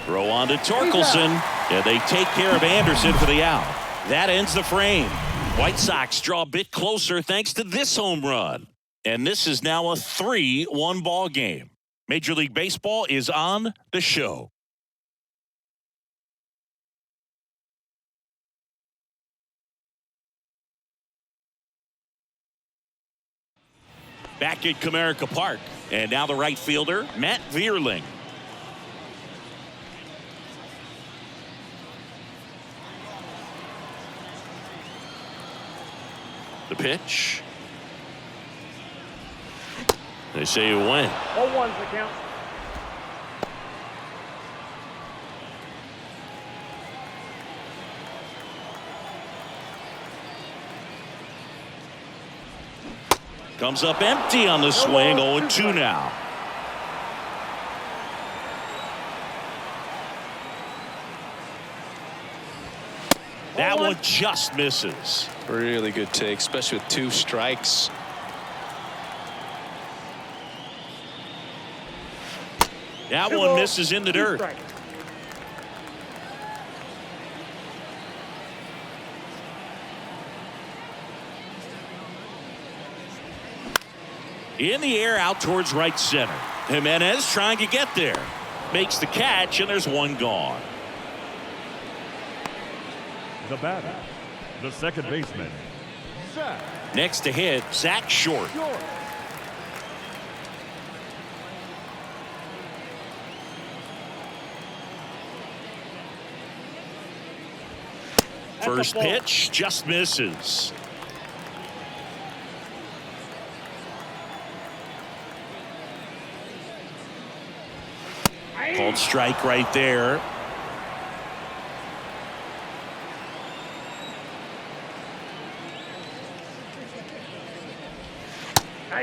Throw on to Torkelson, and they take care of Anderson for the out. That ends the frame. White Sox draw a bit closer thanks to this home run. And this is now a 3-1 ball game. Major League Baseball is on the show. Back at Comerica Park. And now the right fielder, Matt Vierling. The pitch. They say it went. 0-1's the count. Comes up empty on the swing. 0-2 now. That one just misses. Really good take, especially with 2 strikes. That one misses in the dirt. In the air out towards right center. Jimenez trying to get there. Makes the catch, and there's one gone. The batter, the second baseman, Zach. Next to hit, Zach Short. First pitch just misses. Called strike right there.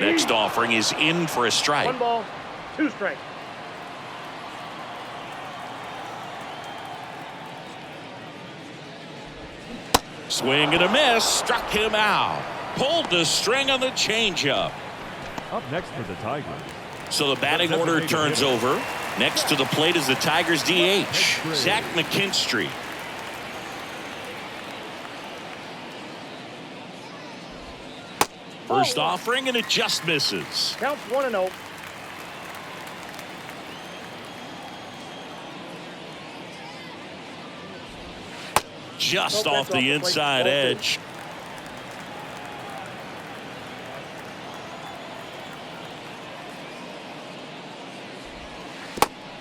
Next offering is in for a strike. 1 ball, 2 strikes. Swing and a miss. Struck him out. Pulled the string on the changeup. Up next for the Tigers. So the batting order turns over. Next to the plate is the Tigers DH, Zach McKinstry. First offering, and it just misses. Counts 1-0. Just off the inside edge.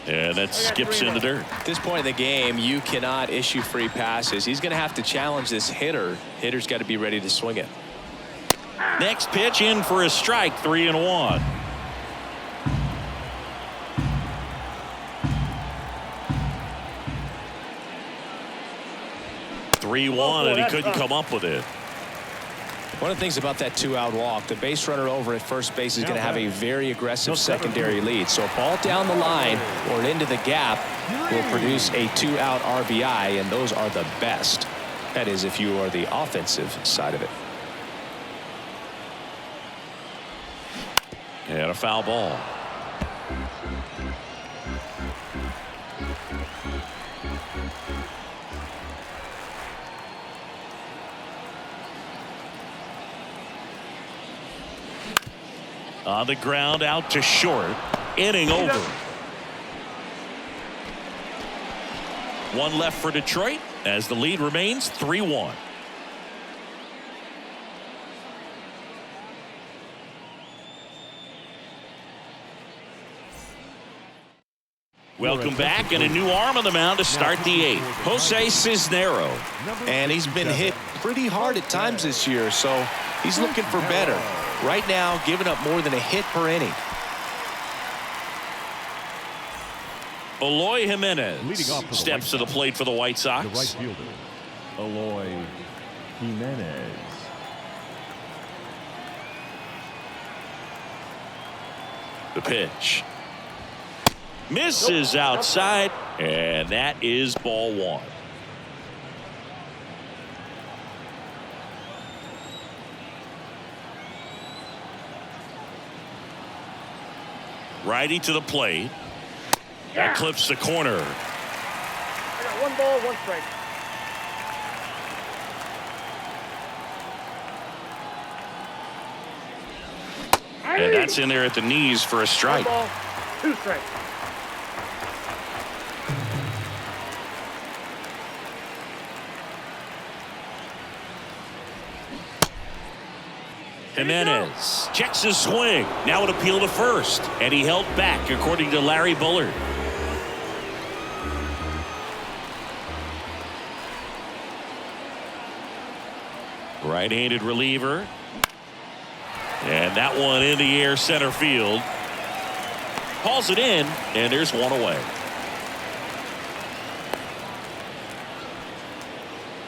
And that skips in the dirt. At this point in the game, you cannot issue free passes. He's going to have to challenge this hitter. Hitter's got to be ready to swing it. Next pitch in for a strike, 3-1. 3-1, and he couldn't come up with it. One of the things about that 2-out walk, the base runner over at first base is going to have a very aggressive secondary lead. So a ball down the line or into the gap will produce a 2-out RBI, and those are the best. That is, if you are the offensive side of it. And a foul ball. On the ground, out to short. Inning over. One left for Detroit as the lead remains 3-1. Welcome back, and a new arm on the mound to start the 8th. Jose Cisnero. And he's been hit pretty hard at times this year, so he's looking for better. Right now, giving up more than a hit per inning. Eloy Jimenez steps to the plate for the White Sox. The right fielder, Eloy Jimenez. The pitch. Misses outside, and that is ball 1. Righty to the plate. That clips the corner. I got 1 ball, 1 strike. And that's in there at the knees for a 1 strike. ball, 2 strikes. Jimenez checks his swing. Now an appeal to first, and he held back according to Larry Bullard. Right-handed reliever, and that one in the air center field. Hauls it in, and there's 1 away.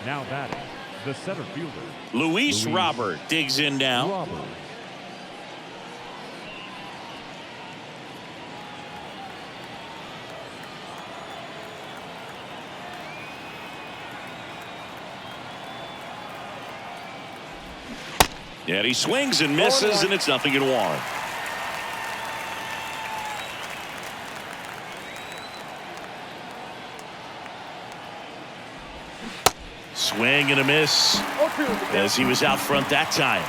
Now batting, the center fielder, Luis Robert digs in now. Robert. And he swings and misses, and it's 0-1. Swing and a miss as he was out front that time.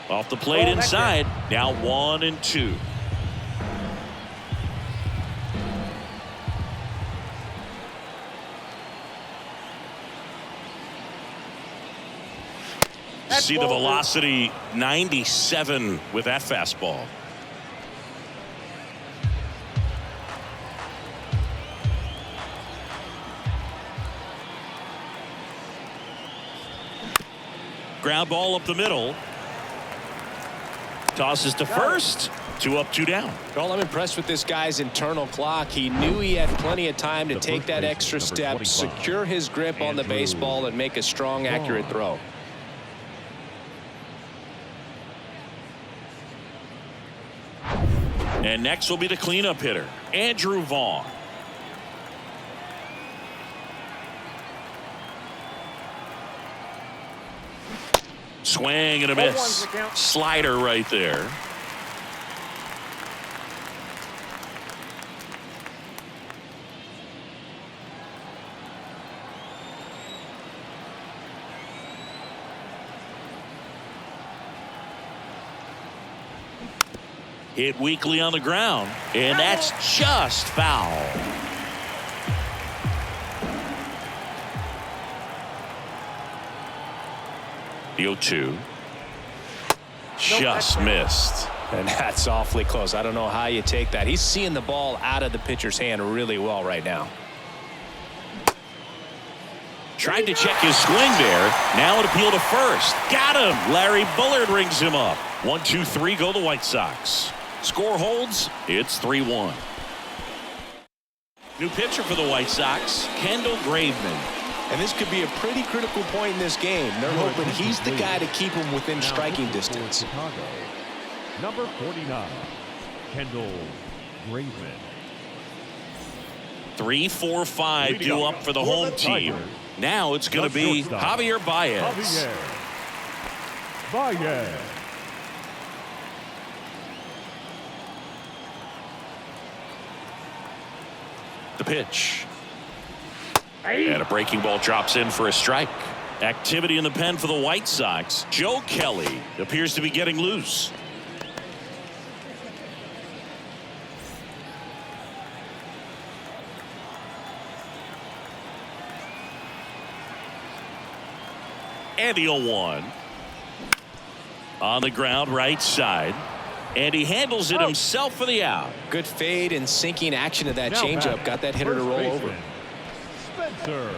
Off the plate inside. Now 1-2. See the velocity 97 with that fastball. Ground ball up the middle. Tosses to first. 2 up, 2 down. Well, I'm impressed with this guy's internal clock. He knew he had plenty of time to take that extra step, secure his grip on the baseball, and make a strong, accurate throw. And next will be the cleanup hitter, Andrew Vaughn. Swing and a miss. Slider right there. Hit weakly on the ground, and that's just foul. The 0-2. Just missed. And that's awfully close. I don't know how you take that. He's seeing the ball out of the pitcher's hand really well right now. Tried to check his swing there. Now an appeal to first. Got him. Larry Bullard rings him up. 1-2-3 go the White Sox. Score holds. It's 3-1. New pitcher for the White Sox, Kendall Graveman. And this could be a pretty critical point in this game. They're hoping he's the guy to keep him within striking distance. Chicago, number 49, Kendall Graveman. 3-4-5 due up for the home team. Now it's going to be Javier Baez. Javier Baez. The pitch. And a breaking ball drops in for a strike. Activity in the pen for the White Sox. Joe Kelly appears to be getting loose. And the 0-1. On the ground, right side. And he handles it himself for the out. Good fade and sinking action of that changeup. Got that hitter to roll over. Spencer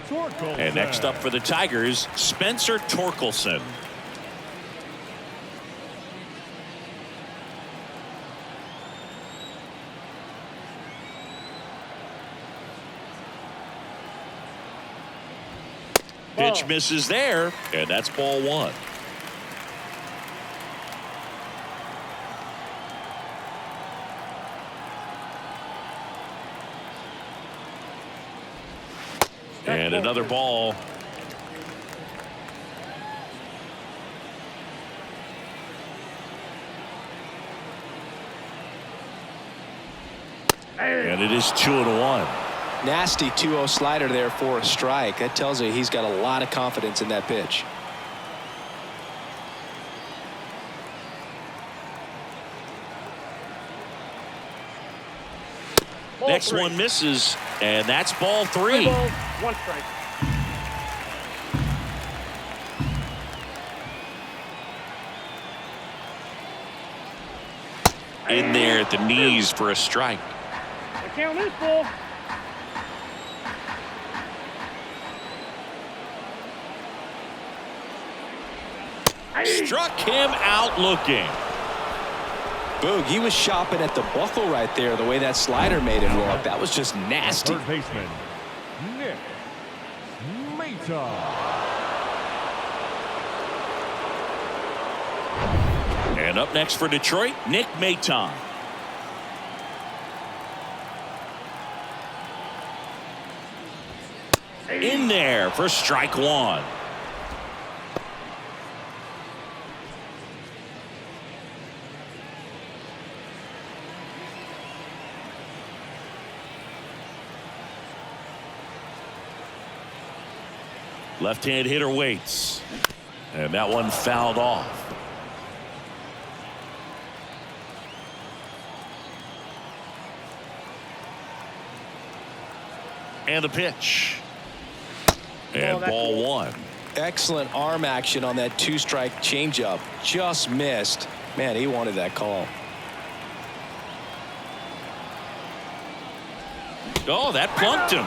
Torkelson. And next up for the Tigers, Spencer Torkelson. Pitch misses there, and that's ball one. And another ball. And it is 2-1. Nasty 2-0 slider there for a strike. That tells you he's got a lot of confidence in that pitch. Next one misses, and that's ball three. 3 balls, 1 strike. In there at the knees for a strike. The count is full. Struck him out looking. Boog, he was shopping at the buckle right there, the way that slider made him look. That was just nasty. Third baseman, Nick Maton. And up next for Detroit, Nick Maton. In there for strike one. Left-hand hitter waits. And that one fouled off. And the pitch. And ball one. Excellent arm action on that 2-strike changeup. Just missed. Man, he wanted that call. Oh, that plunked him.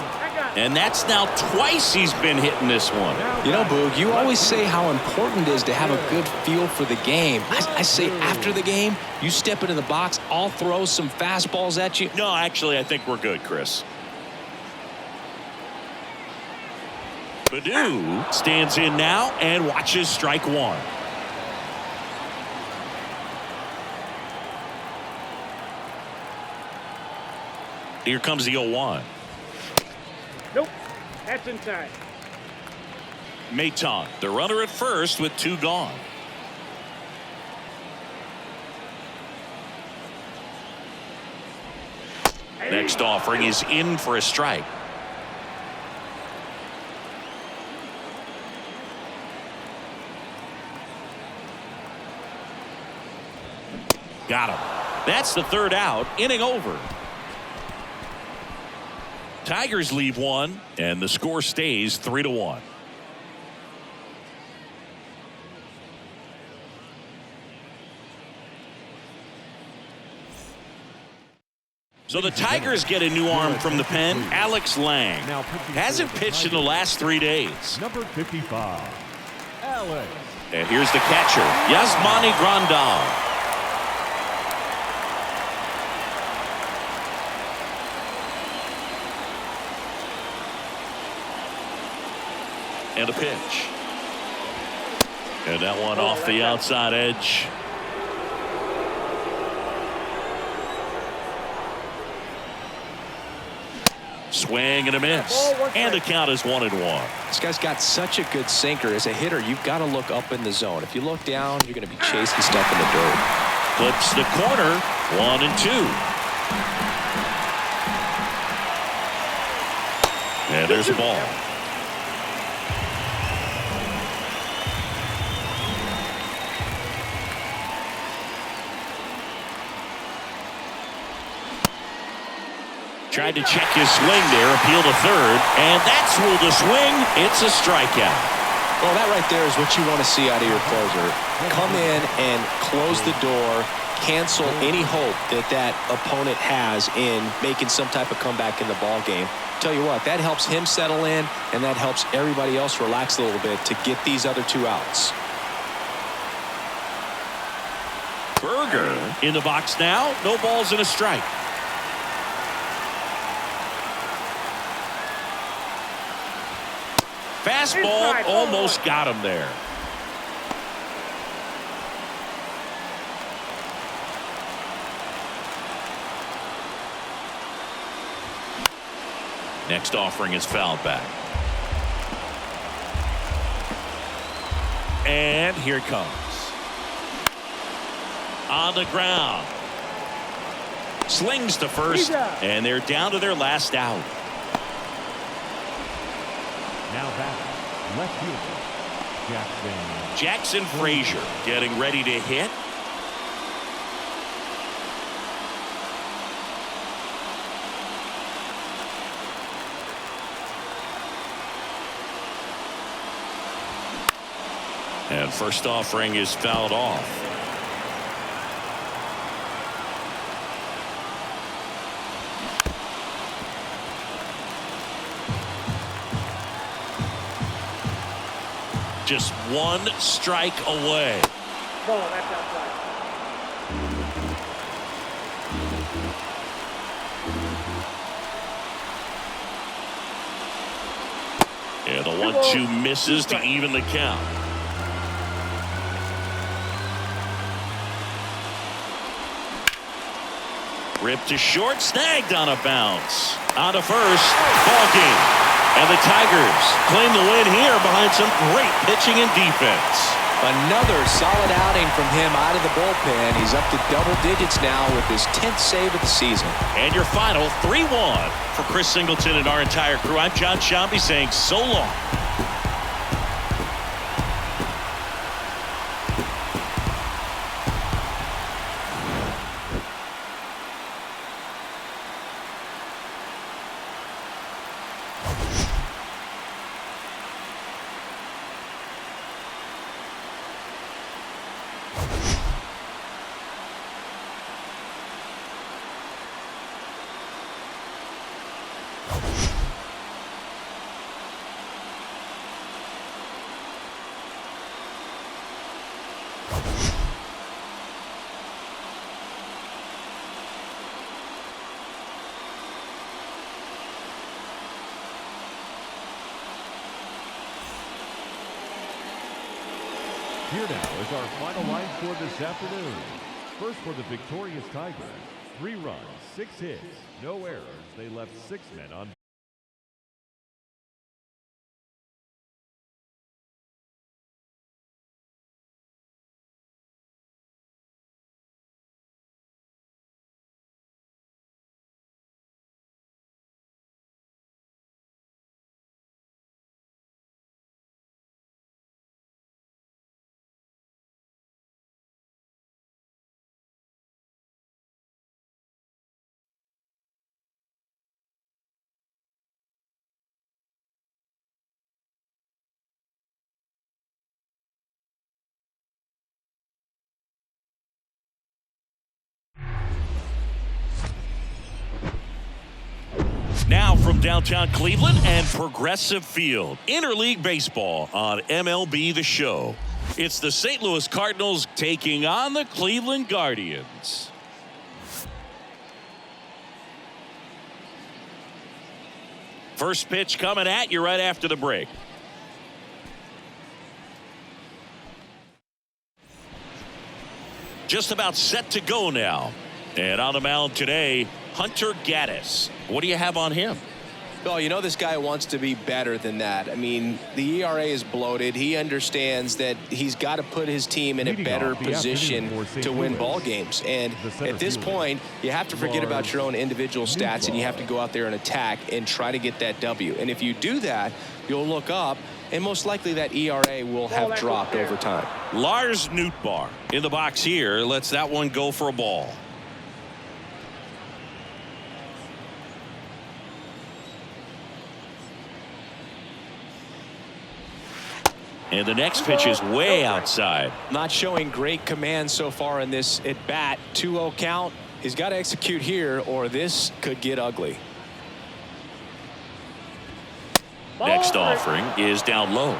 And that's now twice he's been hitting this one. You know, Boog, you always say how important it is to have a good feel for the game. I say after the game, you step into the box, I'll throw some fastballs at you. No, actually, I think we're good, Chris. Baddoo stands in now and watches strike one. Here comes the 0-1. Nope. That's inside. Maton, the runner at first with 2 gone. Next offering is in for a strike. Got him. That's the 3rd out. Inning over. Tigers leave one, and the score stays 3-1. So the Tigers get a new arm from the pen. Alex Lang hasn't pitched in the last 3 days. Number 55, Alex. And here's the catcher, Yasmani Grandal. And a pitch. And that one off the outside edge. Swing and a miss. And the count is 1-1. This guy's got such a good sinker. As a hitter, you've got to look up in the zone. If you look down, you're going to be chasing stuff in the dirt. Clips the corner. 1-2. And there's a ball. Tried to check his swing there, appeal to third, and that's ruled a swing. It's a strikeout. Well, that right there is what you want to see out of your closer. Come in and close the door, cancel any hope that that opponent has in making some type of comeback in the ball game. Tell you what, that helps him settle in, and that helps everybody else relax a little bit to get these other 2 outs. Berger in the box now. No balls and a strike. Fastball almost got him there. Next offering is fouled back. And here it comes. On the ground. Slings to first, and they're down to their last out. Now back, left fielder, Jackson Frazier getting ready to hit. And first offering is fouled off. Just 1 strike away. Ball, that's outside. And the 1-2 misses to even the count. Ripped to short, snagged on a bounce. On to first, ball game. And the Tigers claim the win here behind some great pitching and defense. Another solid outing from him out of the bullpen. He's up to double digits now with his 10th save of the season. And your final 3-1 for Chris Singleton and our entire crew. I'm John Sciambi saying so long. Here now is our final line score this afternoon. First for the victorious Tigers, 3 runs, 6 hits, no errors. They left 6 men on. Now from downtown Cleveland and Progressive Field, interleague baseball on MLB The Show. It's the St. Louis Cardinals taking on the Cleveland Guardians. First pitch coming at you right after the break. just about set to go now. And on the mound today, Hunter Gaddis. What do you have on him? Oh, you know this guy wants to be better than that. I mean, the ERA is bloated. He understands that he's got to put his team in a better position to win ball games. And at this point, you have to forget about your own individual stats, and you have to go out there and attack and try to get that W. And if you do that, you'll look up, and most likely that ERA will have dropped over time. Lars Nootbaar in the box here. Lets that one go for a ball. And the next pitch is way outside. Not showing great command so far in this at bat. 2-0 count. He's got to execute here or this could get ugly. Next offering is down low.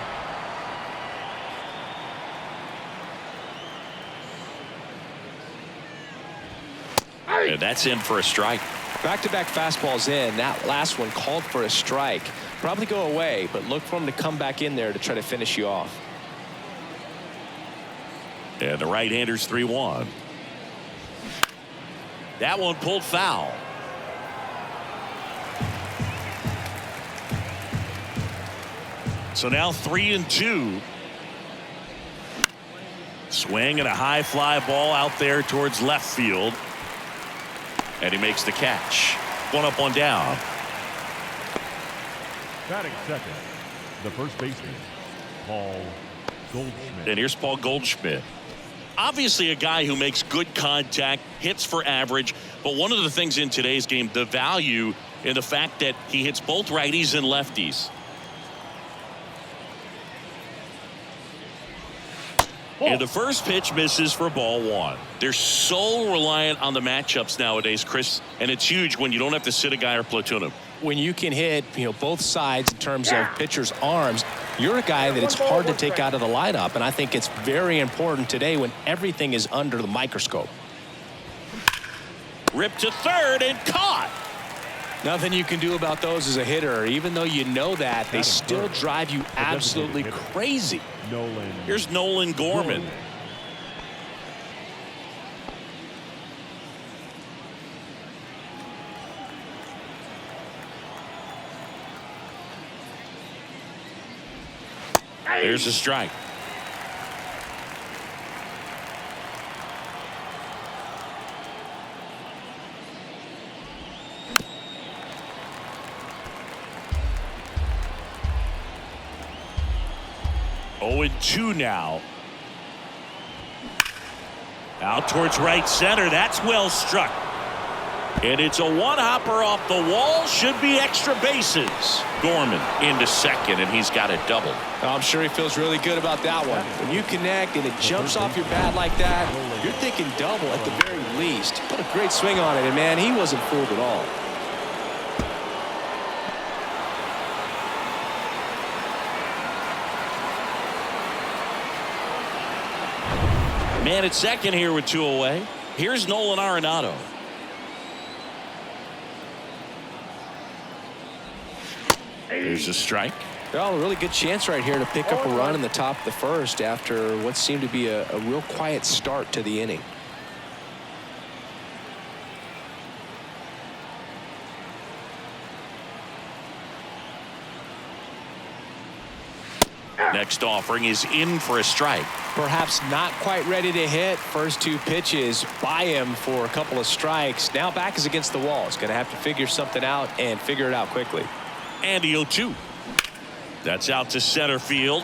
And that's in for a strike. Back-to-back fastballs in. That last one called for a strike. Probably go away, but look for him to come back in there to try to finish you off. And the right-hander's 3-1. That one pulled foul. So now 3-2. Swing and a high fly ball out there towards left field. And he makes the catch. One up, one down. Batting second, the first baseman, Paul Goldschmidt. And here's Paul Goldschmidt. Obviously a guy who makes good contact, hits for average, but one of the things in today's game, the value in the fact that he hits both righties and lefties. And the first pitch misses for ball one. They're so reliant on the matchups nowadays, Chris, and it's huge when you don't have to sit a guy or platoon him. When you can hit, both sides in terms of pitchers' arms, you're a guy that it's hard to take out of the lineup, and I think it's very important today when everything is under the microscope. Ripped to third and caught. Nothing you can do about those as a hitter. Even though you know that, they still drive you absolutely crazy. Here's Nolan Gorman. There's a strike. Oh, and 2 now. Out towards right center. That's well struck. And it's a one-hopper off the wall. Should be extra bases. Gorman into second, and he's got a double. I'm sure he feels really good about that one. When you connect and it jumps off your bat like that, you're thinking double at the very least. Put a great swing on it, and man, he wasn't fooled at all. Man at second here with 2 away. Here's Nolan Arenado. There's a strike. Well, a really good chance right here to pick up a run in the top of the first after what seemed to be a real quiet start to the inning. Next offering is in for a strike. Perhaps not quite ready to hit. First 2 pitches by him for a couple of strikes. Now back is against the wall. He's going to have to figure something out and figure it out quickly. And the 0-2. That's out to center field.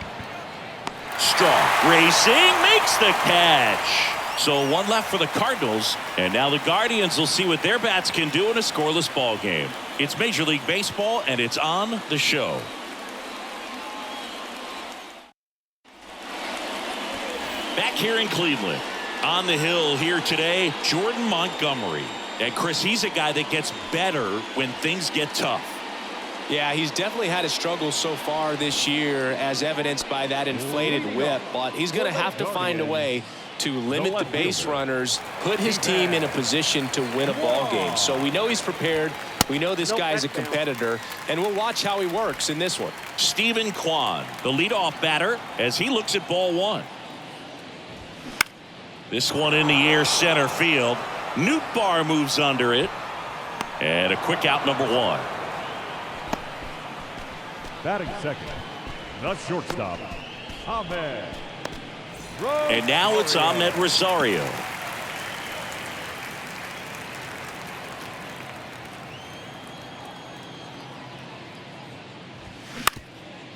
Strong racing makes the catch. So 1 left for the Cardinals, and now the Guardians will see what their bats can do in a scoreless ball game. It's Major League Baseball, and it's on the show. Back here in Cleveland, on the hill here today, Jordan Montgomery. And Chris, he's a guy that gets better when things get tough. Yeah, he's definitely had a struggle so far this year, as evidenced by that inflated whip, but he's going to have to find a way to limit the base runners, put his team in a position to win a ball game. So we know he's prepared. We know this guy's a competitor, and we'll watch how he works in this one. Stephen Kwan, the leadoff batter, as he looks at ball 1. This one in the air, center field. Nootbaar moves under it. And a quick out, number one. Batting second, the shortstop, Ahmed. And now it's Ahmed Rosario.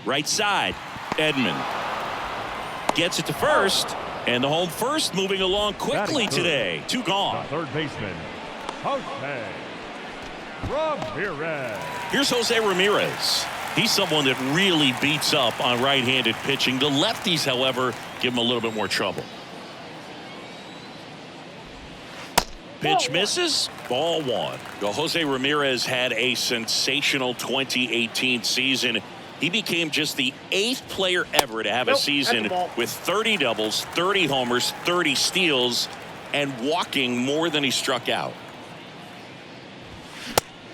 Right side, Edman gets it to first, and the home first moving along quickly today. Two gone. The third baseman, Jose Ramirez. Here's Jose Ramirez. He's someone that really beats up on right-handed pitching. The lefties, however, give him a little bit more trouble. Pitch misses. Ball one. Well, Jose Ramirez had a sensational 2018 season. He became just the 8th player ever to have a season with 30 doubles, 30 homers, 30 steals, and walking more than he struck out.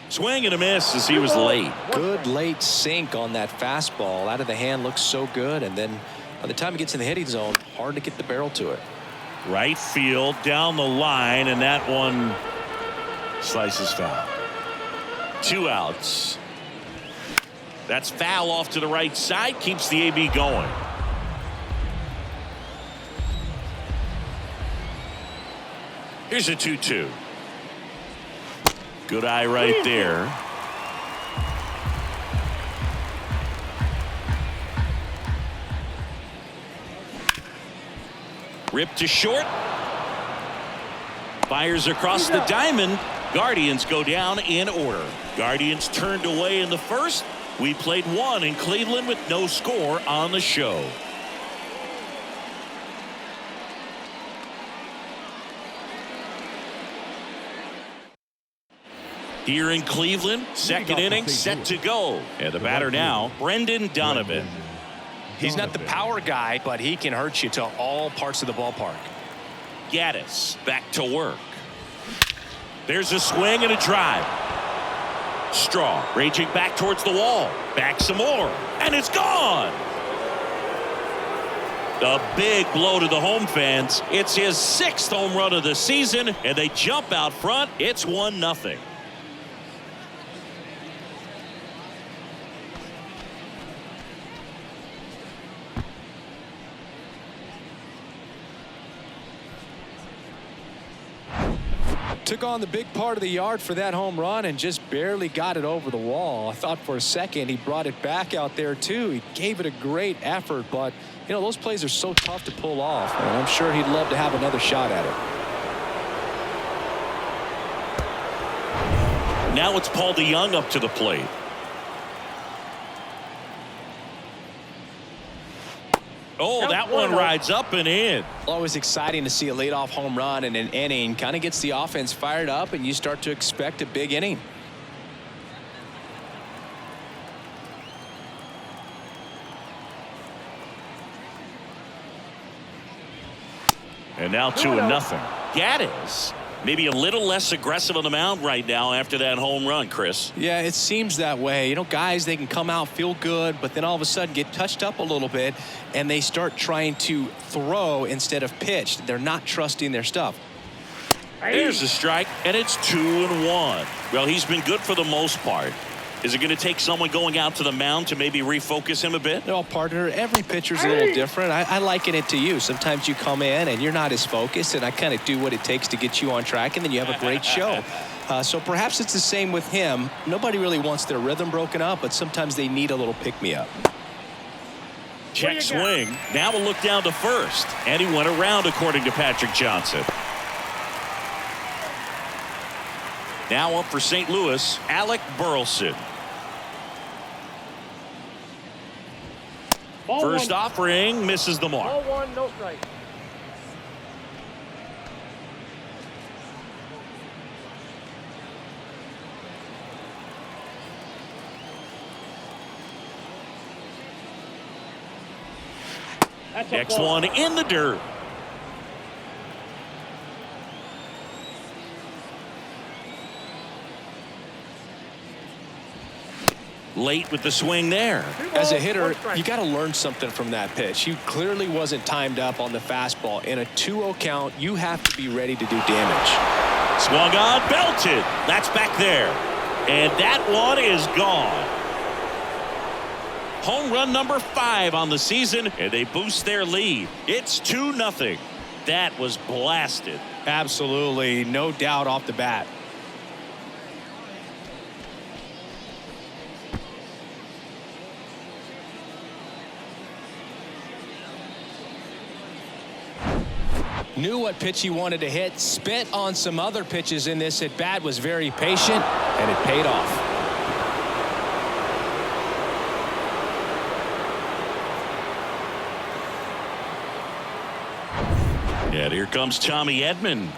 Swing and a miss as he was late. Good late sink on that fastball. Out of the hand, looks so good, and then by the time it gets in the hitting zone, hard to get the barrel to it. Right field, down the line, and that one slices foul. 2 outs. That's foul off to the right side, keeps the AB going. Here's a 2-2. Good eye right there. Ripped to short. Fires across the diamond. Guardians go down in order. Guardians turned away in the first. We played 1 in Cleveland with no score on the show. Here in Cleveland, second inning set to go. And the batter now, Brendan Donovan. He's not the power guy, but he can hurt you to all parts of the ballpark. Gaddis back to work. There's a swing and a drive. Straw raging back towards the wall. Back some more. And it's gone. A big blow to the home fans. It's his 6th home run of the season, and they jump out front. It's 1-0. Took on the big part of the yard for that home run and just barely got it over the wall. I thought for a second he brought it back out there too. He gave it a great effort, but you know those plays are so tough to pull off, and I'm sure he'd love to have another shot at it. Now it's Paul DeJong up to the plate. Oh, that one rides up and in. Always exciting to see a leadoff home run in an inning. Kind of gets the offense fired up, and you start to expect a big inning. And now 2-0. Gaddis maybe a little less aggressive on the mound right now after that home run, Chris. Yeah, it seems that way. You know, guys, they can come out, feel good, but then all of a sudden get touched up a little bit, and they start trying to throw instead of pitch. They're not trusting their stuff. There's a strike, and it's 2-1. Well, he's been good for the most part. Is it going to take someone going out to the mound to maybe refocus him a bit? No, partner, every pitcher's a little different. I liken it to you. Sometimes you come in and you're not as focused, and I kind of do what it takes to get you on track, and then you have a great show. So perhaps it's the same with him. Nobody really wants their rhythm broken up, but sometimes they need a little pick-me-up. Check swing. Now we'll look down to first. And he went around, according to Patrick Johnson. Now up for St. Louis, Alec Burleson. First offering misses the mark. Ball 1, no strike. Next one in the dirt. late with the swing there. As a hitter, you got to learn something from that pitch. He clearly wasn't timed up on the fastball. In a 2-0 count, you have to be ready to do damage. Swung on, belted. That's back there. And that one is gone. Home run number 5 on the season, and they boost their lead. It's 2-0. That was blasted. Absolutely, no doubt off the bat. Knew what pitch he wanted to hit, spit on some other pitches in this at bat, was very patient, and it paid off. And here comes Tommy Edman.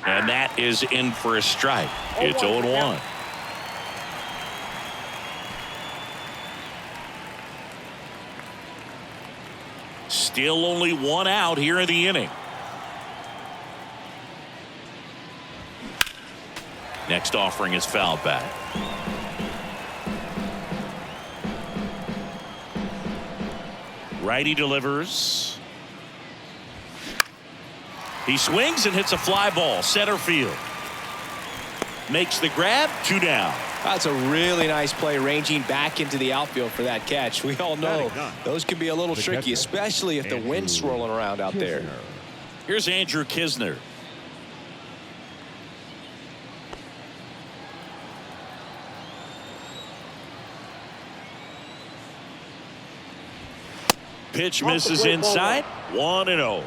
And that is in for a strike. It's 0-1. Still only 1 out here in the inning. Next offering is fouled back. Righty delivers. He swings and hits a fly ball center field. Makes the grab. 2 down. That's a really nice play, ranging back into the outfield for that catch. We all know those can be a little tricky, especially if the wind's swirling around out there. Here's Andrew Knizner. Pitch misses inside. 1-0.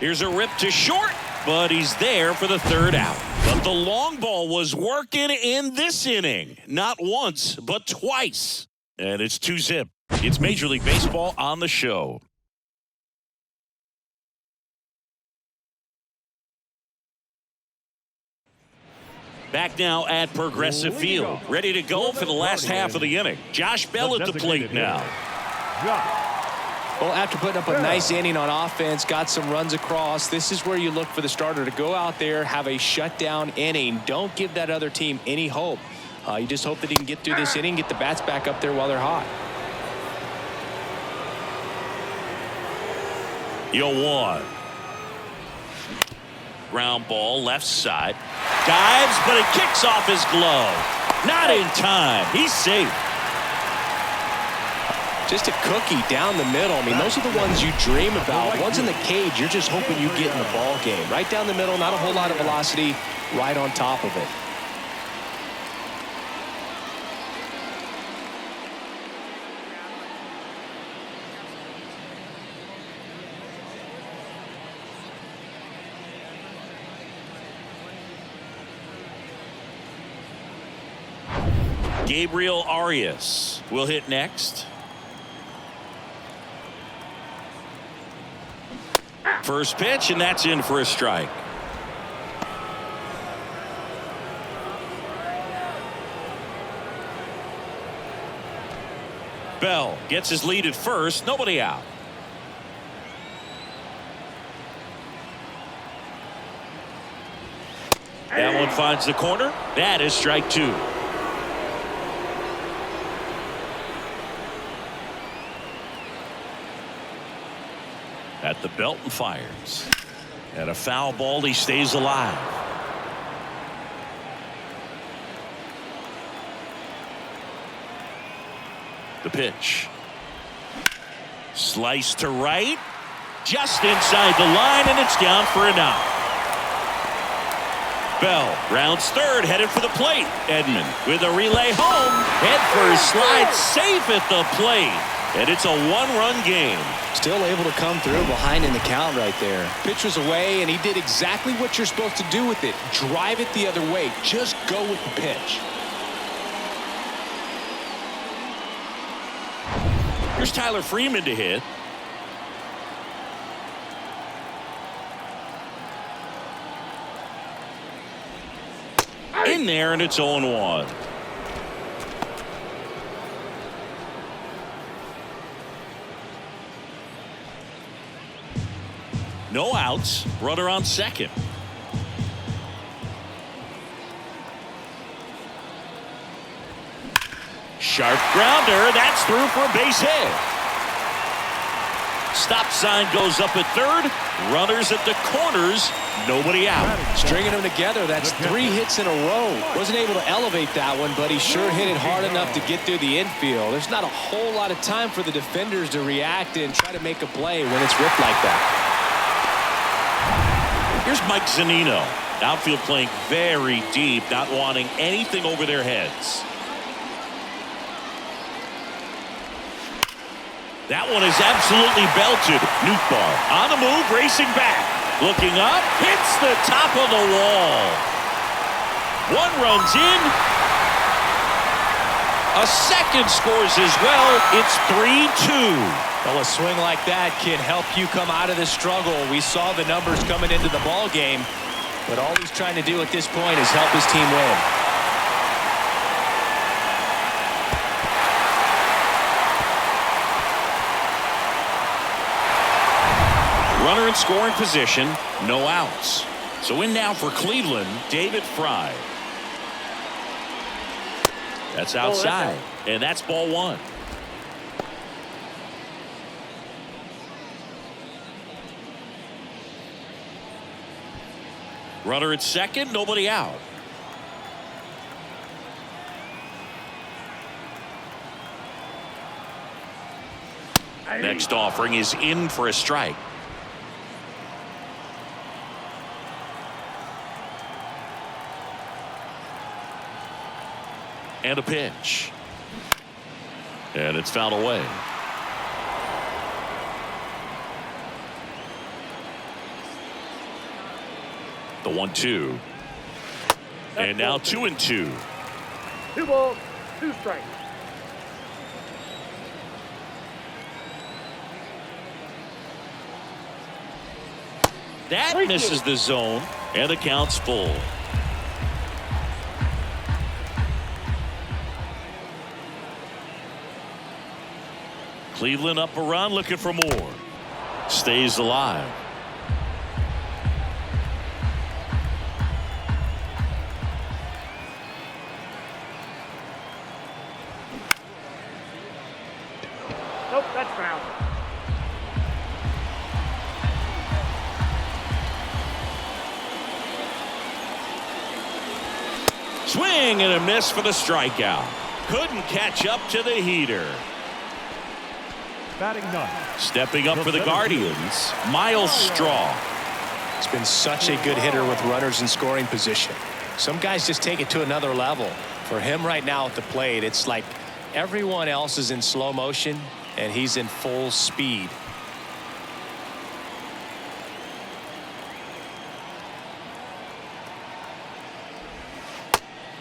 Here's a rip to short, but he's there for the 3rd out. But the long ball was working in this inning. Not once, but twice. And it's 2-0. It's Major League Baseball on the show. Back now at Progressive Field. Ready to go for the last half of the inning. Josh Bell at the plate now. Well, after putting up a nice inning on offense, got some runs across, this is where you look for the starter to go out there, have a shutdown inning. Don't give that other team any hope. You just hope that he can get through this inning, get the bats back up there while they're hot. 0-1. Ground ball left side. Dives, but it kicks off his glove. Not in time. He's safe. Just a cookie down the middle. I mean, those are the ones you dream about. Ones in the cage, you're just hoping you get in the ball game. Right down the middle, not a whole lot of velocity, right on top of it. Gabriel Arias will hit next. First pitch, and that's in for a strike. Bell gets his lead at first, nobody out. That one finds the corner. That is strike two. At the belt and fires. At a foul ball, he stays alive. The pitch. Slice to right. Just inside the line, and it's down for an out. Bell rounds third, headed for the plate. Edman with a relay home. Head first slide, safe at the plate. And it's a one-run game. Still able to come through behind in the count right there. Pitch was away, and he did exactly what you're supposed to do with it. Drive it the other way. Just go with the pitch. Here's Tyler Freeman to hit. In there, and it's 0-1. No outs. Runner on second. Sharp grounder. That's through for a base hit. Stop sign goes up at third. Runners at the corners. Nobody out. Stringing them together. That's 3 hits in a row. Wasn't able to elevate that one, but he sure hit it hard enough to get through the infield. There's not a whole lot of time for the defenders to react and try to make a play when it's ripped like that. Here's Mike Zunino. Outfield playing very deep, not wanting anything over their heads. That one is absolutely belted. Nootbaar on the move, racing back. Looking up, hits the top of the wall. One runs in. A second scores as well. It's 3-2. Well, a swing like that can help you come out of the struggle. We saw the numbers coming into the ball game, but all he's trying to do at this point is help his team win. Runner in scoring position, no outs. So in now for Cleveland, David Fry. That's outside, and that's ball one. Runner at second, nobody out. Next offering is in for a strike. And a pitch. And it's fouled away. The 1-2. And now 2-2. 2 balls, 2 strikes. That misses the zone, and the count's full. Cleveland up a run, looking for more. Stays alive. Nope, that's foul. Swing and a miss for the strikeout. Couldn't catch up to the heater. Batting ninth. Stepping up for the Guardians, Miles Straw. He's been such a good hitter with runners in scoring position. Some guys just take it to another level. For him right now at the plate, it's like everyone else is in slow motion and he's in full speed.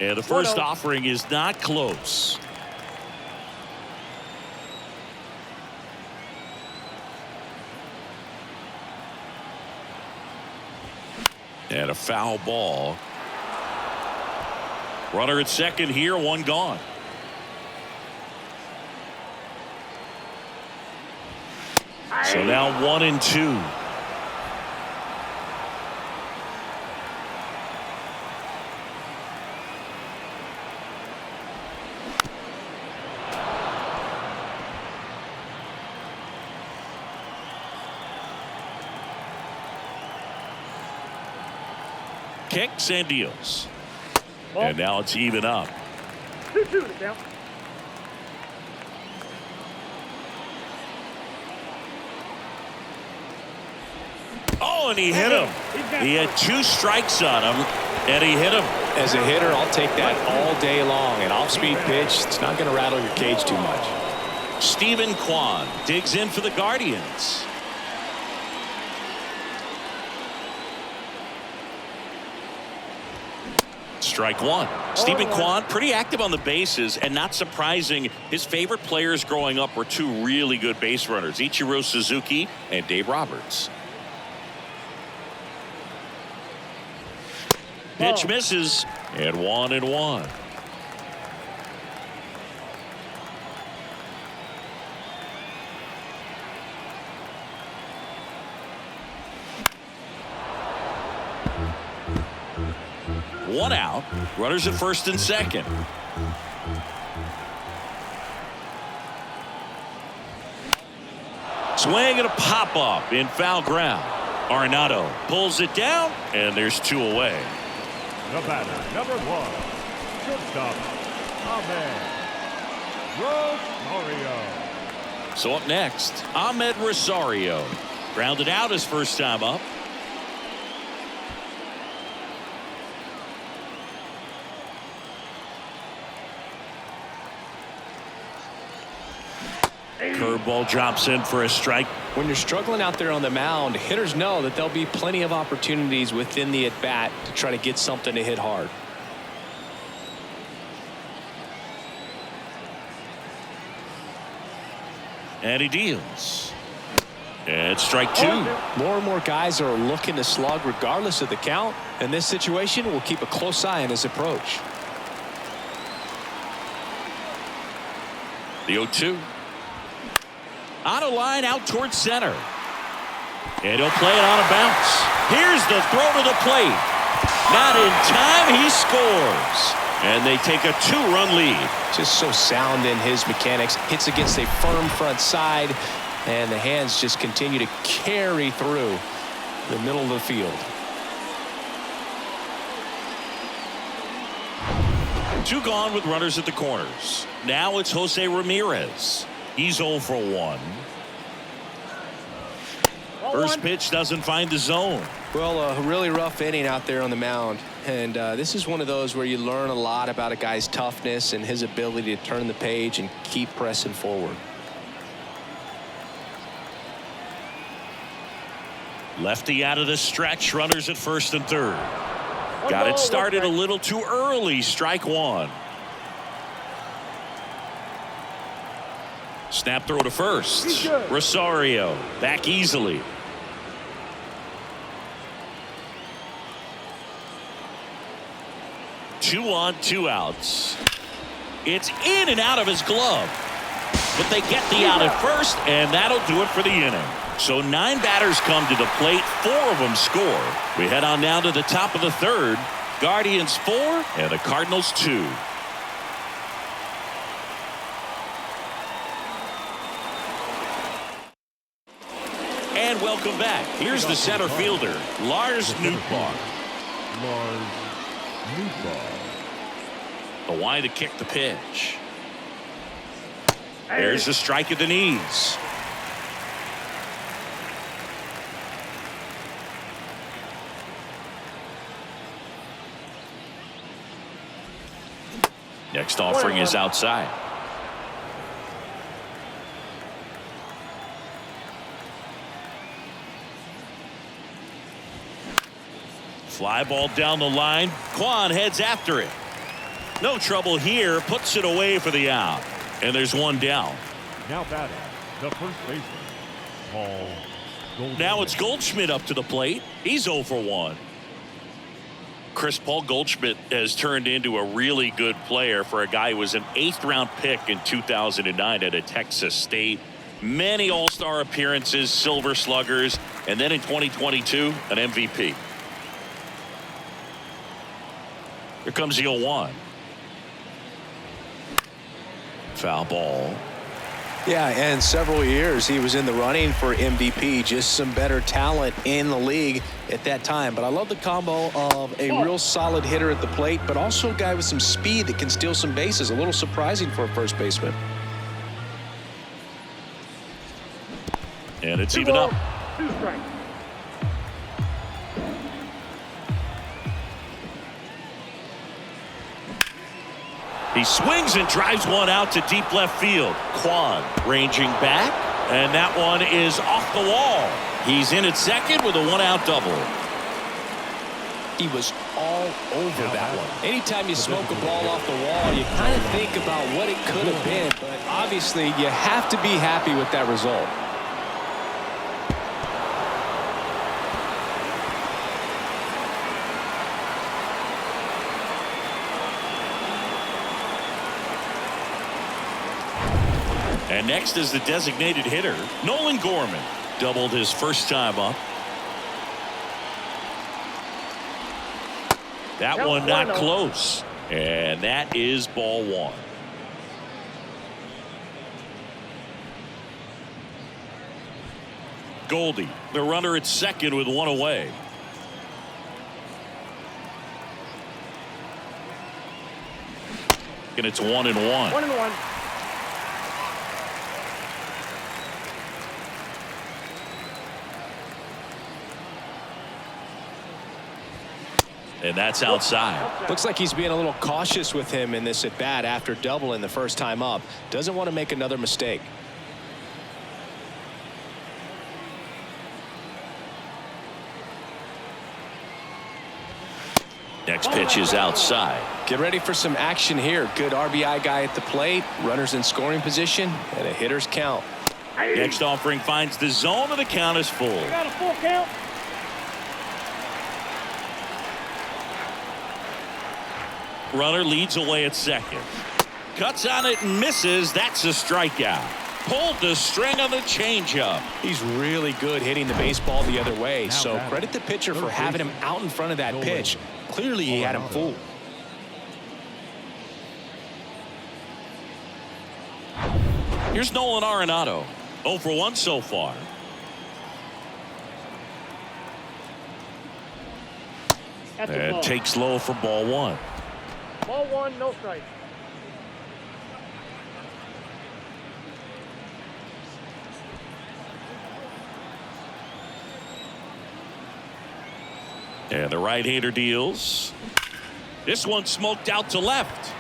And the first offering is not close. And a foul ball. Runner at second here, one gone. So now 1-2. Kicks and deals. And now it's even up. 2-2 to count. Oh, and he hit him. He had 2 strikes on him, and he hit him. As a hitter, I'll take that all day long. An off-speed pitch, it's not going to rattle your cage too much. Stephen Kwan digs in for the Guardians. Strike one. Stephen Kwan pretty active on the bases, and not surprising, his favorite players growing up were 2 really good base runners, Ichiro Suzuki and Dave Roberts. Pitch misses, and 1-1. One out. Runners at first and second. Swing and a pop up in foul ground. Arenado pulls it down, and there's 2 away. The batter, number 1, shortstop, Ahmed Rosario. So up next, Ahmed Rosario. Grounded out his first time up. Curveball drops in for a strike. When you're struggling out there on the mound, hitters know that there'll be plenty of opportunities within the at-bat to try to get something to hit hard. And he deals. And strike 2. More and more guys are looking to slug regardless of the count. In this situation, we'll keep a close eye on his approach. The 0-2. On a line out towards center. And he'll play it on a bounce. Here's the throw to the plate. Not in time. He scores. And they take a 2-run lead. Just so sound in his mechanics. Hits against a firm front side. And the hands just continue to carry through the middle of the field. 2 gone with runners at the corners. Now it's Jose Ramirez. He's 0 for 1. First pitch doesn't find the zone. Well, a really rough inning out there on the mound. And this is one of those where you learn a lot about a guy's toughness and his ability to turn the page and keep pressing forward. Lefty out of the stretch. Runners at first and third. Got it started a little too early. Strike 1. Snap throw to first. Rosario back easily. Two on, 2 outs. It's in and out of his glove. but they get the out at first, and that'll do it for the inning. So 9 batters come to the plate, 4 of them score. We head on down to the top of the 3rd. Guardians 4 and the Cardinals 2. And welcome back. Here's the center fielder, Lars Nootbaar. Lars Nootbaar. The line to kick the pitch. There's a strike at the knees. Next offering is outside. Fly ball down the line. Kwan heads after it. No trouble here. Puts it away for the out. And there's one down. Now batting, the first baseman, Paul Goldschmidt. Now it's Goldschmidt up to the plate. He's 0 for 1. Paul Goldschmidt has turned into a really good player for a guy who was an 8th-round pick in 2009 at Texas State. Many All-Star appearances, Silver Sluggers, and then in 2022, an MVP. Here comes the 0-1. Foul ball. Yeah, and several years he was in the running for MVP. Just some better talent in the league at that time. But I love the combo of a real solid hitter at the plate, but also a guy with some speed that can steal some bases. A little surprising for a first baseman. And it's even up. 2 strikes. He swings and drives one out to deep left field. Kwan ranging back, and that one is off the wall. He's in at second with a 1-out double. He was all over that one. Anytime you smoke a ball off the wall, you kind of think about what it could have been, but obviously you have to be happy with that result. And next is the designated hitter, Nolan Gorman. Doubled his first time up. That one not close. And that is ball 1. Goldie, the runner at second with 1 away. And it's 1-1. 1-1. And that's outside. Looks like he's being a little cautious with him in this at bat after doubling the first time up. Doesn't want to make another mistake. Next pitch is outside. Get ready for some action here. Good RBI guy at the plate, runners in scoring position, and a hitter's count. Next offering finds the zone, and the count is full. Got a full count. Runner leads away at second. Cuts on it and misses. That's a strikeout. Pulled the string on the changeup. He's really good hitting the baseball the other way, so credit the pitcher for having him out in front of that pitch. Clearly he had him fooled. Here's Nolan Arenado. 0 for 1 so far. And takes low for ball 1. Ball 1, no strike. And the right-hander deals. This one smoked out to left.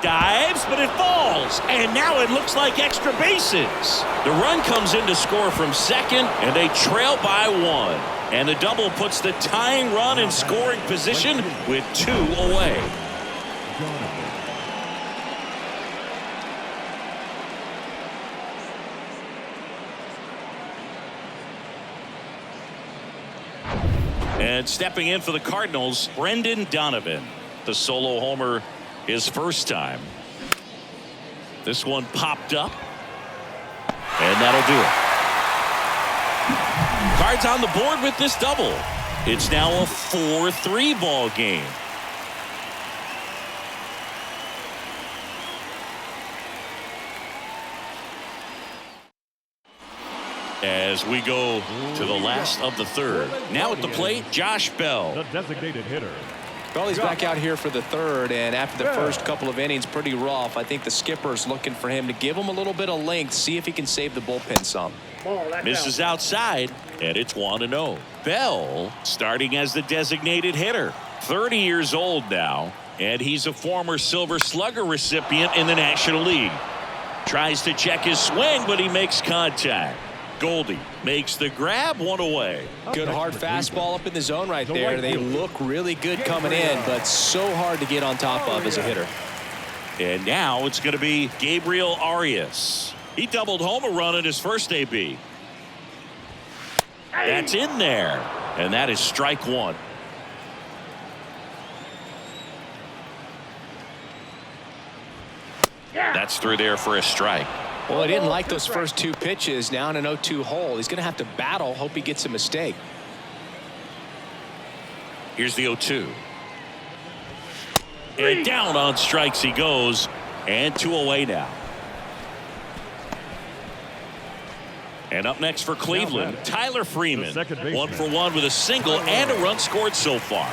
Dives, but it falls. And now it looks like extra bases. The run comes in to score from second, and they trail by 1. And the double puts the tying run in scoring position with 2 away. And stepping in for the Cardinals, Brendan Donovan. The solo homer his first time. This one popped up, And that'll do it. Cards on the board with this double. It's now a 4-3 ball game. As we go to the last of the third. Now at the plate, Josh Bell. The designated hitter. Well, he's back out here for the third, and after the first couple of innings, pretty rough. I think the skipper's looking for him to give him a little bit of length, see if he can save the bullpen some. Misses outside, and it's 1-0. Bell starting as the designated hitter. 30 years old now, and he's a former Silver Slugger recipient in the National League. Tries to check his swing, but he makes contact. Goldie makes the grab, one away. Good hard fastball up in the zone right there. They look really good coming in, but so hard to get on top of as a hitter. And now it's going to be Gabriel Arias. He doubled home a run in his first AB. That's in there, and that is strike one. That's through there for a strike. Well, I didn't like those first two pitches. Now in an 0-2 hole. He's going to have to battle. Hope he gets a mistake. Here's the 0-2. And down on strikes he goes. And 2 away now. And up next for Cleveland, Tyler Freeman. 1 for 1 with a single and a run scored so far.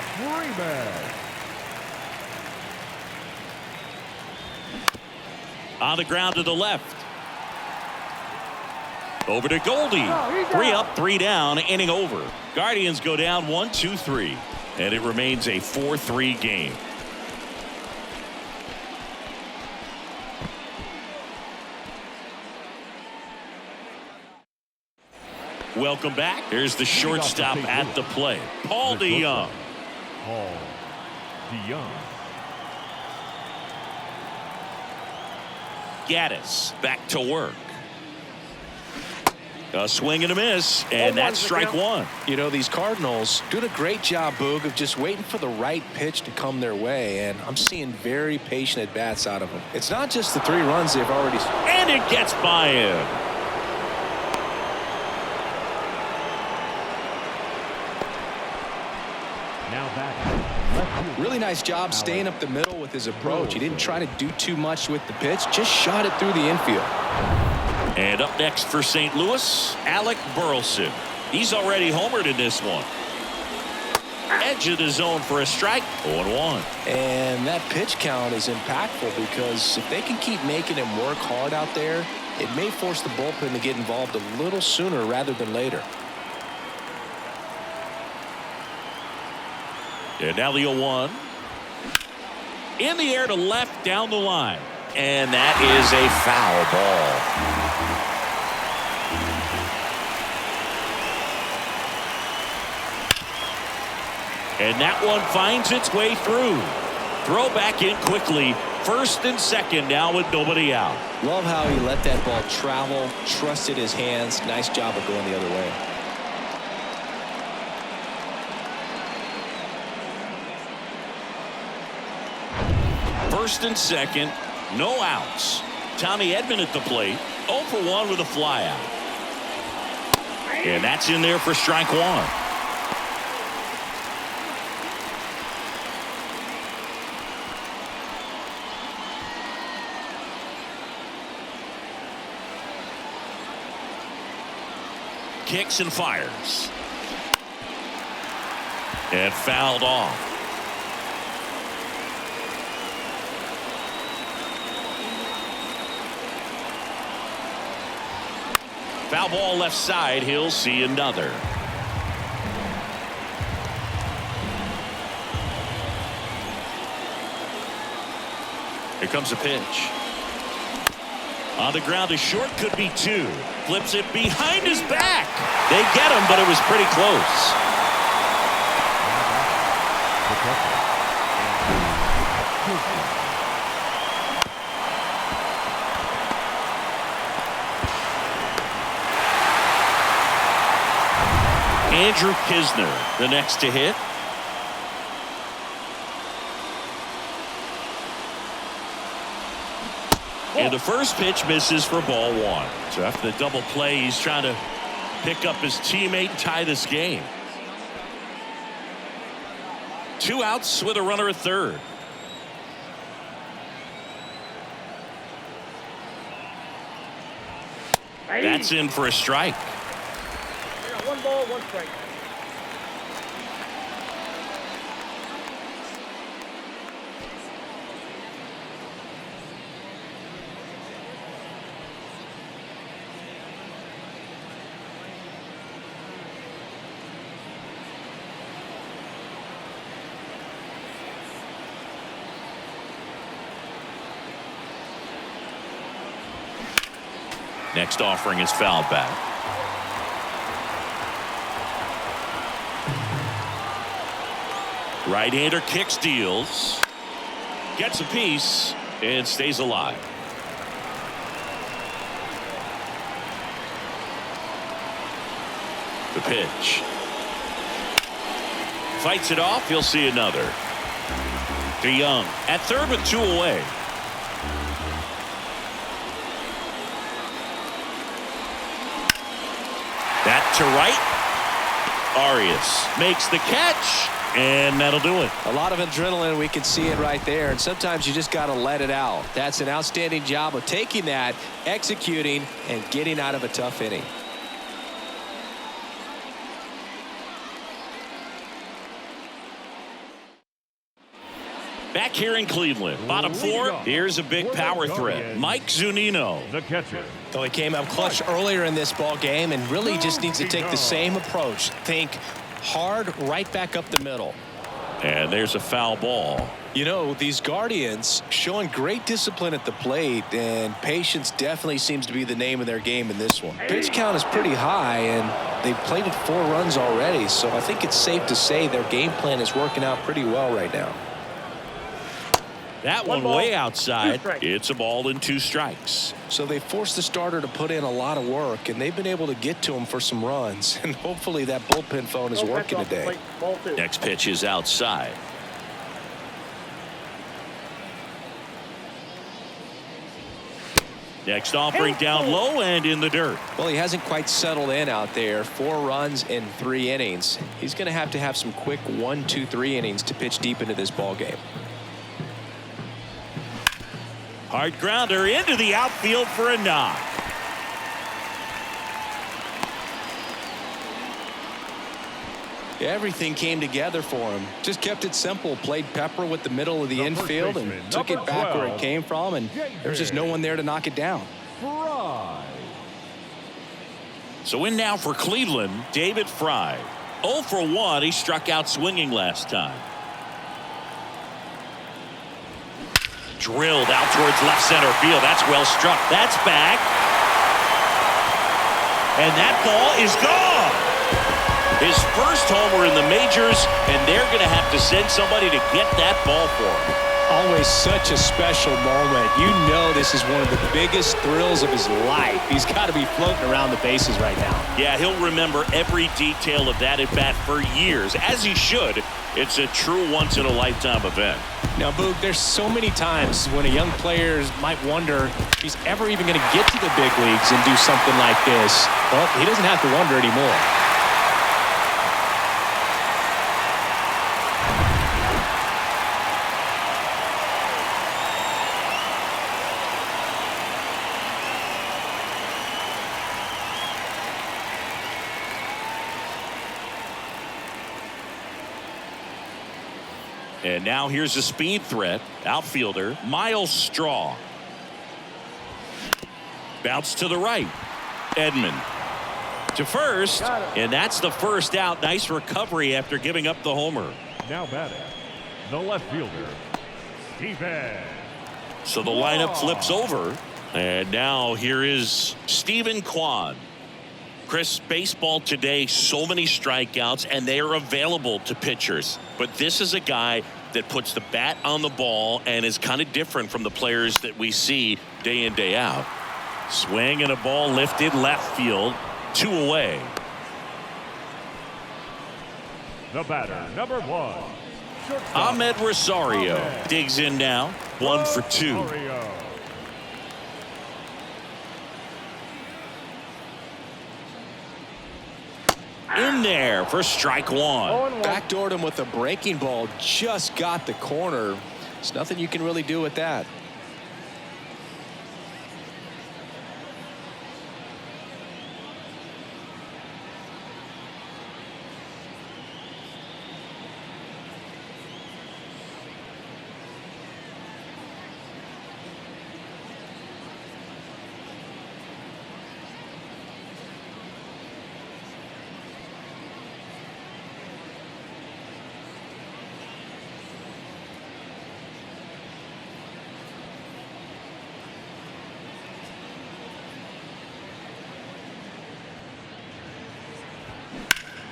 On the ground to the left. Over to Goldie. 3 up, 3 down, inning over. Guardians go down 1-2-3. And it remains a 4-3 game. Welcome back. Here's the shortstop at the plate, Paul DeJong. Paul DeJong. Gaddis back to work. A swing and a miss, and that's strike one. You know, these Cardinals doing a great job, Boog, of just waiting for the right pitch to come their way, and I'm seeing very patient at-bats out of them. It's not just the 3 runs they've already... And it gets by him. Now back. Really nice job staying up the middle with his approach. He didn't try to do too much with the pitch, just shot it through the infield. And up next for St. Louis, Alec Burleson. He's already homered in this one. Edge of the zone for a strike, 0-1. And that pitch count is impactful because if they can keep making him work hard out there, it may force the bullpen to get involved a little sooner rather than later. And now the 0-1. In the air to left down the line. And that is a foul ball. And that one finds its way through. Throw back in quickly. First and second now with nobody out. Love how he let that ball travel, trusted his hands. Nice job of going the other way. First and second, no outs. Tommy Edman at the plate, 0 for 1 with a flyout. And that's in there for strike one. Kicks and fires. And fouled off. Foul ball left side. He'll see another. Here comes a pitch. On the ground to short, could be 2. Flips it behind his back. They get him, but it was pretty close. Andrew Kisner, the next to hit. And the first pitch misses for ball 1. So after the double play, he's trying to pick up his teammate and tie this game. 2 outs with a runner at third. That's in for a strike. 1 ball, 1 strike. Next offering is fouled back. Right-hander kicks, deals, gets a piece, and stays alive. The pitch. Fights it off. He'll see another. DeYoung at third with 2 away. That to right. Arias makes the catch, and that'll do it. A lot of adrenaline. We can see it right there. And sometimes you just got to let it out. That's an outstanding job of taking that, executing, and getting out of a tough inning. Back here in Cleveland, bottom 4. Here's a big power threat, Mike Zunino. The catcher. So he came up clutch earlier in this ball game and really just needs to take the same approach. Think hard right back up the middle. And there's a foul ball. You know, these Guardians showing great discipline at the plate, and patience definitely seems to be the name of their game in this one. Pitch count is pretty high, and they've plated 4 runs already, so I think it's safe to say their game plan is working out pretty well right now. That one way outside. It's a ball and 2 strikes. So they forced the starter to put in a lot of work, and they've been able to get to him for some runs. And hopefully that bullpen phone is working today. Next pitch is outside. Next offering down low and in the dirt. Well, he hasn't quite settled in out there. 4 runs in 3 innings. He's going to have some quick 1, 2, 3 innings to pitch deep into this ball game. Hard grounder into the outfield for a knock. Everything came together for him. Just kept it simple. Played pepper with the middle of the infield and took it back where it came from, and there's just no one there to knock it down. So in now for Cleveland, David Fry. 0 for 1. He struck out swinging last time. Drilled out towards left center field. That's well struck. That's back. And that ball is gone. His first homer in the majors, and they're going to have to send somebody to get that ball for him. Always such a special moment. You know this is one of the biggest thrills of his life. He's got to be floating around the bases right now. Yeah, he'll remember every detail of that at bat for years, as he should. It's a true once-in-a-lifetime event. Now, Boog, there's so many times when a young player might wonder if he's ever even going to get to the big leagues and do something like this. Well, he doesn't have to wonder anymore. And now here's a speed threat. Outfielder Miles Straw. Bounce to the right. Edman to first. And that's the first out. Nice recovery after giving up the homer. Now batting, the left fielder, Steven. So the lineup flips over. And now here is Steven Kwan. Chris, baseball today, so many strikeouts, and they are available to pitchers. But this is a guy that puts the bat on the ball and is kind of different from the players that we see day in, day out. Swing and a ball lifted left field, 2 away. The batter, number 1. Ahmed Rosario digs in now, 1 for 2. in there for strike one. Backdoored him with a breaking ball. Just got the corner. There's nothing you can really do with that.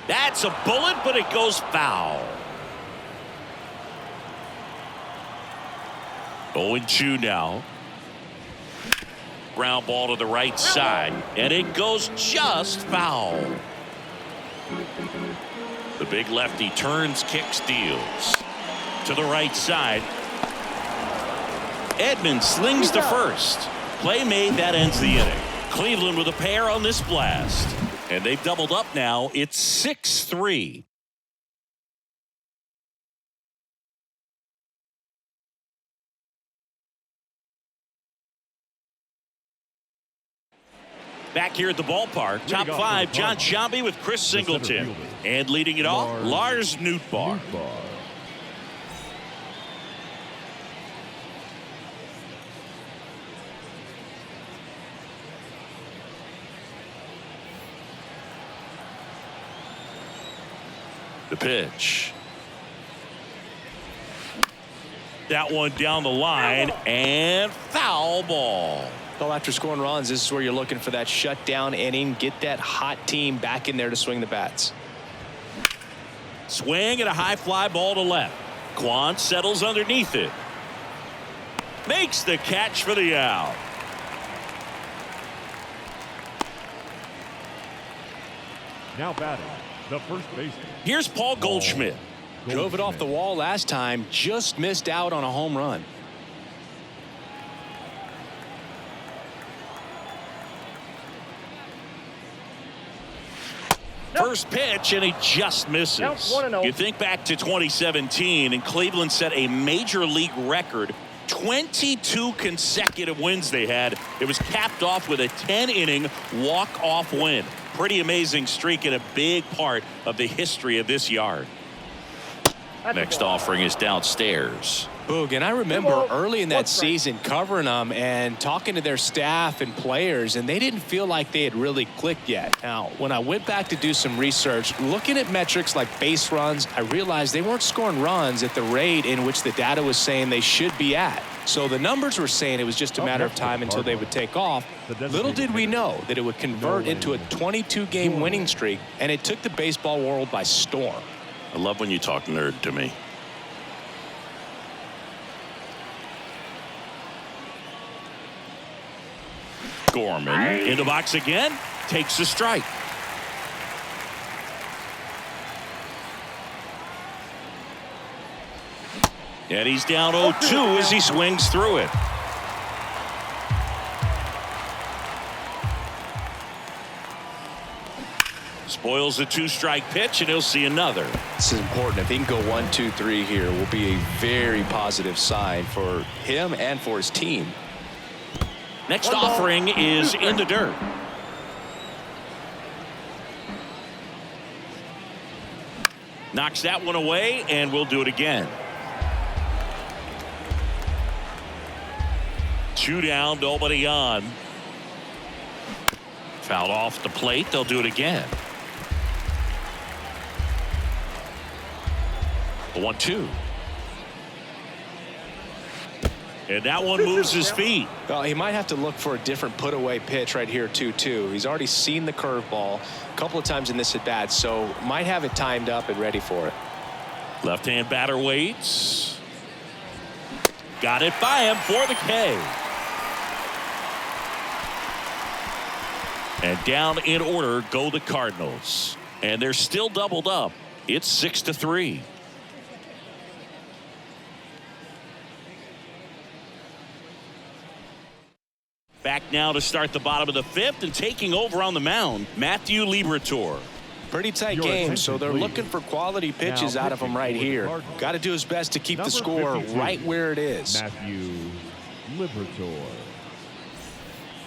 That's a bullet, but it goes foul. 0-2 now. Ground ball to the right side, and it goes just foul. The big lefty turns, kicks, deals. To the right side. Edman slings to first. Play made, that ends the inning. Cleveland with a pair on this blast. And they've doubled up now. It's 6-3. Back here at the ballpark, top five, John Sciambi with Chris Singleton. And leading it off, Lars Nootbaar. The pitch. That one down the line, and foul ball. Well, after scoring runs, this is where you're looking for that shutdown inning. Get that hot team back in there to swing the bats. Swing and a high fly ball to left. Kwan settles underneath it. Makes the catch for the out. Now batting, the first baseman. Here's Paul Goldschmidt. Drove it off the wall last time, just missed out on a home run. First pitch, and he just misses. You think back to 2017, and Cleveland set a major league record. 22 consecutive wins they had. It was capped off with a 10-inning walk-off win. Pretty amazing streak and a big part of the history of this yard. Next offering is downstairs. Boog, and I remember early in that season covering them and talking to their staff and players, and they didn't feel like they had really clicked yet. Now, when I went back to do some research, looking at metrics like base runs, I realized they weren't scoring runs at the rate in which the data was saying they should be at. So the numbers were saying it was just a matter of time until they would take off. Little did we know that it would convert into a 22-game winning streak, and it took the baseball world by storm. I love when you talk nerd to me. Gorman in the box again, takes a strike. And he's down 0-2 as he swings through it. Spoils the two-strike pitch, and he'll see another. This is important. If he can go 1-2-3 here, will be a very positive sign for him and for his team. Next offering is in the dirt. Knocks that one away, and we'll do it again. 2 down, nobody on. Fouled off the plate. They'll do it again. 1-2. And that one moves his feet. Well, he might have to look for a different put-away pitch right here, 2-2. He's already seen the curveball a couple of times in this at-bat, so might have it timed up and ready for it. Left-hand batter waits. Got it by him for the K. And down in order go the Cardinals. And they're still doubled up. It's 6-3. Back now to start the bottom of the 5th, and taking over on the mound, Matthew Liberatore. Pretty tight game, so they're looking for quality pitches out of him right here. Got to do his best to keep the score right where it is. Matthew Liberatore.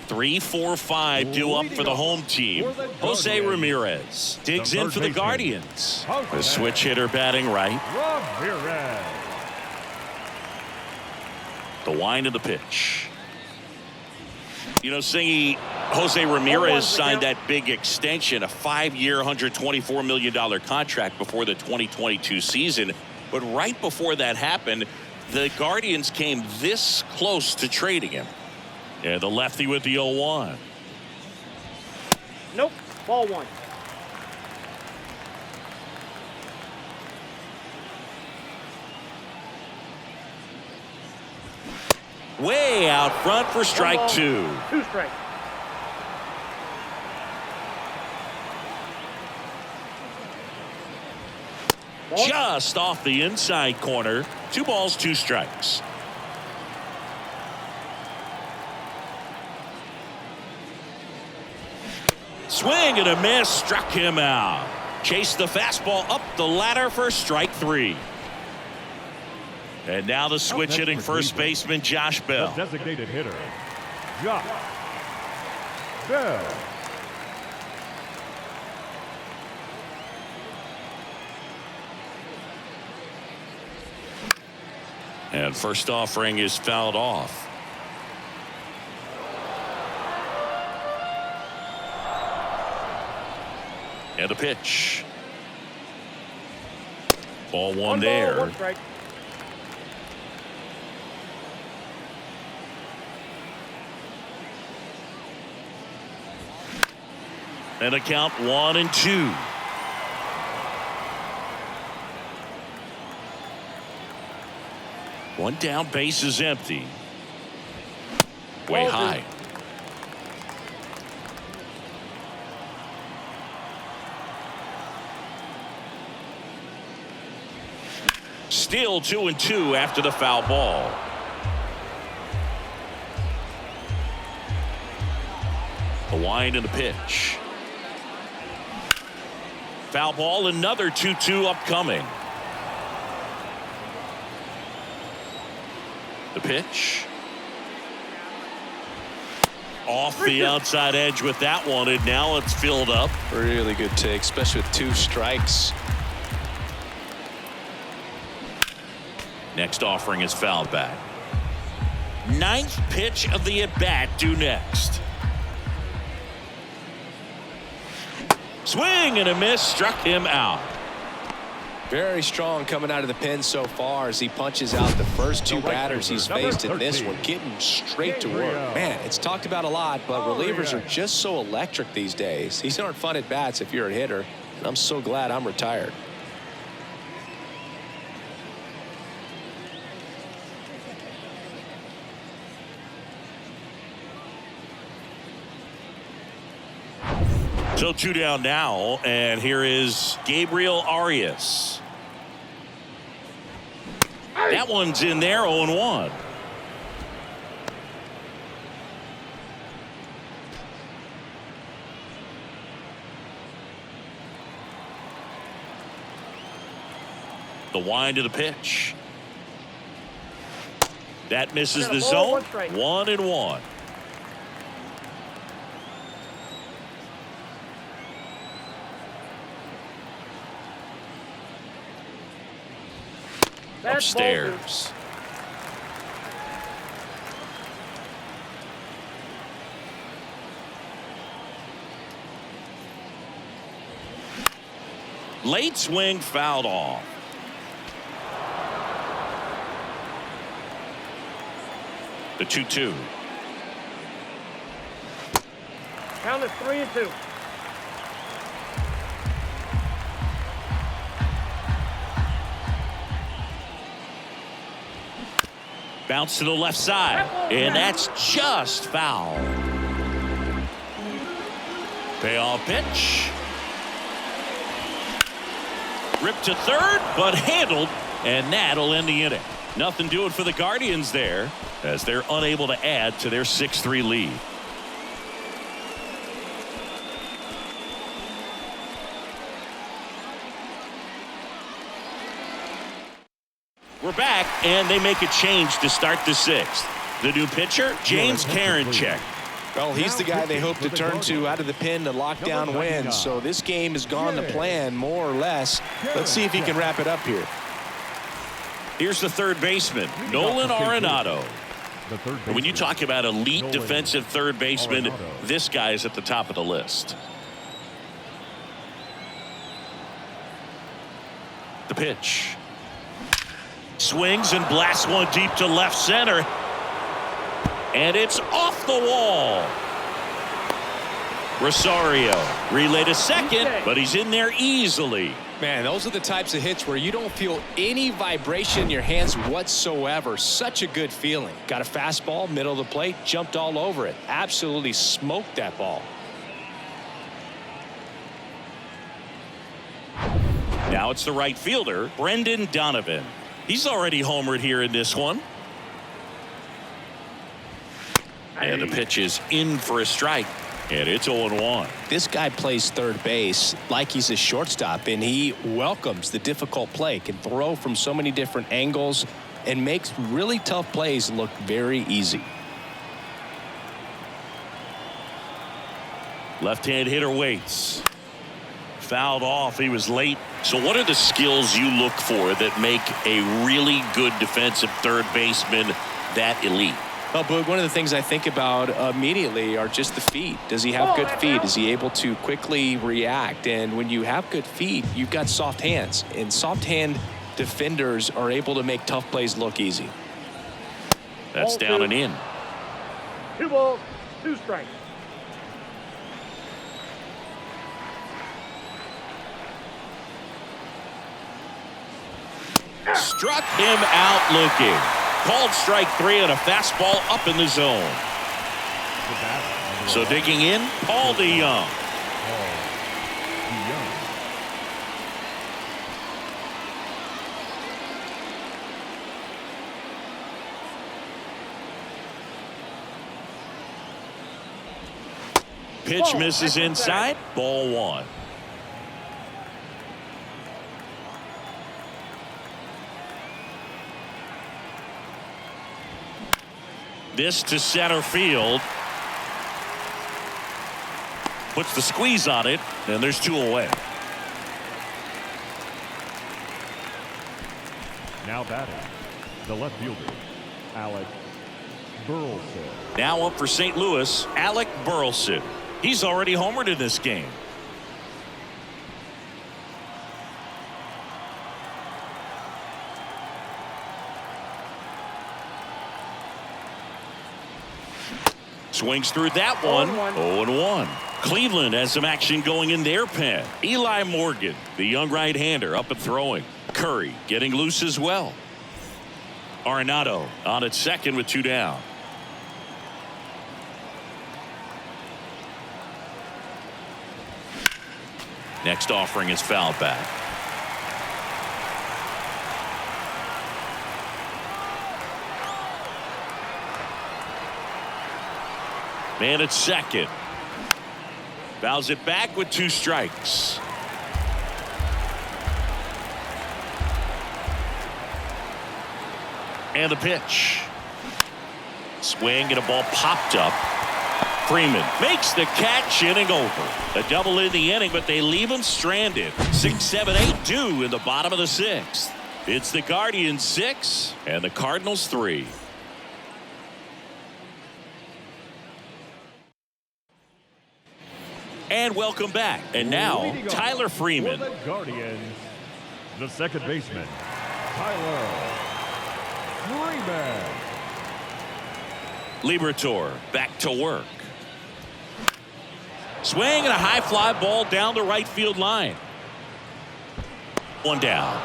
3, 4, 5 due up for the home team. Jose Ramirez digs in for the Guardians. The switch hitter batting right. Ramirez. The wind of the pitch. You know, Singy, Jose Ramirez signed that big extension, a 5-year, $124 million contract before the 2022 season. But right before that happened, the Guardians came this close to trading him. Yeah, the lefty with the 0-1. Nope. Ball 1. Way out front for strike 2. 2 strikes. Just off the inside corner. 2 balls, 2 strikes. Swing and a miss, struck him out. Chased the fastball up the ladder for strike 3. And now the switch hitting first baseman Josh Bell. The designated hitter, Josh Bell. And first offering is fouled off. And the pitch. Ball 1 there. 1 strike. And a count 1-2. One down, base is empty. Way high. Still 2-2 after the foul ball. The wind and the pitch. Foul ball, another 2-2 upcoming. The pitch. Off the outside edge with that one, and now it's filled up. Really good take, especially with 2 strikes. Next offering is fouled back. 9th pitch of the at-bat due next. Swing and a miss, struck him out. Very strong coming out of the pen so far as he punches out the first 2 batters he's faced in this one, getting straight to work. Man, it's talked about a lot, but relievers are just so electric these days. These aren't fun at bats if you're a hitter, and I'm so glad I'm retired. So 2 down now, and here is Gabriel Arias. That one's in there, 0-1. The wind of the pitch. That misses the zone. 1-1. Upstairs. Late swing fouled off. The 2-2. Count is 3-2. Bounce to the left side, and that's just foul. Payoff pitch. Ripped to third, but handled, and that'll end the inning. Nothing doing for the Guardians there, as they're unable to add to their 6-3 lead. We're back, and they make a change to start the sixth. The new pitcher, James Karinchak. Well, he's the guy they hope to turn to out of the pen to lock down wins. So this game has gone to plan, more or less. Let's see if he can wrap it up here. Here's the third baseman, Nolan Arenado. When you talk about elite defensive third baseman, this guy is at the top of the list. The pitch. Swings and blasts one deep to left center. And it's off the wall. Rosario relay to second, but he's in there easily. Man, those are the types of hits where you don't feel any vibration in your hands whatsoever. Such a good feeling. Got a fastball, middle of the plate, jumped all over it. Absolutely smoked that ball. Now it's the right fielder, Brendan Donovan. He's already homered here in this one. And the pitch is in for a strike. And it's 0-1. This guy plays third base like he's a shortstop, and he welcomes the difficult play, can throw from so many different angles, and makes really tough plays look very easy. Left-hand hitter waits. Fouled off. He was late. So what are the skills you look for that make a really good defensive third baseman that elite? Well, Boog, one of the things I think about immediately are just the feet. Does he have good feet? Is he able to quickly react? And when you have good feet, you've got soft hands. And soft hand defenders are able to make tough plays look easy. That's down and in. 2 balls, 2 strikes. Struck him out looking. Called strike 3 and a fastball up in the zone. So digging in, Paul DeYoung. Pitch misses inside. Ball 1. This to center field. Puts the squeeze on it, and there's 2 away. Now batting, the left fielder, Alec Burleson. Now up for St. Louis, Alec Burleson. He's already homered in this game. Swings through that one. 0-1. Cleveland has some action going in their pen. Eli Morgan, the young right-hander, up and throwing. Curry getting loose as well. Arenado on at second with 2 down. Next offering is fouled back. Man at second. Fouls it back with 2 strikes. And the pitch. Swing and a ball popped up. Freeman makes the catch, inning over. A double in the inning, but they leave him stranded. 6, 7, 8 due in the bottom of the 6th. It's the Guardians 6 and the Cardinals 3. And welcome back. And now, Tyler Freeman. For the Guardians, the second baseman, Tyler Freeman. Liberatore back to work. Swing and a high fly ball down the right field line. 1 down.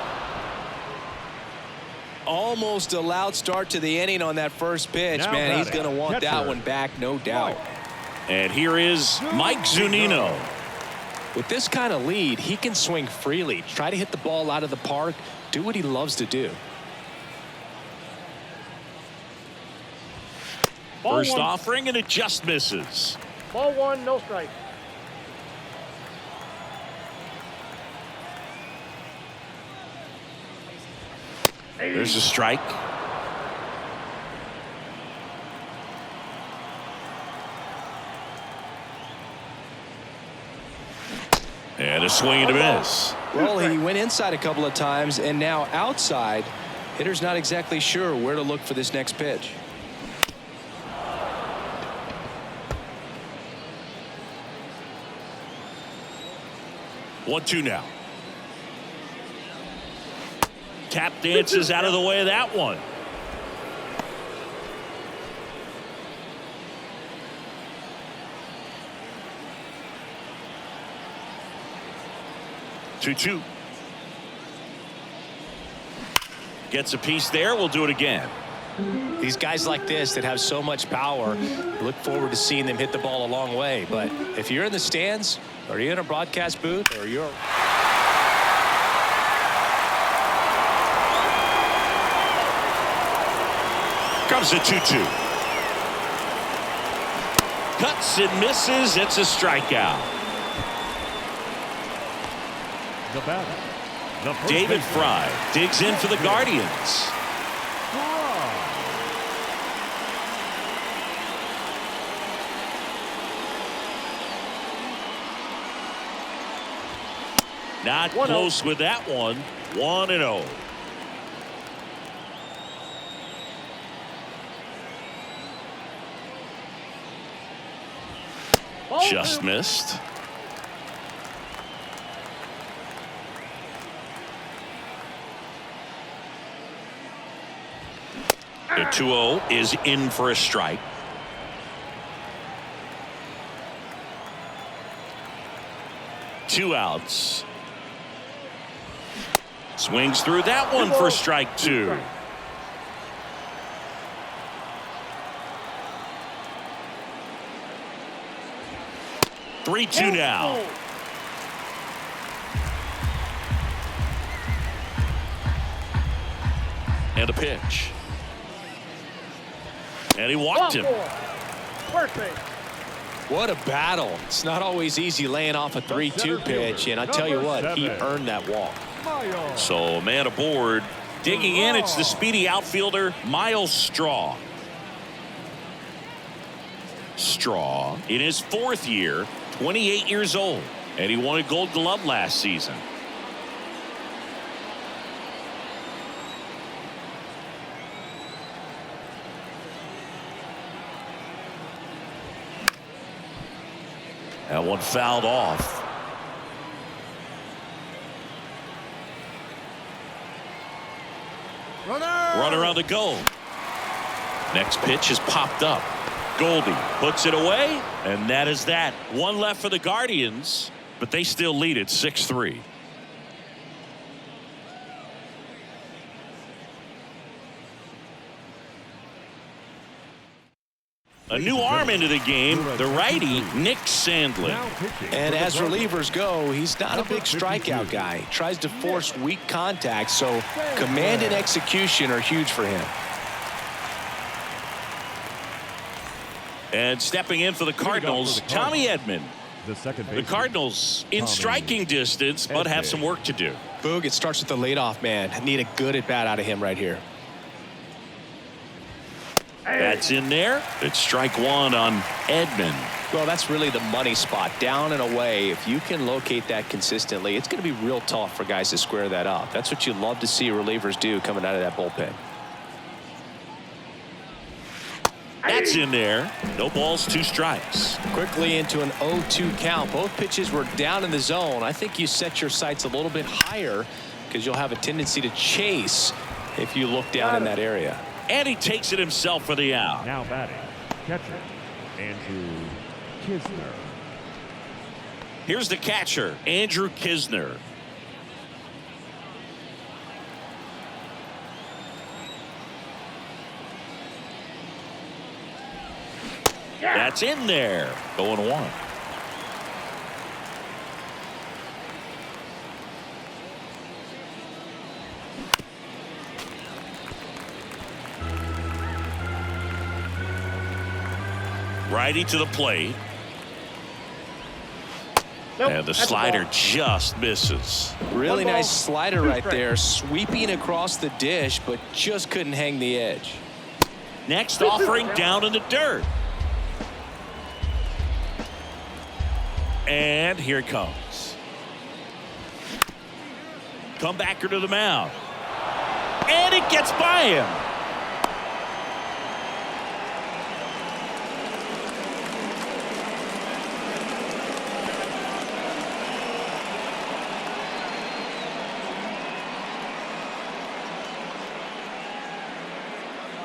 Almost a loud start to the inning on that first pitch. Now Man, he's batting, going to want that catcher, one back, no doubt. And here is Mike Zunino. With this kind of lead, he can swing freely, try to hit the ball out of the park, do what he loves to do. Ball First 1. offering, and it just misses. Ball 1, no strike. There's a strike. And a swing and a miss. Well, he went inside a couple of times, and now outside. Hitter's not exactly sure where to look for this next pitch. One, two now. Tap dances out of the way of that one. Two. Gets a piece there. We'll do it again. These guys like this that have so much power, look forward to seeing them hit the ball a long way. But if you're in the stands, or you're in a broadcast booth, or you're... Comes a 2-2. Cuts and misses. It's a strikeout. The batter, the first David baseman, Fry digs in for the Guardians. Fry. Not close with that one. 1-0. Just missed. The 2-0 is in for a strike. Two outs. Swings through that one for strike two. Three, 2 now. And a pitch. And he walked him. First base. What a battle. It's not always easy laying off a 3-2 pitch, and I tell you what, he earned that walk. So man aboard. Digging in, it's the speedy outfielder Myles Straw. Straw in his fourth year, 28 years old, and he won a Gold Glove last season. That one fouled off. Runner on the goal. Next pitch is popped up. Goldie puts it away, and that is that. One left for the Guardians, but they still lead it 6-3. A new arm into the game, the righty, Nick Sandlin. And as relievers go, he's not a big strikeout guy. He tries to force weak contact, so command and execution are huge for him. And stepping in for the Cardinals, Tommy Edman. The Cardinals in striking distance, but have some work to do. Boog, it starts with the leadoff man. Need a good at-bat out of him right here. That's in there. It's strike one on Edman. Well, that's really the money spot, down and away. If you can locate that consistently, it's going to be real tough for guys to square that up. That's what you love to see relievers do coming out of that bullpen. That's in there. No balls, 2 strikes. Quickly into an 0-2 count. Both pitches were down in the zone. I think you set your sights a little bit higher because you'll have a tendency to chase if you look down in that area. And he takes it himself for the out. Now batting, catcher, Andrew Kisner. Here's the catcher, Andrew Kisner. That's in there. 0-1. Righty to the plate. And the slider just misses. Really nice slider right there, sweeping across the dish, but just couldn't hang the edge. Next offering down in the dirt. And here it comes. Comebacker to the mound. And it gets by him.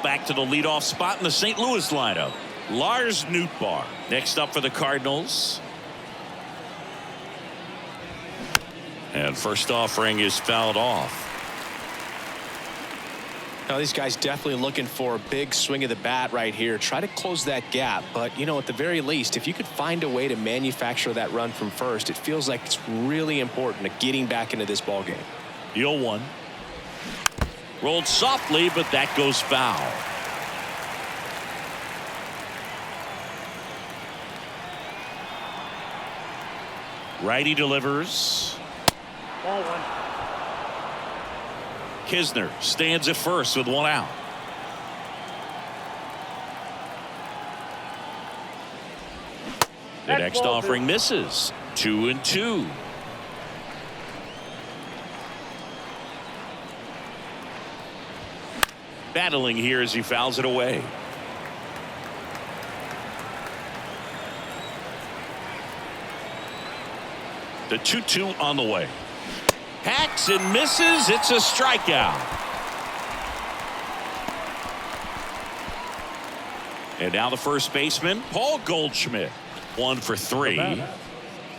Back to the leadoff spot in the St. Louis lineup. Lars Nootbaar. Next up for the Cardinals. And first offering is fouled off. Now these guys definitely looking for a big swing of the bat right here. Try to close that gap. But, you know, at the very least, if you could find a way to manufacture that run from first, it feels like it's really important to getting back into this ball game. The 0-1. Rolled softly, but that goes foul. Righty delivers. Ball one. Kisner stands at first with one out. The That's next ball offering two. misses. 2-2. Battling here as he fouls it away. The 2-2 on the way. Hacks and misses. It's a strikeout. And now the first baseman, Paul Goldschmidt. 1 for 3.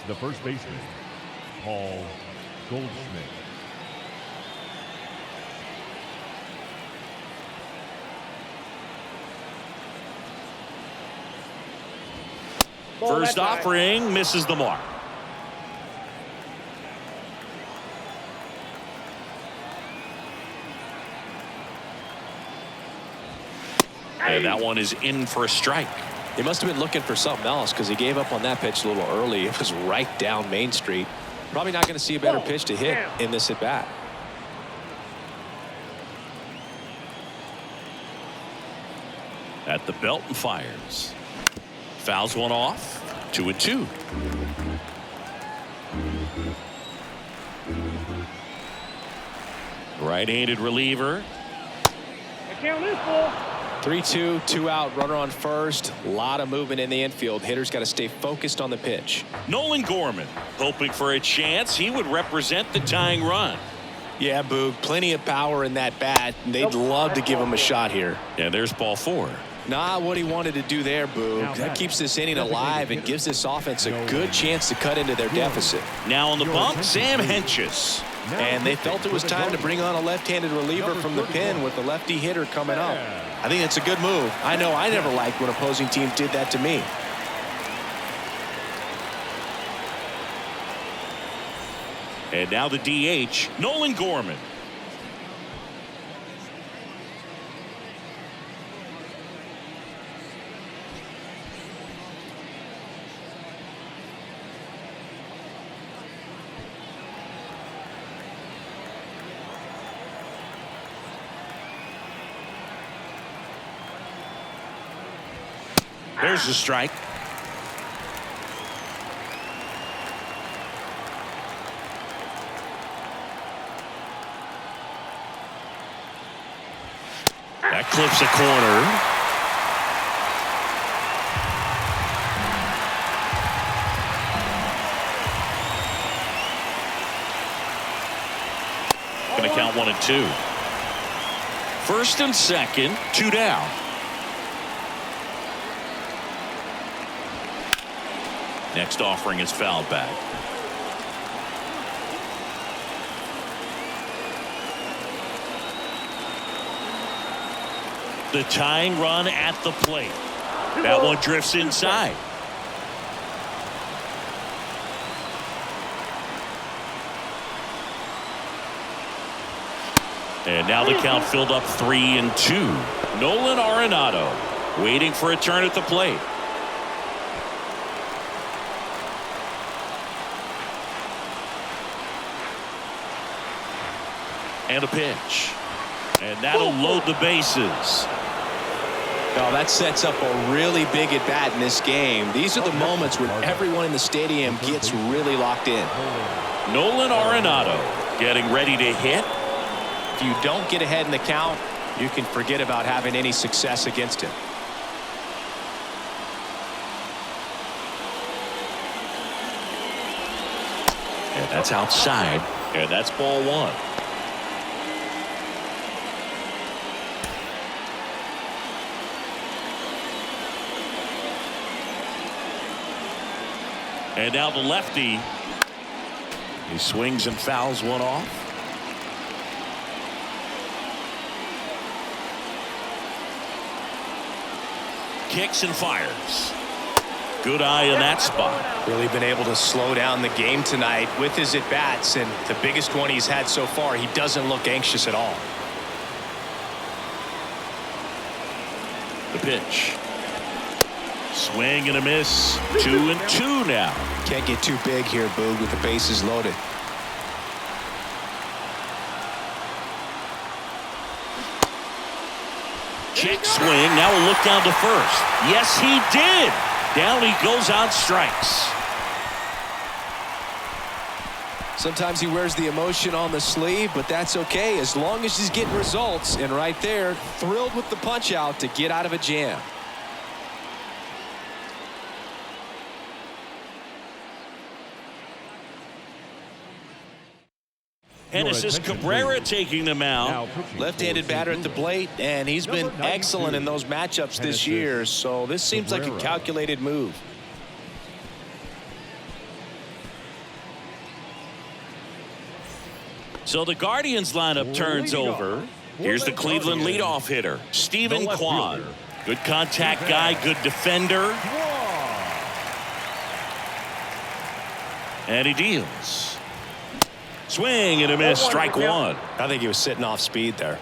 The first baseman, Paul Goldschmidt. Ball First that time. offering misses the mark. And that one is in for a strike. He must have been looking for something else because he gave up on that pitch a little early. It was right down Main Street. Probably not going to see a better pitch to hit in this at bat. At the belt and fires. Fouls one off. 2-2. Right-handed reliever. The count is full. 3-2, 2 out, runner on first. A lot of movement in the infield. Hitters got to stay focused on the pitch. Nolan Gorman hoping for a chance. He would represent the tying run. Yeah, Boog, plenty of power in that bat. They'd love to give him a shot here. And there's ball 4. Not what he wanted to do there, Boog. That keeps this inning alive and gives this offense a good chance to cut into their deficit. Now on the bump, Sam Hentges. And they felt it was time to bring on a left-handed reliever from the pen with the lefty hitter coming up. I think it's a good move. I know I never liked when opposing teams did that to me. And now the DH, Nolan Gorman. There's the strike. That clips a corner. Going to count 1 and 2. First and second, 2 down. Next offering is fouled back. The tying run at the plate. That one drifts inside. And now the count filled up 3-2. Nolan Arenado waiting for a turn at the plate. And a pitch. And that'll load the bases. Oh, that sets up a really big at bat in this game. These are the moments where everyone in the stadium gets really locked in. Nolan Arenado getting ready to hit. If you don't get ahead in the count, you can forget about having any success against him. And that's outside. And that's ball one. And now the lefty. He swings and fouls one off. Kicks and fires. Good eye in that spot. Really been able to slow down the game tonight with his at-bats, and the biggest one he's had so far, he doesn't look anxious at all. The pitch. Swing and a miss. 2-2 now. Can't get too big here, Boog, with the bases loaded. Check swing. Now we'll look down to first. Yes, he did. Down he goes on strikes. Sometimes he wears the emotion on the sleeve, but that's okay as long as he's getting results. And right there, thrilled with the punch out to get out of a jam. Genesis Cabrera taking the mound. Left-handed batter at the plate, and he's been excellent in those matchups this year, so this seems like a calculated move. So the Guardians lineup turns over. Here's the Cleveland leadoff hitter, Stephen Kwan. Good contact guy, good defender. And he deals. Swing and a miss, strike one. I think he was sitting off speed there.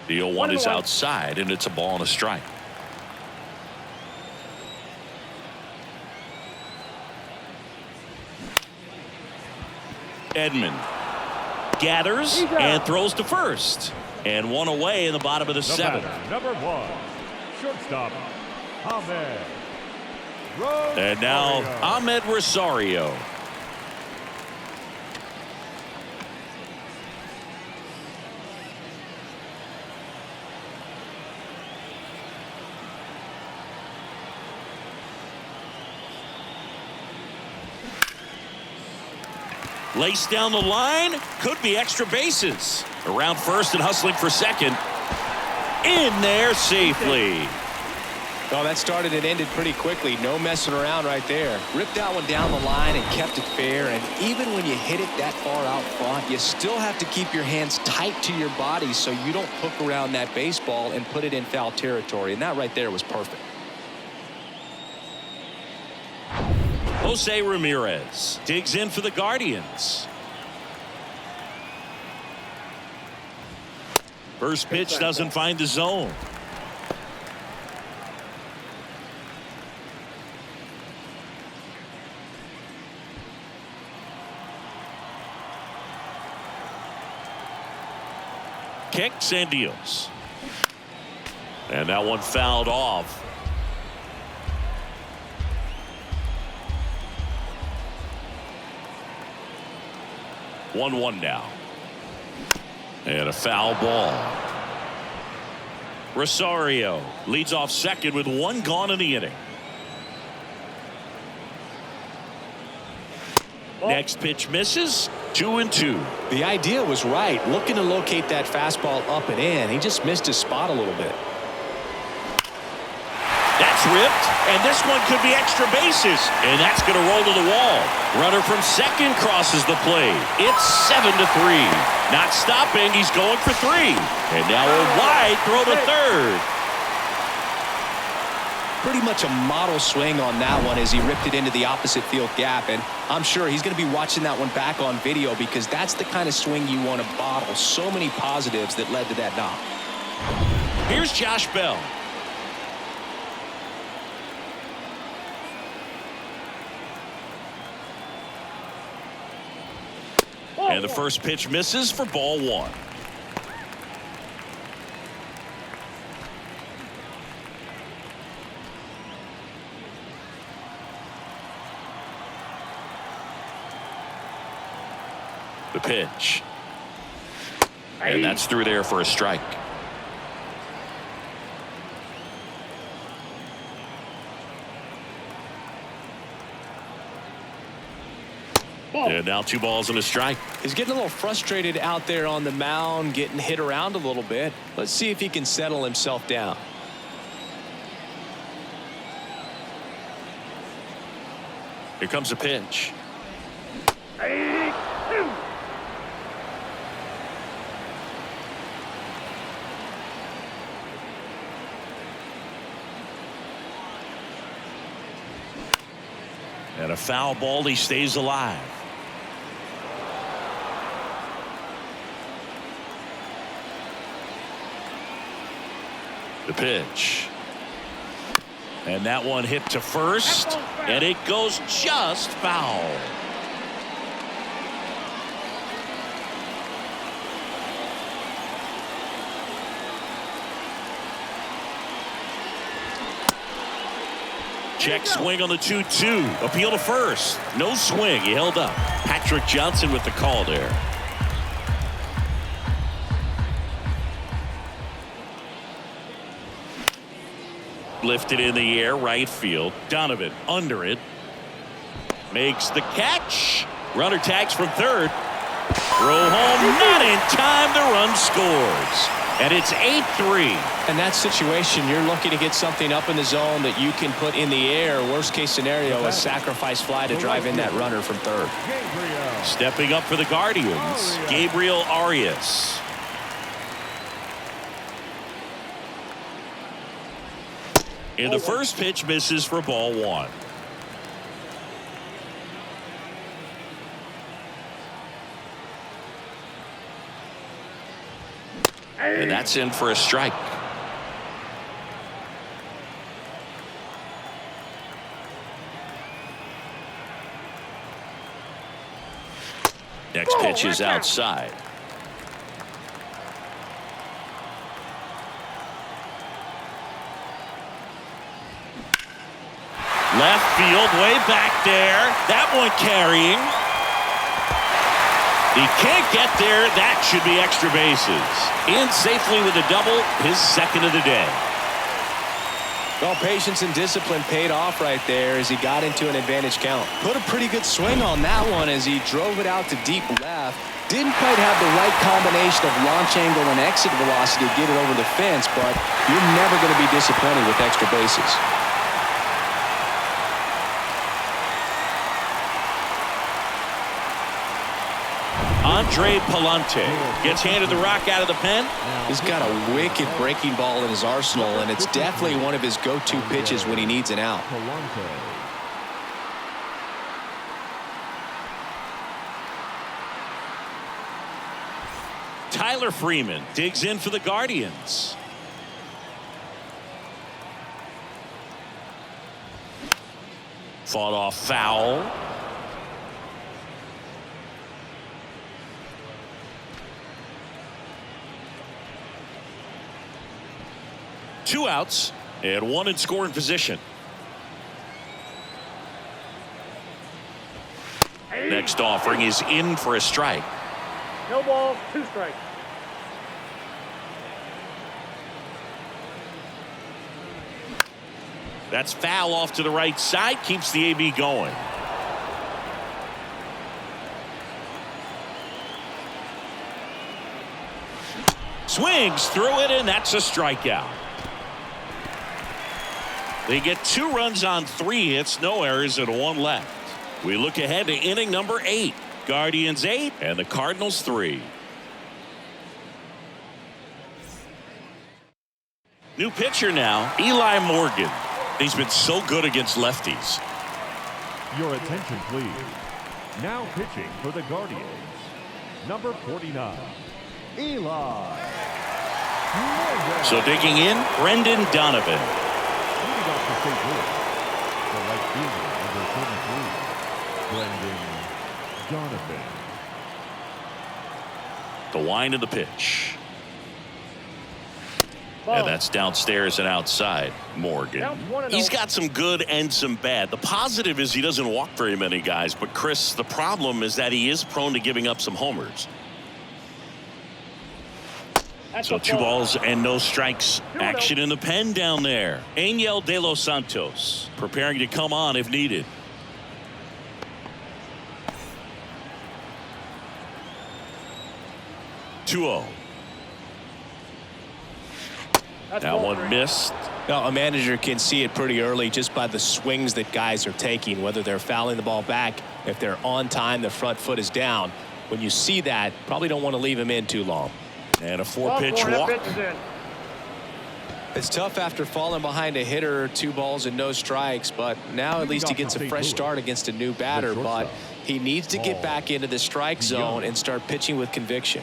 The 0-1 is outside, and it's a ball and a strike. Edman gathers and throws to first. And one away in the bottom of the seventh. Number 1, shortstop, Ahmed. And now Ahmed Rosario. Laced down the line, could be extra bases. Around first and hustling for second. In there safely. Oh, that started and ended pretty quickly. No messing around right there. Ripped that one down the line and kept it fair. And even when you hit it that far out front, you still have to keep your hands tight to your body so you don't hook around that baseball and put it in foul territory. And that right there was perfect. Jose Ramirez digs in for the Guardians. First pitch doesn't find the zone. Kicks and deals. And that one fouled off. One now. And a foul ball. Rosario leads off second with one gone in the inning. Next pitch misses. 2-2. The idea was right. Looking to locate that fastball up and in. He just missed his spot a little bit. That's ripped, and this one could be extra bases, and that's going to roll to the wall. Runner from second crosses the plate. It's 7-3. Not stopping. He's going for three. And now a wide throw to third. Pretty much a model swing on that one as he ripped it into the opposite field gap, and I'm sure he's going to be watching that one back on video because that's the kind of swing you want to bottle. So many positives that led to that knock. Here's Josh Bell. And the first pitch misses for ball one. The pitch. And that's through there for a strike. And now 2 balls and a strike. He's getting a little frustrated out there on the mound, getting hit around a little bit. Let's see if he can settle himself down. Here comes a pitch. And a foul ball. He stays alive. The pitch. And that one hit to first. And it goes just foul. Check swing on the 2-2. Appeal to first. No swing. He held up. Patrick Johnson with the call there. Lifted in the air, right field. Donovan under it. Makes the catch. Runner tags from third. Throw home, not in time. The run scores. And it's 8-3. In that situation, you're looking to get something up in the zone that you can put in the air. Worst case scenario, a sacrifice fly to drive in that runner from third. Stepping up for the Guardians, Gabriel Arias. And the first pitch misses for ball one. And that's in for a strike. Next pitch is outside. Left field, way back there. That one carrying. He can't get there. That should be extra bases. In safely with a double, his second of the day. Well, patience and discipline paid off right there as he got into an advantage count. Put a pretty good swing on that one as he drove it out to deep left. Didn't quite have the right combination of launch angle and exit velocity to get it over the fence, but you're never going to be disappointed with extra bases. Andre Palante gets handed the rock out of the pen. He's got a wicked breaking ball in his arsenal, and it's definitely one of his go-to pitches when he needs an out. Tyler Freeman digs in for the Guardians. Fought off foul. Two outs and one in scoring position. Next offering is in for a strike. No balls, 2 strikes. That's foul off to the right side. Keeps the AB going. Swings through it, and that's a strikeout. They get 2 runs on 3 hits, no errors, and 1 left. We look ahead to inning number 8. Guardians 8 and the Cardinals 3. New pitcher now, Eli Morgan. He's been so good against lefties. Your attention, please. Now pitching for the Guardians, number 49, Eli Morgan. So digging in, Brendan Donovan. Leading off the St. Louis, the right fielder, number 33, Brendan Donovan. The wind of the pitch. Ball. And that's downstairs and outside. Morgan. Down 1-0. He's got some good and some bad. The positive is he doesn't walk very many guys. But, Chris, the problem is that he is prone to giving up some homers. That's So a 2 ball. balls and no strikes. 2-0. Action in the pen down there. Angel De Los Santos preparing to come on if needed. (2-0). That's That ball one 3. missed. Now, a manager can see it pretty early just by the swings that guys are taking, whether they're fouling the ball back, if they're on time, the front foot is down. When you see that, probably don't want to leave him in too long. And a Ball 4-pitch 4, that walk. pitch is in. It's tough after falling behind a hitter, 2 balls and no strikes, but now at least he gets a fresh start against a new batter, but he needs to get back into the strike zone and start pitching with conviction.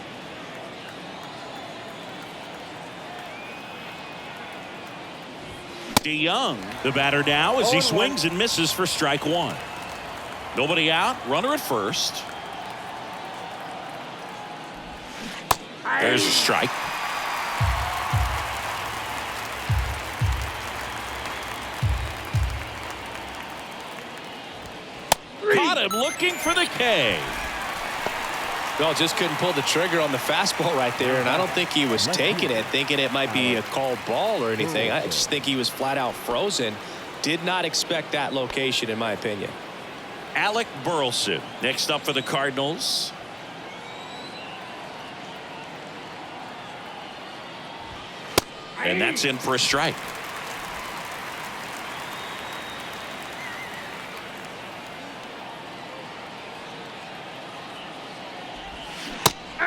DeYoung, the batter now, as he 0-1. swings and misses for strike 1. Nobody out. Runner at first. There's a strike. Caught him looking for the K. Well, just couldn't pull the trigger on the fastball right there, and I don't think he was taking it, thinking it might be a called ball or anything. I just think he was flat out frozen. Did not expect that location, in my opinion. Alec Burleson next up for the Cardinals. And that's in for a strike.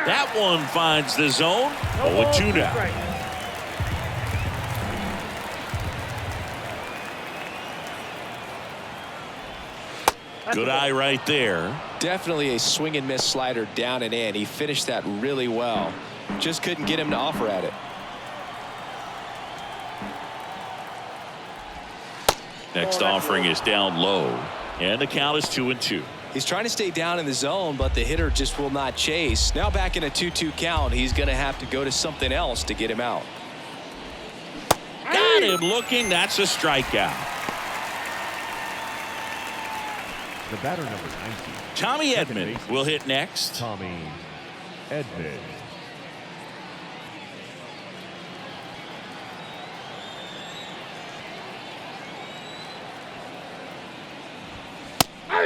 That one finds the zone. No 0-2 ball, now. strike. That's Good a ball. eye right there. Definitely a swing and miss slider down and in. He finished that really well. Just couldn't get him to offer at it. Next offering is down low. And the count is 2-2. He's trying to stay down in the zone, but the hitter just will not chase. Now back in a 2-2 count, he's going to have to go to something else to get him out. Got him looking. That's a strikeout. The batter number 19, Tommy Second Edman baseman. will hit next. Tommy Edman.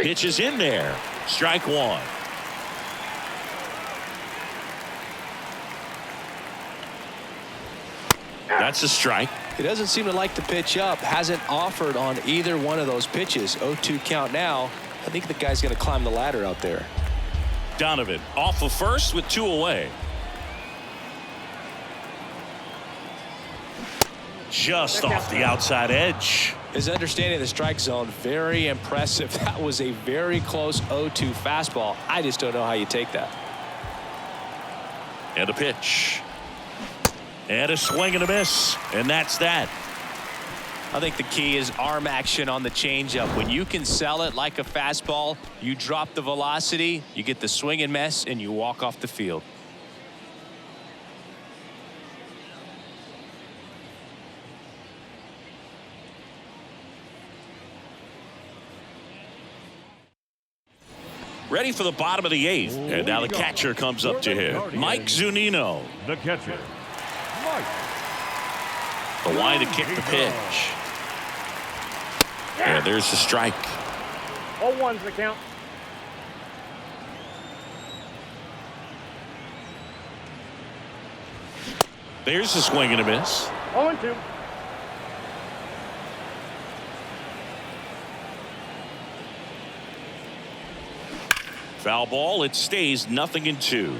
Pitch is in there. Strike 1. That's a strike. He doesn't seem to like the pitch up. Hasn't offered on either one of those pitches. 0-2 count now. I think the guy's going to climb the ladder out there. Donovan off of first with 2 away. Just off the outside edge. His understanding of the strike zone, very impressive. That was a very close 0-2 fastball. I just don't know how you take that. And a pitch. And a swing and a miss. And that's that. I think the key is arm action on the changeup. When you can sell it like a fastball, you drop the velocity, you get the swing and miss, and you walk off the field. Ready for the bottom of the 8th. And now the catcher comes up to him. Mike Zunino. The catcher, Mike. The line to kick the pitch. And there's the strike. 0-1's the count. There's the swing and a miss. 0-2. Foul ball. It stays 0-2.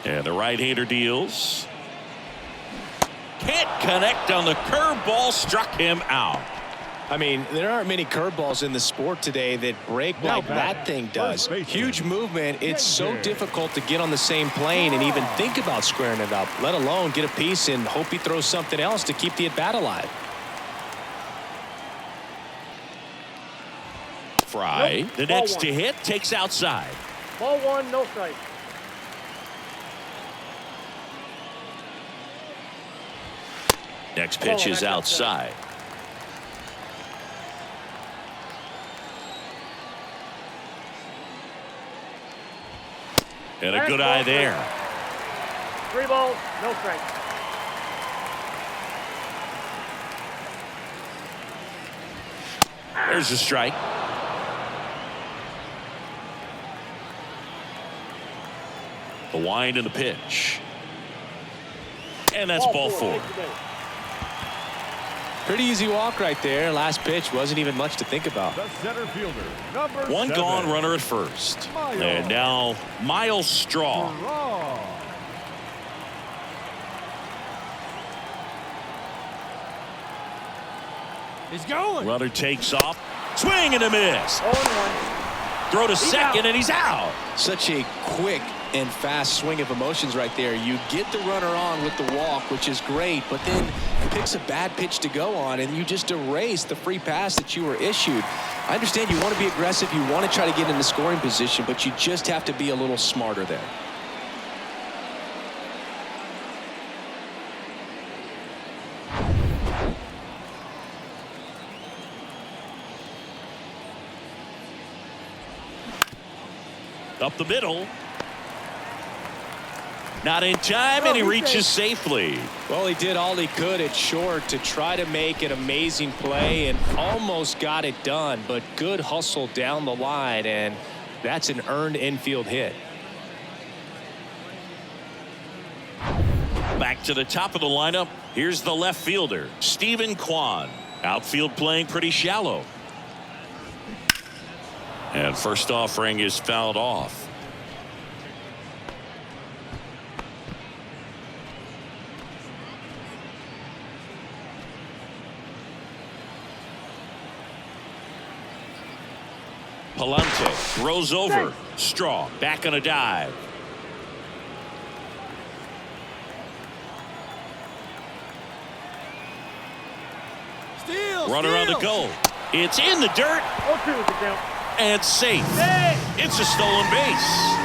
And the right-hander deals. Can't connect on the curveball, struck him out. I mean, there aren't many curveballs in the sport today that break like that thing does. Huge movement. It's so difficult to get on the same plane and even think about squaring it up, let alone get a piece and hope he throws something else to keep the at-bat alive. Fry, Nope. the Ball next one. to hit, takes outside. Ball 1, no strike. Next pitch is outside. And a good eye there. 3 balls, no strike. There's a strike. The wind and the pitch. And that's ball 4. Takes the base. Pretty easy walk right there. Last pitch wasn't even much to think about. The center fielder, number One 7. gone, runner at first. Miles. And now Miles Straw. Straw. He's going. Runner takes off. Swing and a miss. 0-1. Throw to second out. and he's out. Such a quick and fast swing of emotions right there. You get the runner on with the walk, which is great, but then picks a bad pitch to go on, and you just erase the free pass that you were issued. I understand you want to be aggressive, you want to try to get in the scoring position, but you just have to be a little smarter there. Up the middle. Not in time, and he reaches safely. Well, he did all he could at short to try to make an amazing play and almost got it done, but good hustle down the line, and that's an earned infield hit. Back to the top of the lineup. Here's the left fielder, Stephen Kwan. Outfield playing pretty shallow. And first offering is fouled off. Palante throws over. Straw back on a dive. Runner on the go. It's in the dirt 0-2 is the count. and safe. It's a stolen base.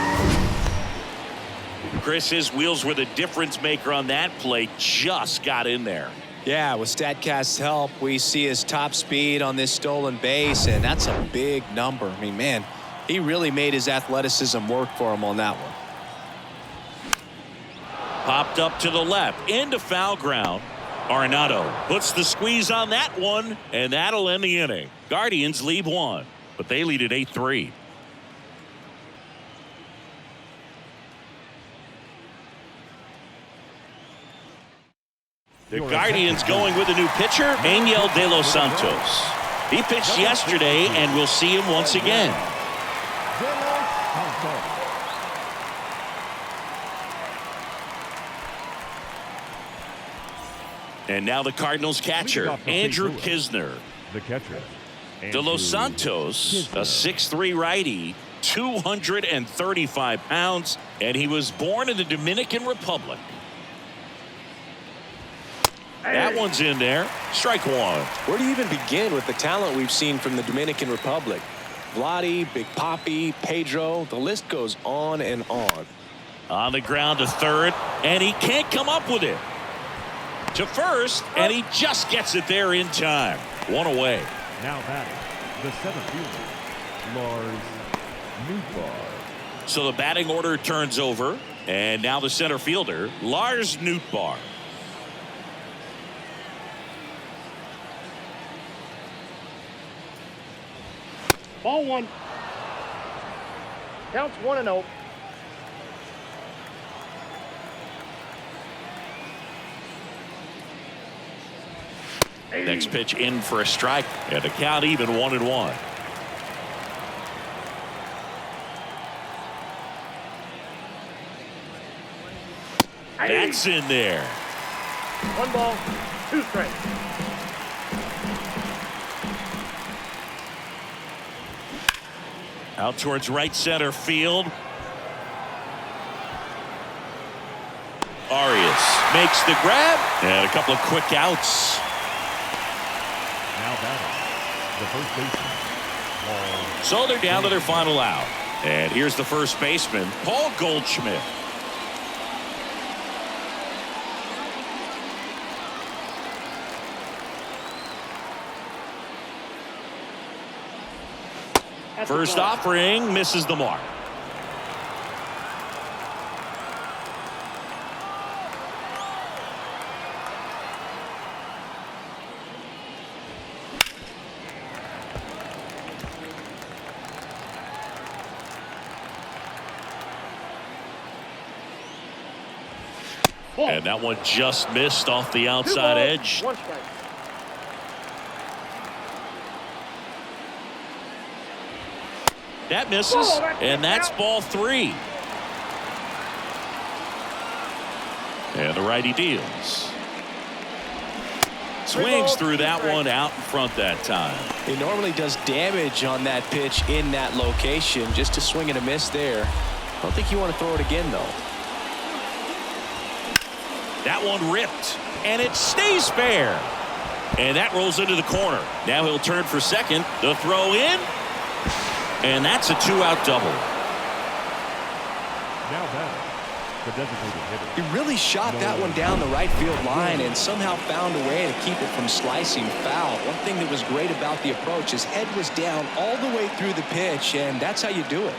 Chris, his wheels were the difference maker on that play. Just got in there. Yeah, with StatCast's help, we see his top speed on this stolen base, and that's a big number. I mean, man, he really made his athleticism work for him on that one. Popped up to the left into foul ground. Arenado puts the squeeze on that one, and that'll end the inning. Guardians lead 1, but they lead at 8-3. The Guardians going with a new pitcher, Angel De Los Santos. He pitched yesterday, and we'll see him once again. And now the Cardinals catcher, Andrew Kisner. The catcher, De Los Santos, a 6'3" righty, 235 pounds, and he was born in the Dominican Republic. That one's in there. Strike 1. Where do you even begin with the talent we've seen from the Dominican Republic? Vladdy, Big Papi, Pedro, the list goes on and on. On the ground to third, and he can't come up with it. To first, and he just gets it there in time. One away. now batting, the center fielder, Lars Nootbaar. So the batting order turns over, and now the center fielder, Lars Nootbaar. Ball 1. Counts 1-0. Next pitch in for a strike, and the count even 1-1. That's in there. 1 ball, 2 strikes. Out towards right center field. Arias makes the grab. And a couple of quick outs. Now batting, the first baseman, Paul. So they're down to their final out. And here's the first baseman, Paul Goldschmidt. First offering misses the mark. And that one just missed off the outside edge. 1 strike. That misses, and that's ball 3. And the righty deals. Swings through that one out in front that time. He normally does damage on that pitch in that location. Just a swing and a miss there. I don't think you want to throw it again, though. That one ripped, and it stays fair. And that rolls into the corner. Now he'll turn for second. The throw in. And that's a 2-out double. Now batting, the designated hitter. He really shot that one down the right field line and somehow found a way to keep it from slicing foul. One thing that was great about the approach, his head was down all the way through the pitch, and that's how you do it.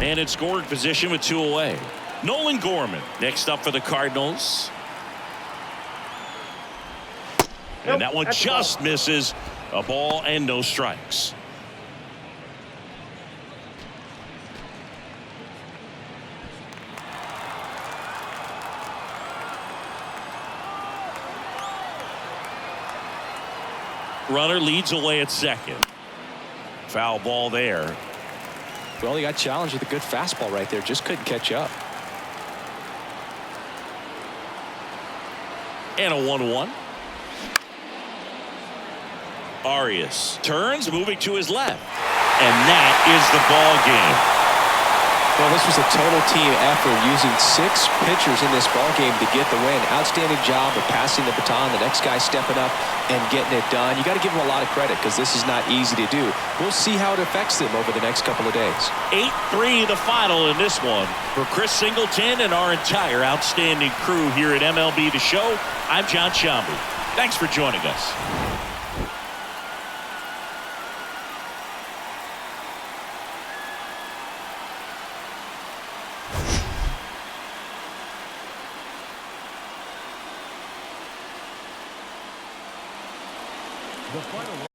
And in scoring position with 2 away. Nolan Gorman next up for the Cardinals. And that one just misses. A ball and no strikes. Runner leads away at second. Foul ball there. Well, he got challenged with a good fastball right there. Just couldn't catch up. And a 1-1. Arias turns, moving to his left. And that is the ball game. Well, this was a total team effort, using 6 pitchers in this ball game to get the win. Outstanding job of passing the baton. The next guy stepping up and getting it done. You got to give him a lot of credit because this is not easy to do. We'll see how it affects them over the next couple of days. 8-3 the final in this one. For Chris Singleton and our entire outstanding crew here at MLB The Show, I'm John Sciambi. Thanks for joining us. The final